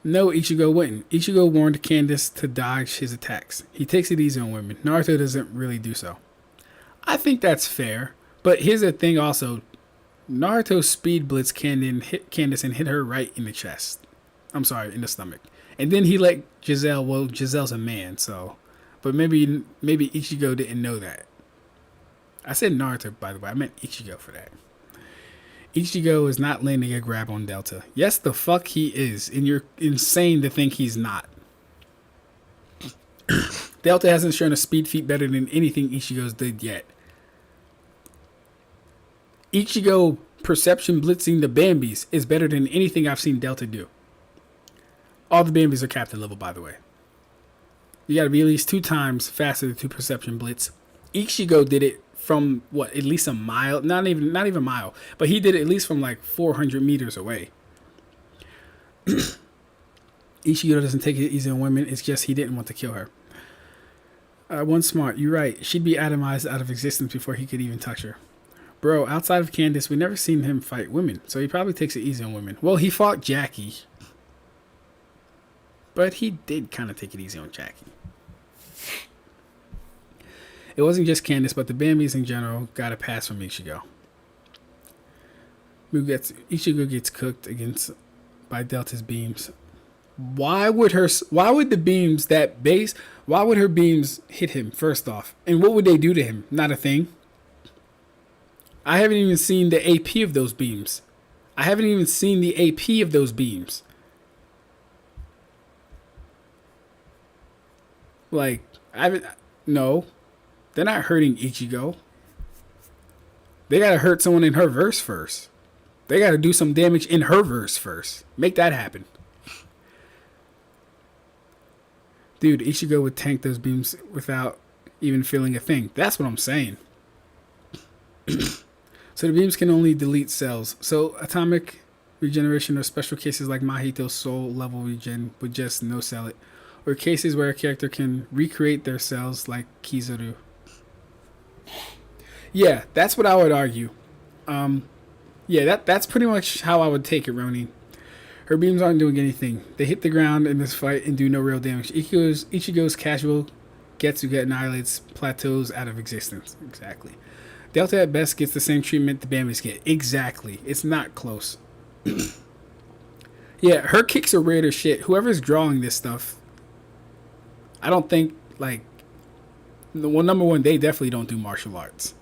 No, Ichigo wouldn't. Ichigo warned Candace to dodge his attacks. He takes it easy on women. Naruto doesn't really do so. I think that's fair. But here's the thing also. Naruto speed blitz Candace and hit her right in the chest. I'm sorry, in the stomach. And then he let Giselle, well, Giselle's a man, so. But maybe Ichigo didn't know that. I said Naruto, by the way. I meant Ichigo for that. Ichigo is not landing a grab on Delta. Yes, the fuck he is. And you're insane to think he's not. Delta hasn't shown a speed feat better than anything Ichigo's did yet. Ichigo perception blitzing the Bambis is better than anything I've seen Delta do. All the Bambis are captain level, by the way. You gotta be at least 2 times faster to perception blitz. Ichigo did it from what, at least a mile? Not even a mile, but he did it at least from like 400 meters away. Ichigo doesn't take it easy on women. It's just he didn't want to kill her. One smart. You're right. She'd be atomized out of existence before he could even touch her. Bro, outside of Candace, we never seen him fight women, so he probably takes it easy on women. Well, he fought Jackie. But he did kind of take it easy on Jackie. It wasn't just Candace, but the Bambis in general got a pass from Ichigo. Ichigo gets cooked by Delta's beams. Why would her beams hit him, first off? And what would they do to him? Not a thing. I haven't even seen the AP of those beams. Like, no. They're not hurting Ichigo. They gotta hurt someone in her verse first. They gotta do some damage in her verse first. Make that happen. Dude, Ichigo would tank those beams without even feeling a thing. That's what I'm saying. So the beams can only delete cells. So atomic regeneration or special cases like Mahito's soul level regen would just no sell it. Or cases where a character can recreate their cells like Kizaru. Yeah, that's what I would argue. That's pretty much how I would take it, Ronin. Her beams aren't doing anything. They hit the ground in this fight and do no real damage. Ichigo's casual Getsuga annihilates plateaus out of existence. Exactly. Delta at best gets the same treatment the Bambis get. Exactly. It's not close. Yeah, her kicks are weird as shit. Whoever's drawing this stuff, I don't think, like, Well, number one, they definitely don't do martial arts.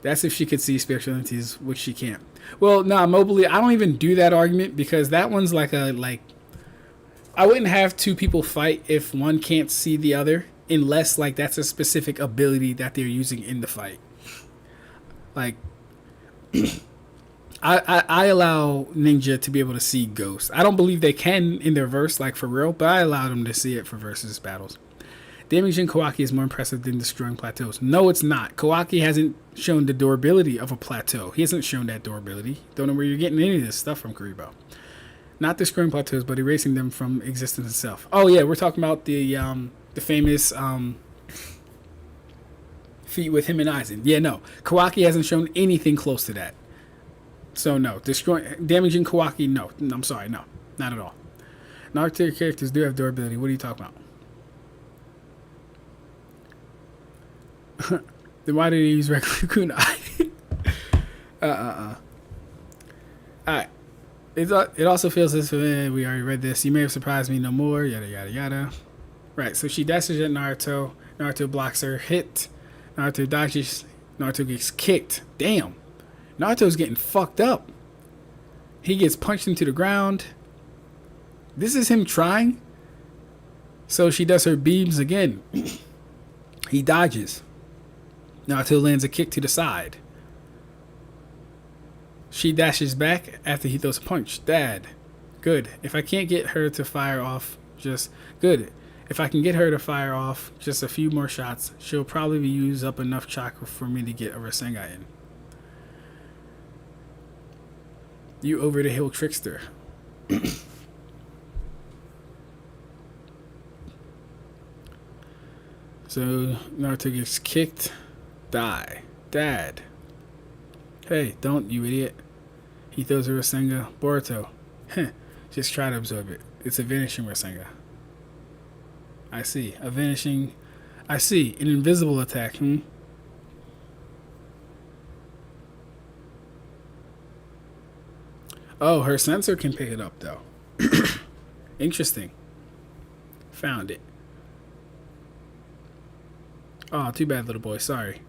That's if she could see spiritual entities, which she can't. Well, nah, Mobley, I don't even do that argument because that one's like I wouldn't have two people fight if one can't see the other unless like that's a specific ability that they're using in the fight. Like I allow ninja to be able to see ghosts. I don't believe they can in their verse, like for real, but I allow them to see it for versus battles. Damaging Kawaki is more impressive than destroying plateaus. No, it's not. Kawaki hasn't shown the durability of a plateau. He hasn't shown that durability. Don't know where you're getting any of this stuff from, Karibo. Not destroying plateaus, but erasing them from existence itself. Oh yeah, we're talking about the famous feat with him and Aizen. Yeah, no. Kawaki hasn't shown anything close to that. So no, damaging Kawaki, no. I'm sorry, no, not at all. Naruto characters do have durability. What are you talking about? Then why did he use regular kunai? Alright. It also feels as if we already read this. You may have surprised me no more. Yada yada yada. Right. So she dashes at Naruto. Naruto blocks her hit. Naruto dodges. Naruto gets kicked. Damn. Naruto's getting fucked up. He gets punched into the ground. This is him trying. So she does her beams again. He dodges. Naruto lands a kick to the side. She dashes back after he throws a punch. Dad. Good. If I can't get her to fire off just... Good. If I can get her to fire off just a few more shots, she'll probably use up enough chakra for me to get a Rasengan in. You over-the-hill trickster. So, Naruto gets kicked. Die. Dad. Hey, don't, you idiot. He throws a Rasengan. Boruto. Just try to absorb it. It's a vanishing Rasengan. I see. I see. An invisible attack, Oh, her sensor can pick it up, though. Interesting. Found it. Oh, too bad, little boy. Sorry.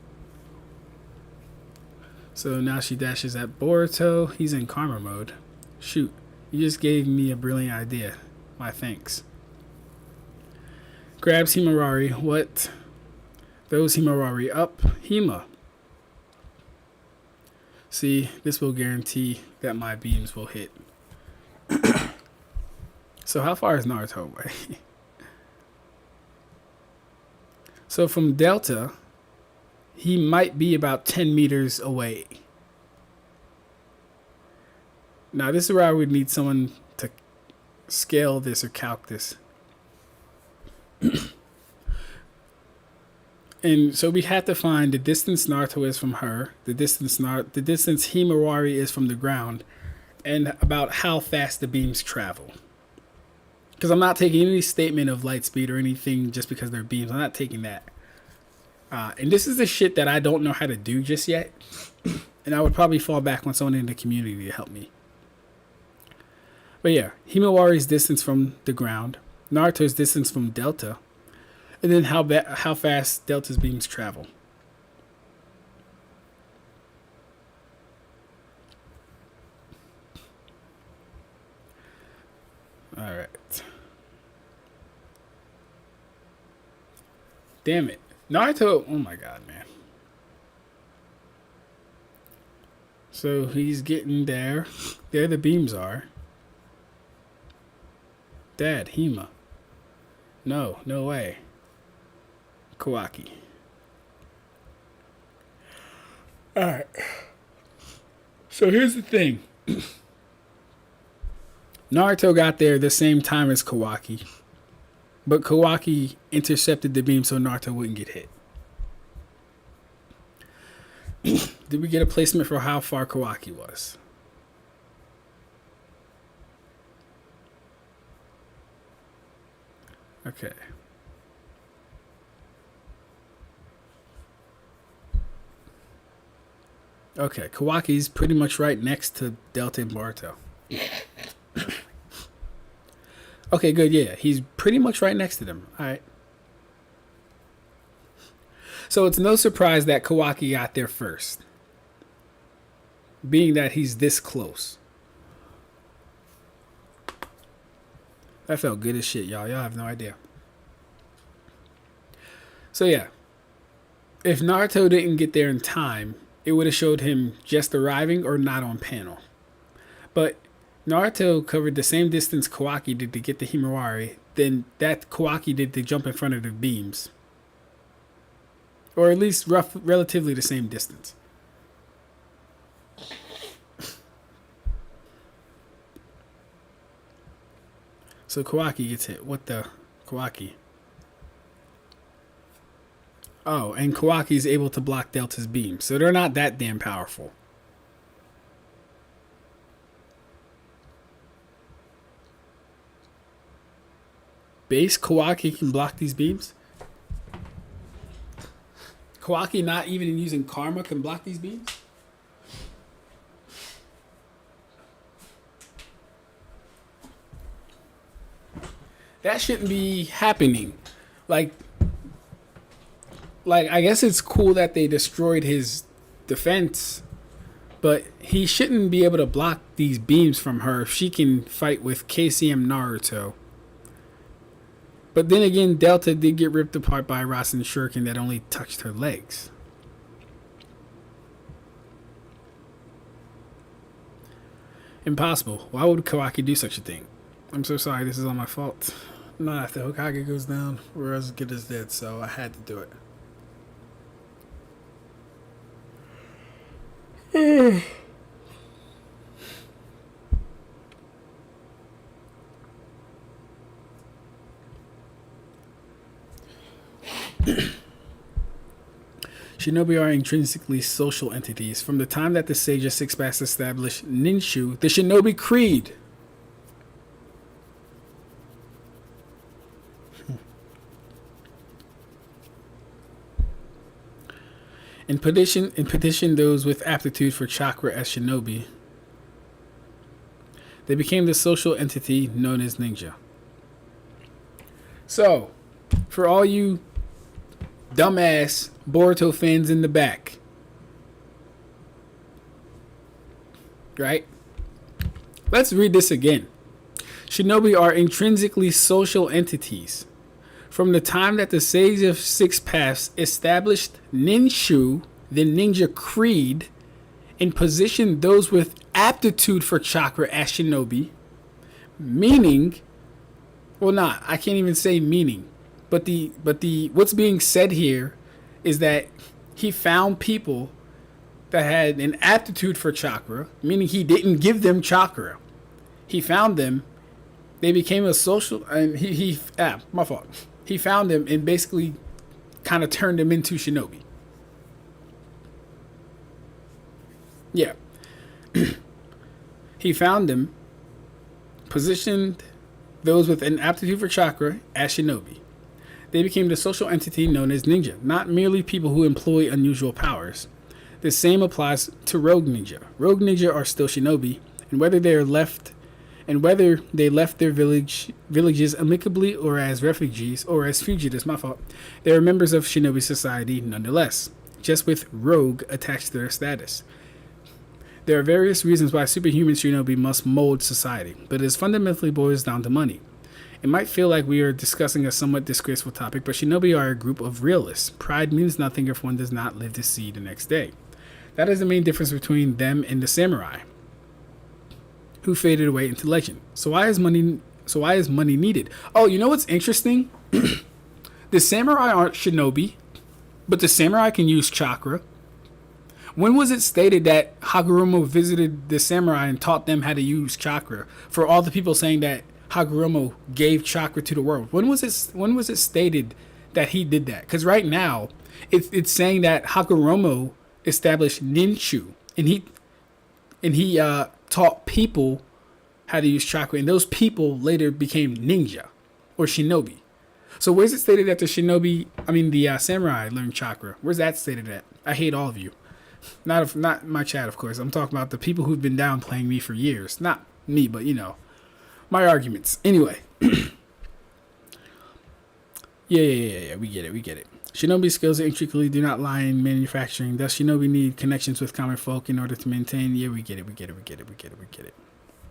So now she dashes at Boruto. He's in karma mode. Shoot, you just gave me a brilliant idea. Why, thanks. Grabs Himawari. What? Throws Himawari up. Hima. See, this will guarantee that my beams will hit. So how far is Naruto away? So from Delta... he might be about 10 meters away. Now, this is where I would need someone to scale this or calc this. And so we have to find the distance Naruto is from her, the distance Himawari is from the ground, and about how fast the beams travel. Because I'm not taking any statement of light speed or anything just because they're beams. I'm not taking that. And this is the shit that I don't know how to do just yet. And I would probably fall back on someone in the community to help me. But yeah, Himawari's distance from the ground, Naruto's distance from Delta, and then how fast Delta's beams travel. Alright. Damn it. Naruto, oh my god, man. So he's getting there. There the beams are. Dad, Hima. No, no way. Kawaki. Alright. So here's the thing. Naruto got there the same time as Kawaki. But Kawaki intercepted the beam so Naruto wouldn't get hit. Did we get a placement for how far Kawaki was? Okay. Okay, Kawaki's pretty much right next to Delta and Boruto. Okay, good, yeah. He's pretty much right next to them. Alright. So it's no surprise that Kawaki got there first, being that he's this close. That felt good as shit, y'all. Y'all have no idea. So yeah, if Naruto didn't get there in time, it would have showed him just arriving or not on panel. But Naruto covered the same distance Kawaki did to get the Himawari, then that Kawaki did to jump in front of the beams. Or at least relatively the same distance. So Kawaki gets hit. What the? Kawaki. Oh, and Kawaki's able to block Delta's beam. So they're not that damn powerful. Base Kawaki can block these beams? Kawaki not even using Karma can block these beams? That shouldn't be happening. Like I guess it's cool that they destroyed his defense, but he shouldn't be able to block these beams from her if she can fight with KCM Naruto. But then again, Delta did get ripped apart by Rasen's shuriken that only touched her legs. Impossible. Why would Kawaki do such a thing? I'm so sorry, this is all my fault. Not after Hokage goes down, we're as good as dead, so I had to do it. Shinobi are intrinsically social entities. From the time that the Sage of Six Paths established Ninshu, the Shinobi Creed. In petition those with aptitude for chakra as shinobi, they became the social entity known as ninja. So, for all you dumbass Boruto fans in the back, right? Let's read this again. Shinobi are intrinsically social entities. From the time that the Sage of Six Paths established Ninshu, the Ninja Creed, and positioned those with aptitude for chakra as shinobi, meaning, well, not, I can't even say meaning, but the what's being said here is that he found people that had an aptitude for chakra, meaning he didn't give them chakra. He found them, they became a social, and my fault. He found them and basically kind of turned them into shinobi. Yeah. He found them, positioned those with an aptitude for chakra as shinobi. They became the social entity known as ninja, not merely people who employ unusual powers. The same applies to rogue ninja. Rogue ninja are still shinobi, and whether they left their villages amicably or as refugees or as fugitives, they are members of shinobi society nonetheless, just with rogue attached to their status. There are various reasons why superhuman shinobi must mold society, but it fundamentally boils down to money. It might feel like we are discussing a somewhat disgraceful topic, but shinobi are a group of realists. Pride means nothing if one does not live to see the next day. That is the main difference between them and the samurai, who faded away into legend. So why is money needed? Oh, you know what's interesting? The samurai aren't shinobi, but the samurai can use chakra. When was it stated that Hagoromo visited the samurai and taught them how to use chakra? For all the people saying that Hagoromo gave chakra to the world, when was it stated that he did that? Because right now, it's saying that Hagoromo established Ninshu, and he taught people how to use chakra, and those people later became ninja or shinobi. So where's it stated that the samurai learned chakra? Where's that stated at? I hate all of you. Not my chat, of course. I'm talking about the people who've been downplaying me for years. Not me, but my arguments. Anyway. Yeah. We get it. Shinobi skills intricately do not lie in manufacturing. Thus, shinobi need connections with common folk in order to maintain. Yeah, we get it. We get it. We get it. We get it. We get it.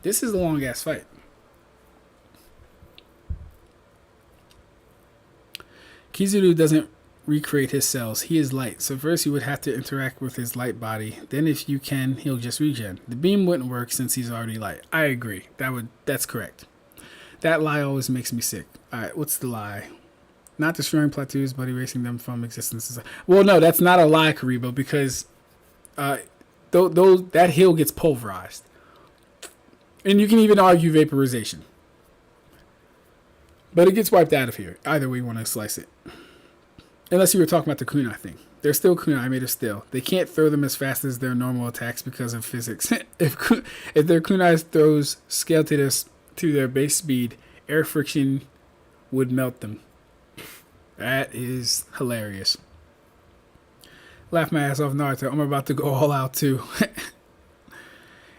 This is a long ass fight. Kizuru doesn't recreate his cells. He is light, so first you would have to interact with his light body. Then if you can, he'll just regen. The beam wouldn't work since he's already light. I agree. That's correct. That lie always makes me sick. Alright, what's the lie? Not destroying plateaus, but erasing them from existence. Well, no, that's not a lie, Karibo, because that hill gets pulverized. And you can even argue vaporization. But it gets wiped out of here. Either way you want to slice it. Unless you were talking about the kunai thing. They're still kunai made of steel. They can't throw them as fast as their normal attacks because of physics. if their kunai throws scale to their base speed, air friction would melt them. That is hilarious. Laugh my ass off, Naruto. I'm about to go all out too.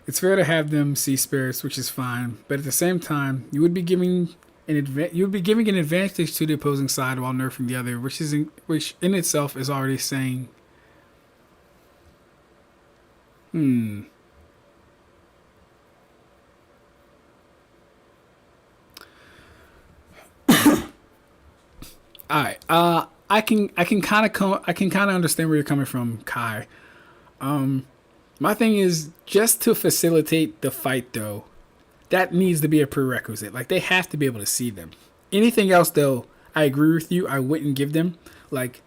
It's fair to have them see spirits, which is fine, but at the same time, you would be giving an advantage to the opposing side while nerfing the other, which in itself is already saying, Alright, I can kind of understand where you're coming from, Kai. My thing is, just to facilitate the fight though, that needs to be a prerequisite. Like, they have to be able to see them. Anything else though, I agree with you, I wouldn't give them. Like,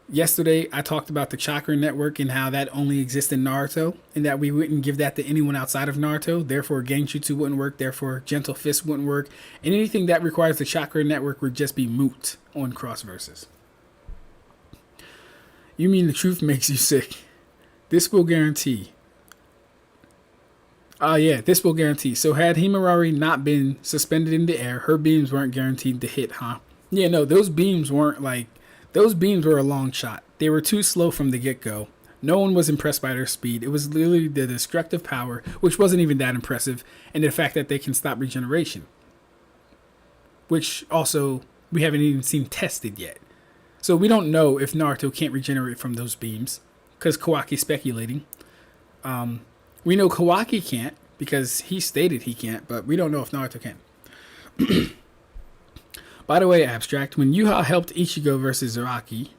yesterday I talked about the chakra network and how that only exists in Naruto, and that we wouldn't give that to anyone outside of Naruto. Therefore, genjutsu wouldn't work. Therefore, gentle fist wouldn't work. And anything that requires the chakra network would just be moot on Crossverses. You mean the truth makes you sick? This will guarantee. This will guarantee. So had Himawari not been suspended in the air, her beams weren't guaranteed to hit, huh? Yeah, no, those beams were a long shot. They were too slow from the get-go. No one was impressed by their speed. It was literally the destructive power, which wasn't even that impressive, and the fact that they can stop regeneration. Which also, we haven't even seen tested yet. So we don't know if Naruto can't regenerate from those beams, because Kawaki's speculating. We know Kawaki can't, because he stated he can't, but we don't know if Naruto can. By the way, Ab-Stract, when Yuha helped Ichigo versus Zaraki,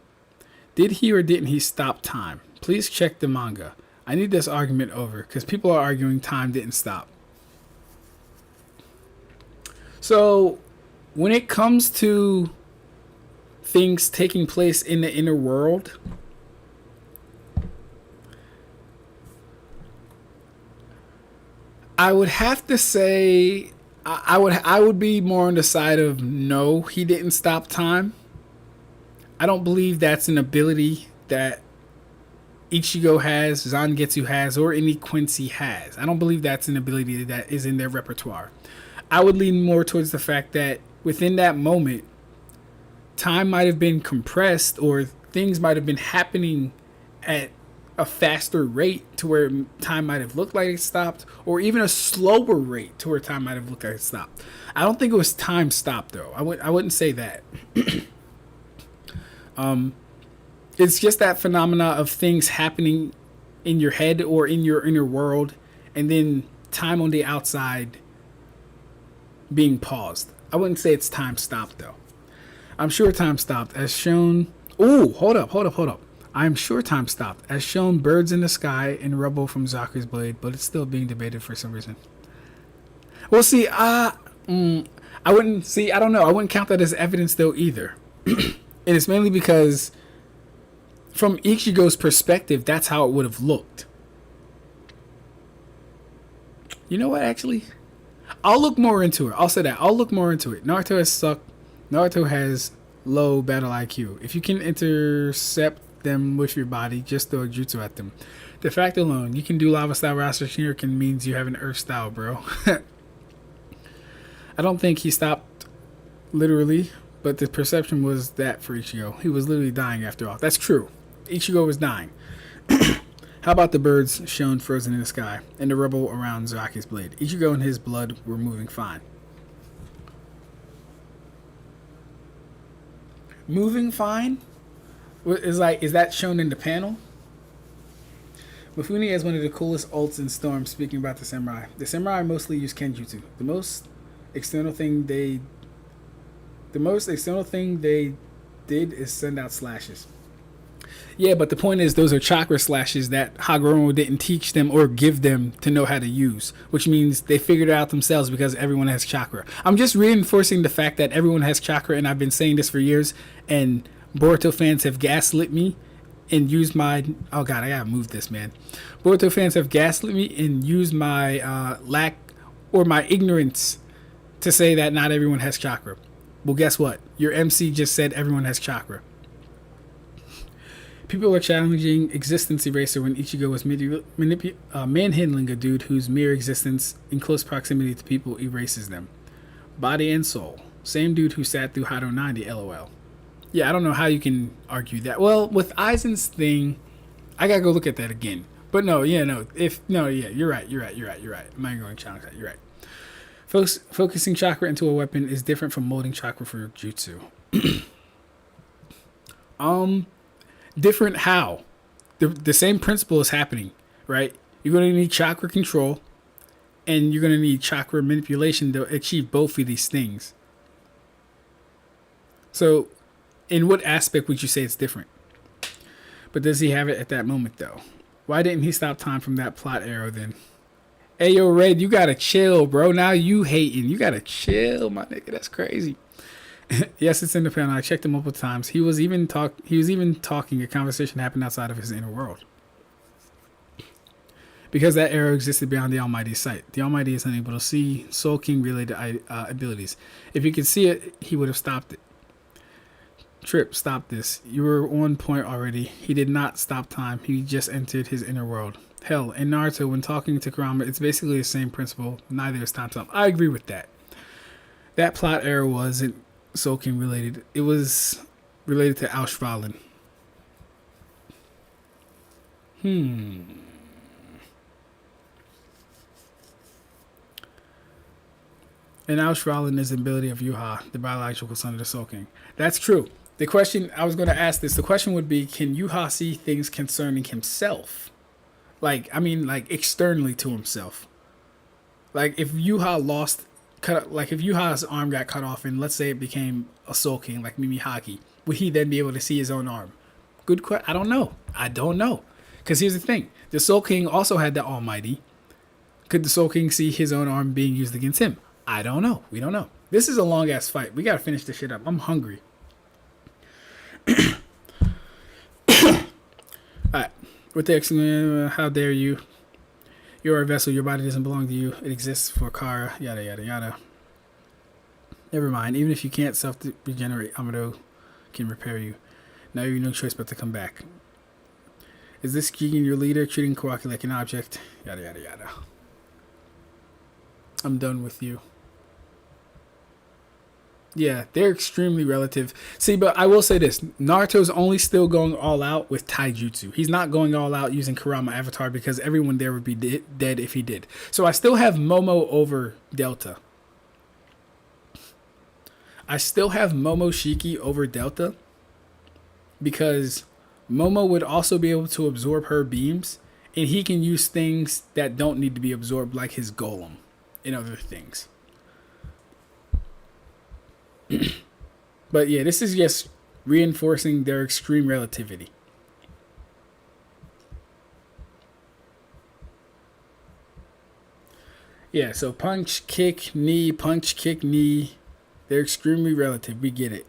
did he or didn't he stop time? Please check the manga. I need this argument over, because people are arguing time didn't stop. So, when it comes to things taking place in the inner world, I would have to say I would be more on the side of no, he didn't stop time. I don't believe that's an ability that Ichigo has, Zangetsu has, or any Quincy has. I don't believe that's an ability that is in their repertoire. I would lean more towards the fact that within that moment, time might have been compressed, or things might have been happening at a faster rate to where time might have looked like it stopped, or even a slower rate to where time might have looked like it stopped. I don't think it was time stopped though. I wouldn't say that. It's just that phenomena of things happening in your head or in your inner world, and then time on the outside being paused. I wouldn't say it's time stopped though. I'm sure time stopped as shown. Ooh, hold up. I'm sure time stopped as shown birds in the sky and rubble from Zaku's blade, but it's still being debated for some reason. Well, see, I don't know. I wouldn't count that as evidence though either. And it's mainly because from Ichigo's perspective, that's how it would have looked. You know what, actually? I'll look more into it. I'll say that. I'll look more into it. Naruto has sucked. Naruto has low battle IQ. If you can intercept them with your body, just throw a jutsu at them. The fact alone, you can do lava style Raster Shuriken means you have an earth style, bro. I don't think he stopped literally, but the perception was that for Ichigo. He was literally dying after all. That's true. Ichigo was dying. How about the birds shown frozen in the sky and the rubble around Zaraki's blade? Ichigo and his blood were moving fine. Moving fine? Is like, is that shown in the panel? Mifune has one of the coolest ults in Storm. Speaking about the samurai mostly use kenjutsu. The most external thing they did is send out slashes. Yeah, but the point is, those are chakra slashes that Hagoromo didn't teach them or give them to know how to use, which means they figured it out themselves because everyone has chakra. I'm just reinforcing the fact that everyone has chakra, and I've been saying this for years, and Boruto fans have gaslit me and used my... Oh, God, I gotta move this, man. Boruto fans have gaslit me and used my lack or my ignorance to say that not everyone has chakra. Well, guess what? Your MC just said everyone has chakra. People were challenging Existence Eraser when Ichigo was manhandling a dude whose mere existence in close proximity to people erases them. Body and soul. Same dude who sat through Hado 90, lol. Yeah, I don't know how you can argue that. Well, with Aizen's thing, I gotta go look at that again. But no, yeah, no. You're right. I'm not going to challenge that. You're right. Focusing chakra into a weapon is different from molding chakra for jutsu. Different how? The same principle is happening, right? You're going to need chakra control, and you're going to need chakra manipulation to achieve both of these things. So, in what aspect would you say it's different? But does he have it at that moment, though? Why didn't he stop time from that plot arrow then? Hey, yo, Red, you gotta chill, bro. Now you hating. You gotta chill, my nigga. That's crazy. Yes, it's in the panel. I checked him multiple times. He was even talking. A conversation happened outside of his inner world. Because that arrow existed beyond the Almighty's sight. The Almighty is unable to see Soul King related abilities. If he could see it, he would have stopped it. Trip, stop this. You were on point already. He did not stop time. He just entered his inner world. Hell, in Naruto, when talking to Kurama, it's basically the same principle. Neither is time stop. I agree with that. That plot error wasn't Soul King related. It was related to Ab-Stract. And Ab-Stract is the ability of Yuha, the biological son of the Soul King. That's true. The question, I was going to ask this, the question would be, can Yuha see things concerning himself? Like externally to himself. Like if Yuha's arm got cut off and let's say it became a Soul King like Mimihaki, would he then be able to see his own arm? Good question. I don't know. Because here's the thing. The Soul King also had the Almighty. Could the Soul King see his own arm being used against him? I don't know. We don't know. This is a long ass fight. We gotta finish this shit up. I'm hungry. Alright. With the how dare you? You're a vessel. Your body doesn't belong to you. It exists for Kara. Yada yada yada. Never mind. Even if you can't self-regenerate, Amado can repair you. Now you have no choice but to come back. Is this Jigen your leader, treating Kawaki like an object? Yada yada yada. I'm done with you. Yeah, they're extremely relative. See, but I will say this. Naruto's only still going all out with taijutsu. He's not going all out using Kurama Avatar because everyone there would be dead if he did. So I still have Momo over Delta. I still have Momoshiki over Delta because Momo would also be able to absorb her beams, and he can use things that don't need to be absorbed like his golem and other things. But yeah, this is just reinforcing their extreme relativity. Yeah, so punch, kick, knee. They're extremely relative. We get it.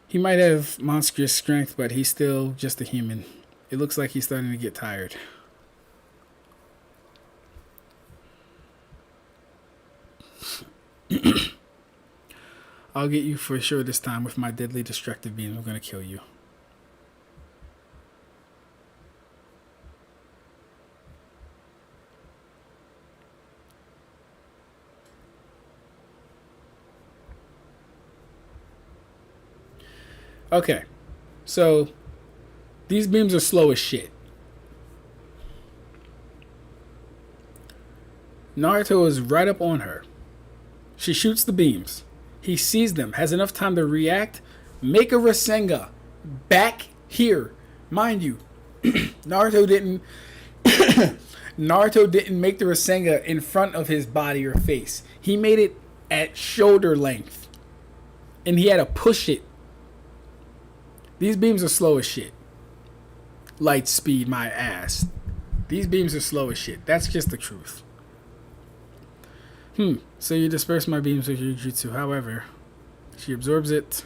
He might have monstrous strength, but he's still just a human. It looks like he's starting to get tired. I'll get you for sure this time with my deadly destructive beams. I'm going to kill you. Okay, so these beams are slow as shit. Naruto is right up on her. She shoots the beams. He sees them, has enough time to react, make a Rasengan back here. Mind you, Naruto didn't Naruto didn't make the Rasengan in front of his body or face. He made it at shoulder length. And he had to push it. These beams are slow as shit. Light speed, my ass. These beams are slow as shit. That's just the truth. So you disperse my beams with your jutsu. However, she absorbs it.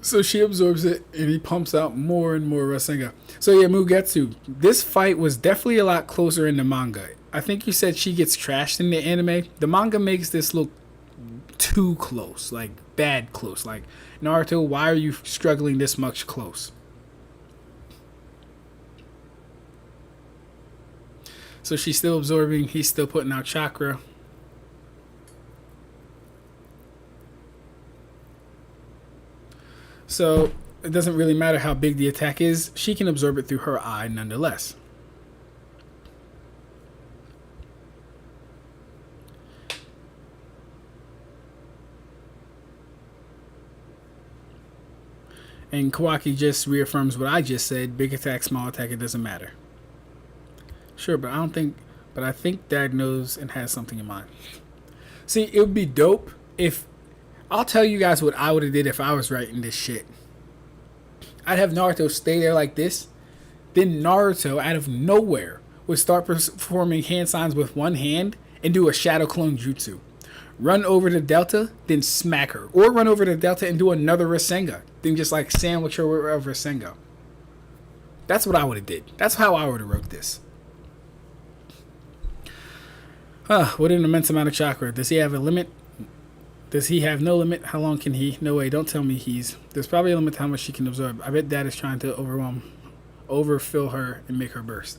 So she absorbs it, and he pumps out more and more Rasengan. So yeah, Mugetsu. This fight was definitely a lot closer in the manga. I think you said she gets trashed in the anime. The manga makes this look too close, like bad close. Like, Naruto, why are you struggling this much close? So she's still absorbing. He's still putting out chakra. So it doesn't really matter how big the attack is. She can absorb it through her eye nonetheless. And Kawaki just reaffirms what I just said. Big attack, small attack, it doesn't matter. Sure, but I think Dad knows and has something in mind. See, it would be dope if... I'll tell you guys what I would have did if I was writing this shit. I'd have Naruto stay there like this. Then Naruto, out of nowhere, would start performing hand signs with one hand and do a shadow clone jutsu. Run over to Delta, then smack her. Or run over to Delta and do another Rasengan. Then just like sandwich her with a Rasengan. That's what I would have did. That's how I would have wrote this. What an immense amount of chakra. Does he have a limit? Does he have no limit? How long can he? No way, don't tell me he's... There's probably a limit to how much she can absorb. I bet Dad is trying to overfill her and make her burst.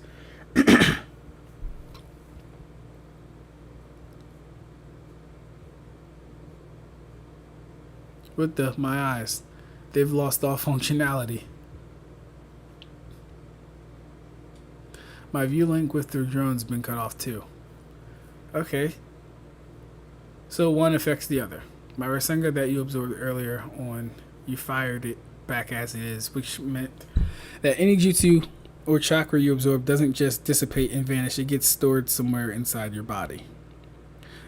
What my eyes. They've lost all functionality. My view link with the drone's been cut off too. Okay. So one affects the other. My Rasengan that you absorbed earlier on, you fired it back as it is, which meant that any jutsu or chakra you absorb doesn't just dissipate and vanish, it gets stored somewhere inside your body.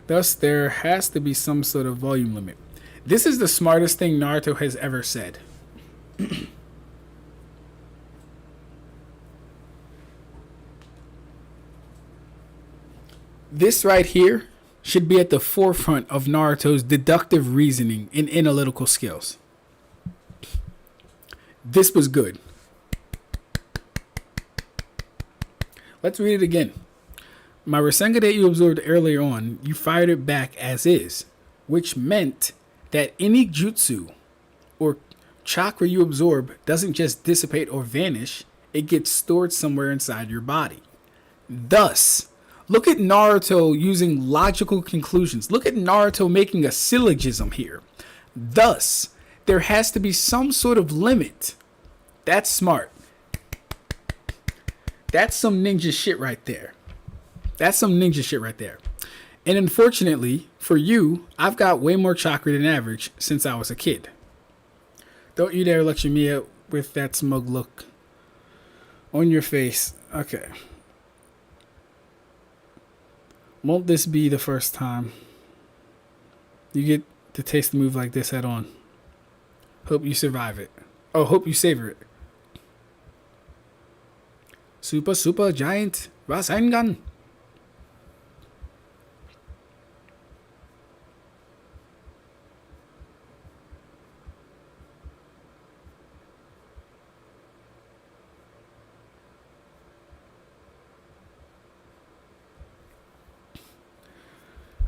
Thus, there has to be some sort of volume limit. This is the smartest thing Naruto has ever said. This right here should be at the forefront of Naruto's deductive reasoning and analytical skills. This was good. Let's read it again. My Rasengan that you absorbed earlier on, you fired it back as is, which meant that any jutsu or chakra you absorb doesn't just dissipate or vanish, it gets stored somewhere inside your body. Thus, look at Naruto using logical conclusions. Look at Naruto making a syllogism here. Thus, there has to be some sort of limit. That's smart. That's some ninja shit right there. That's some ninja shit right there. And unfortunately, for you, I've got way more chakra than average since I was a kid. Don't you dare lecture me up with that smug look on your face. Okay. Won't this be the first time you get to taste a move like this head on? Hope you survive it. Oh, hope you savor it. Super giant Rasengan.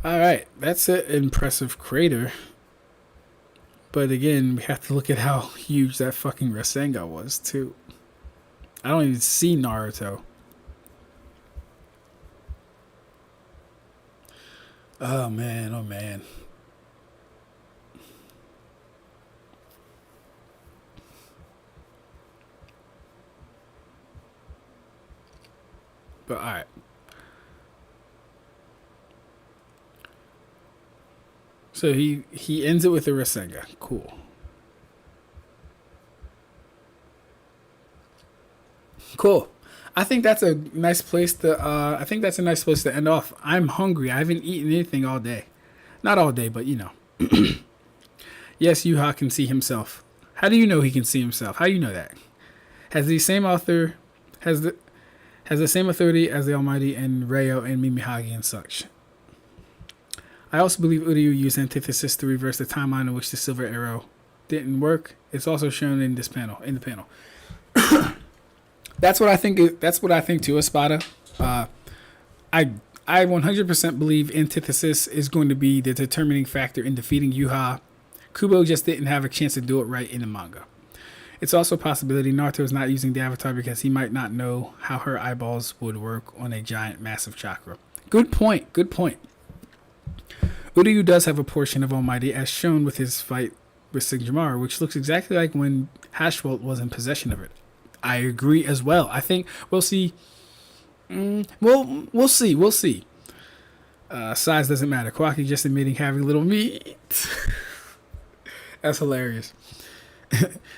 Alright, that's an impressive crater. But again, we have to look at how huge that fucking Rasengan was, too. I don't even see Naruto. Oh man, oh man. But alright. So he ends it with a Rasengan. Cool. Cool. I think that's a nice place to. End off. I'm hungry. I haven't eaten anything all day. Not all day, but you know. Yes, Yuha can see himself. How do you know he can see himself? How do you know that? Has the same author has the same authority as the Almighty and Ryo and Mimihagi and such. I also believe Uryu used antithesis to reverse the timeline in which the silver arrow didn't work. It's also shown in this panel. In the panel. That's what I think. That's what I think too, Espada. I 100% believe antithesis is going to be the determining factor in defeating Yuha. Kubo just didn't have a chance to do it right in the manga. It's also a possibility Naruto is not using the avatar because he might not know how her eyeballs would work on a giant, massive chakra. Good point. Good point. Uryu does have a portion of Almighty, as shown with his fight with Sigmaru, which looks exactly like when Hashwalt was in possession of it. I agree as well. I think we'll see. We'll see. We'll see. Size doesn't matter. Kawaki just admitting having little meat. That's hilarious.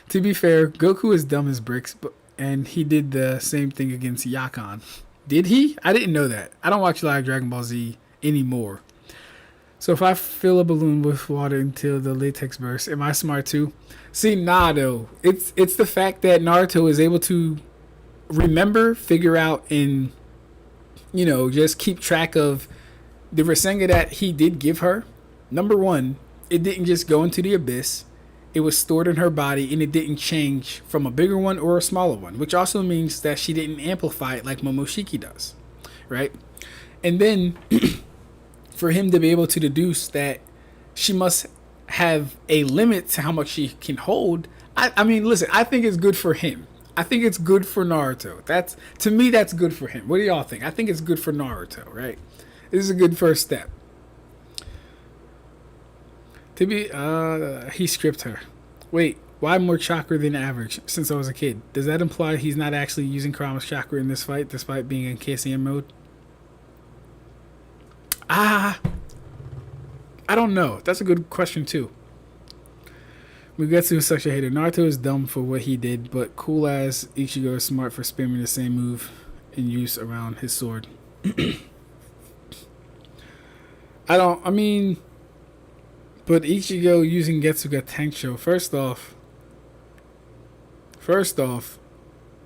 To be fair, Goku is dumb as bricks, and he did the same thing against Yakan. Did he? I didn't know that. I don't watch live Dragon Ball Z anymore. So if I fill a balloon with water until the latex bursts, am I smart too? See, nah, though. It's the fact that Naruto is able to remember, figure out, and, you know, just keep track of the Rasengan that he did give her. Number one, it didn't just go into the abyss. It was stored in her body, and it didn't change from a bigger one or a smaller one, which also means that she didn't amplify it like Momoshiki does, right? And then for him to be able to deduce that she must have a limit to how much she can hold, I mean, listen, I think it's good for him. I think it's good for Naruto. To me, that's good for him. What do y'all think? I think it's good for Naruto, right? This is a good first step. To be, he stripped her. Wait, why more chakra than average since I was a kid? Does that imply he's not actually using Kurama's chakra in this fight despite being in KCM mode? I don't know. That's a good question too. Mugetsu is such a hater. Naruto is dumb for what he did, but cool as Ichigo is smart for spamming the same move in use around his sword. But Ichigo using Getsuga Tencho, first off,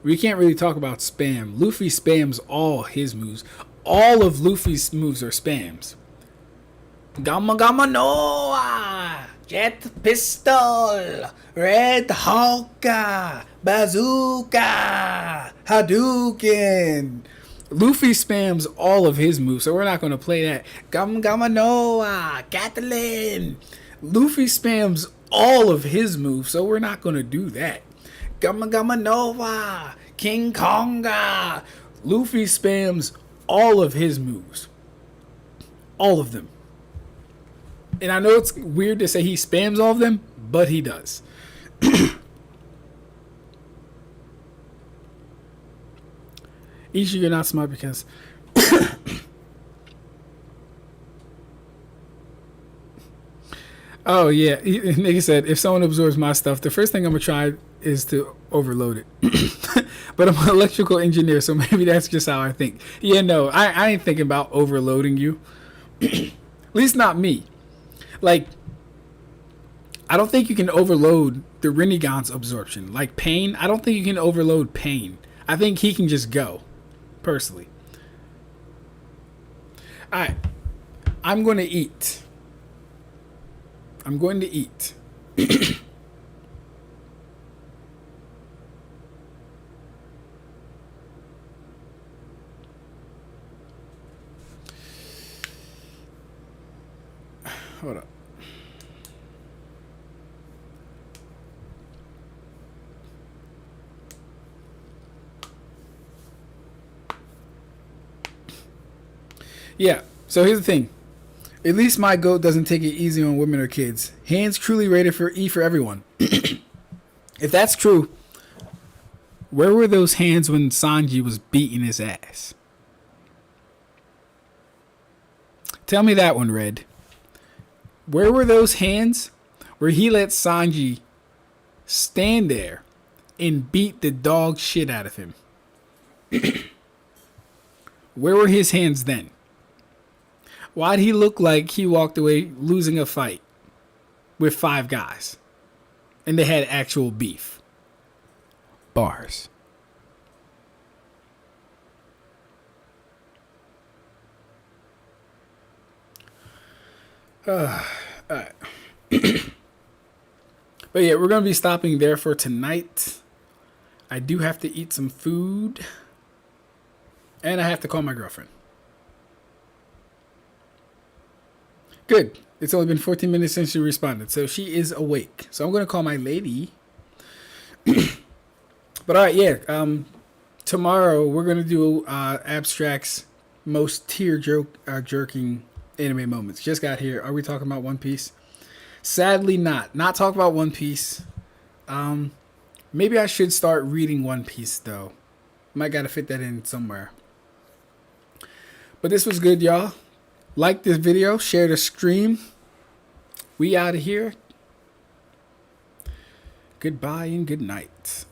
we can't really talk about spam. Luffy spams all his moves. All of Luffy's moves are spams. Gamma Gamma Noah! Jet Pistol! Red Hawka! Bazooka! Hadouken! Luffy spams all of his moves, so we're not going to play that. Gamma Gamma Noah! Catalin! Luffy spams all of his moves, so we're not going to do that. Gamma Gamma Nova! King Konga! Luffy spams all of his moves. All of them. And I know it's weird to say he spams all of them, but he does. Ichigo not smart because oh yeah, nigga said if someone absorbs my stuff, the first thing I'm gonna try is to overload it. But I'm an electrical engineer, so maybe that's just how I think. Yeah, no, I ain't thinking about overloading you. At least not me. Like, I don't think you can overload the Rinnegan's absorption. Like Pain, I don't think you can overload Pain. I think he can just go. Personally. Alright. I'm going to eat. Hold up. Yeah, so here's the thing. At least my goat doesn't take it easy on women or kids. Hands truly rated for E for everyone. If that's true, where were those hands when Sanji was beating his ass? Tell me that one, Red. Where were those hands where he let Sanji stand there and beat the dog shit out of him? Where were his hands then? Why'd he look like he walked away losing a fight with 5 guys and they had actual beef? Bars. Alright. But yeah, we're going to be stopping there for tonight. I do have to eat some food. And I have to call my girlfriend. Good. It's only been 14 minutes since she responded. So she is awake. So I'm going to call my lady. But alright, yeah. Tomorrow we're going to do Ab-Stract's most jerking anime moments. Just got here. Are we talking about One Piece? Sadly not. Not talking about One Piece. Maybe I should start reading One Piece though. Might gotta fit that in somewhere. But this was good, y'all. Like this video, share the stream. We out of here. Goodbye and good night.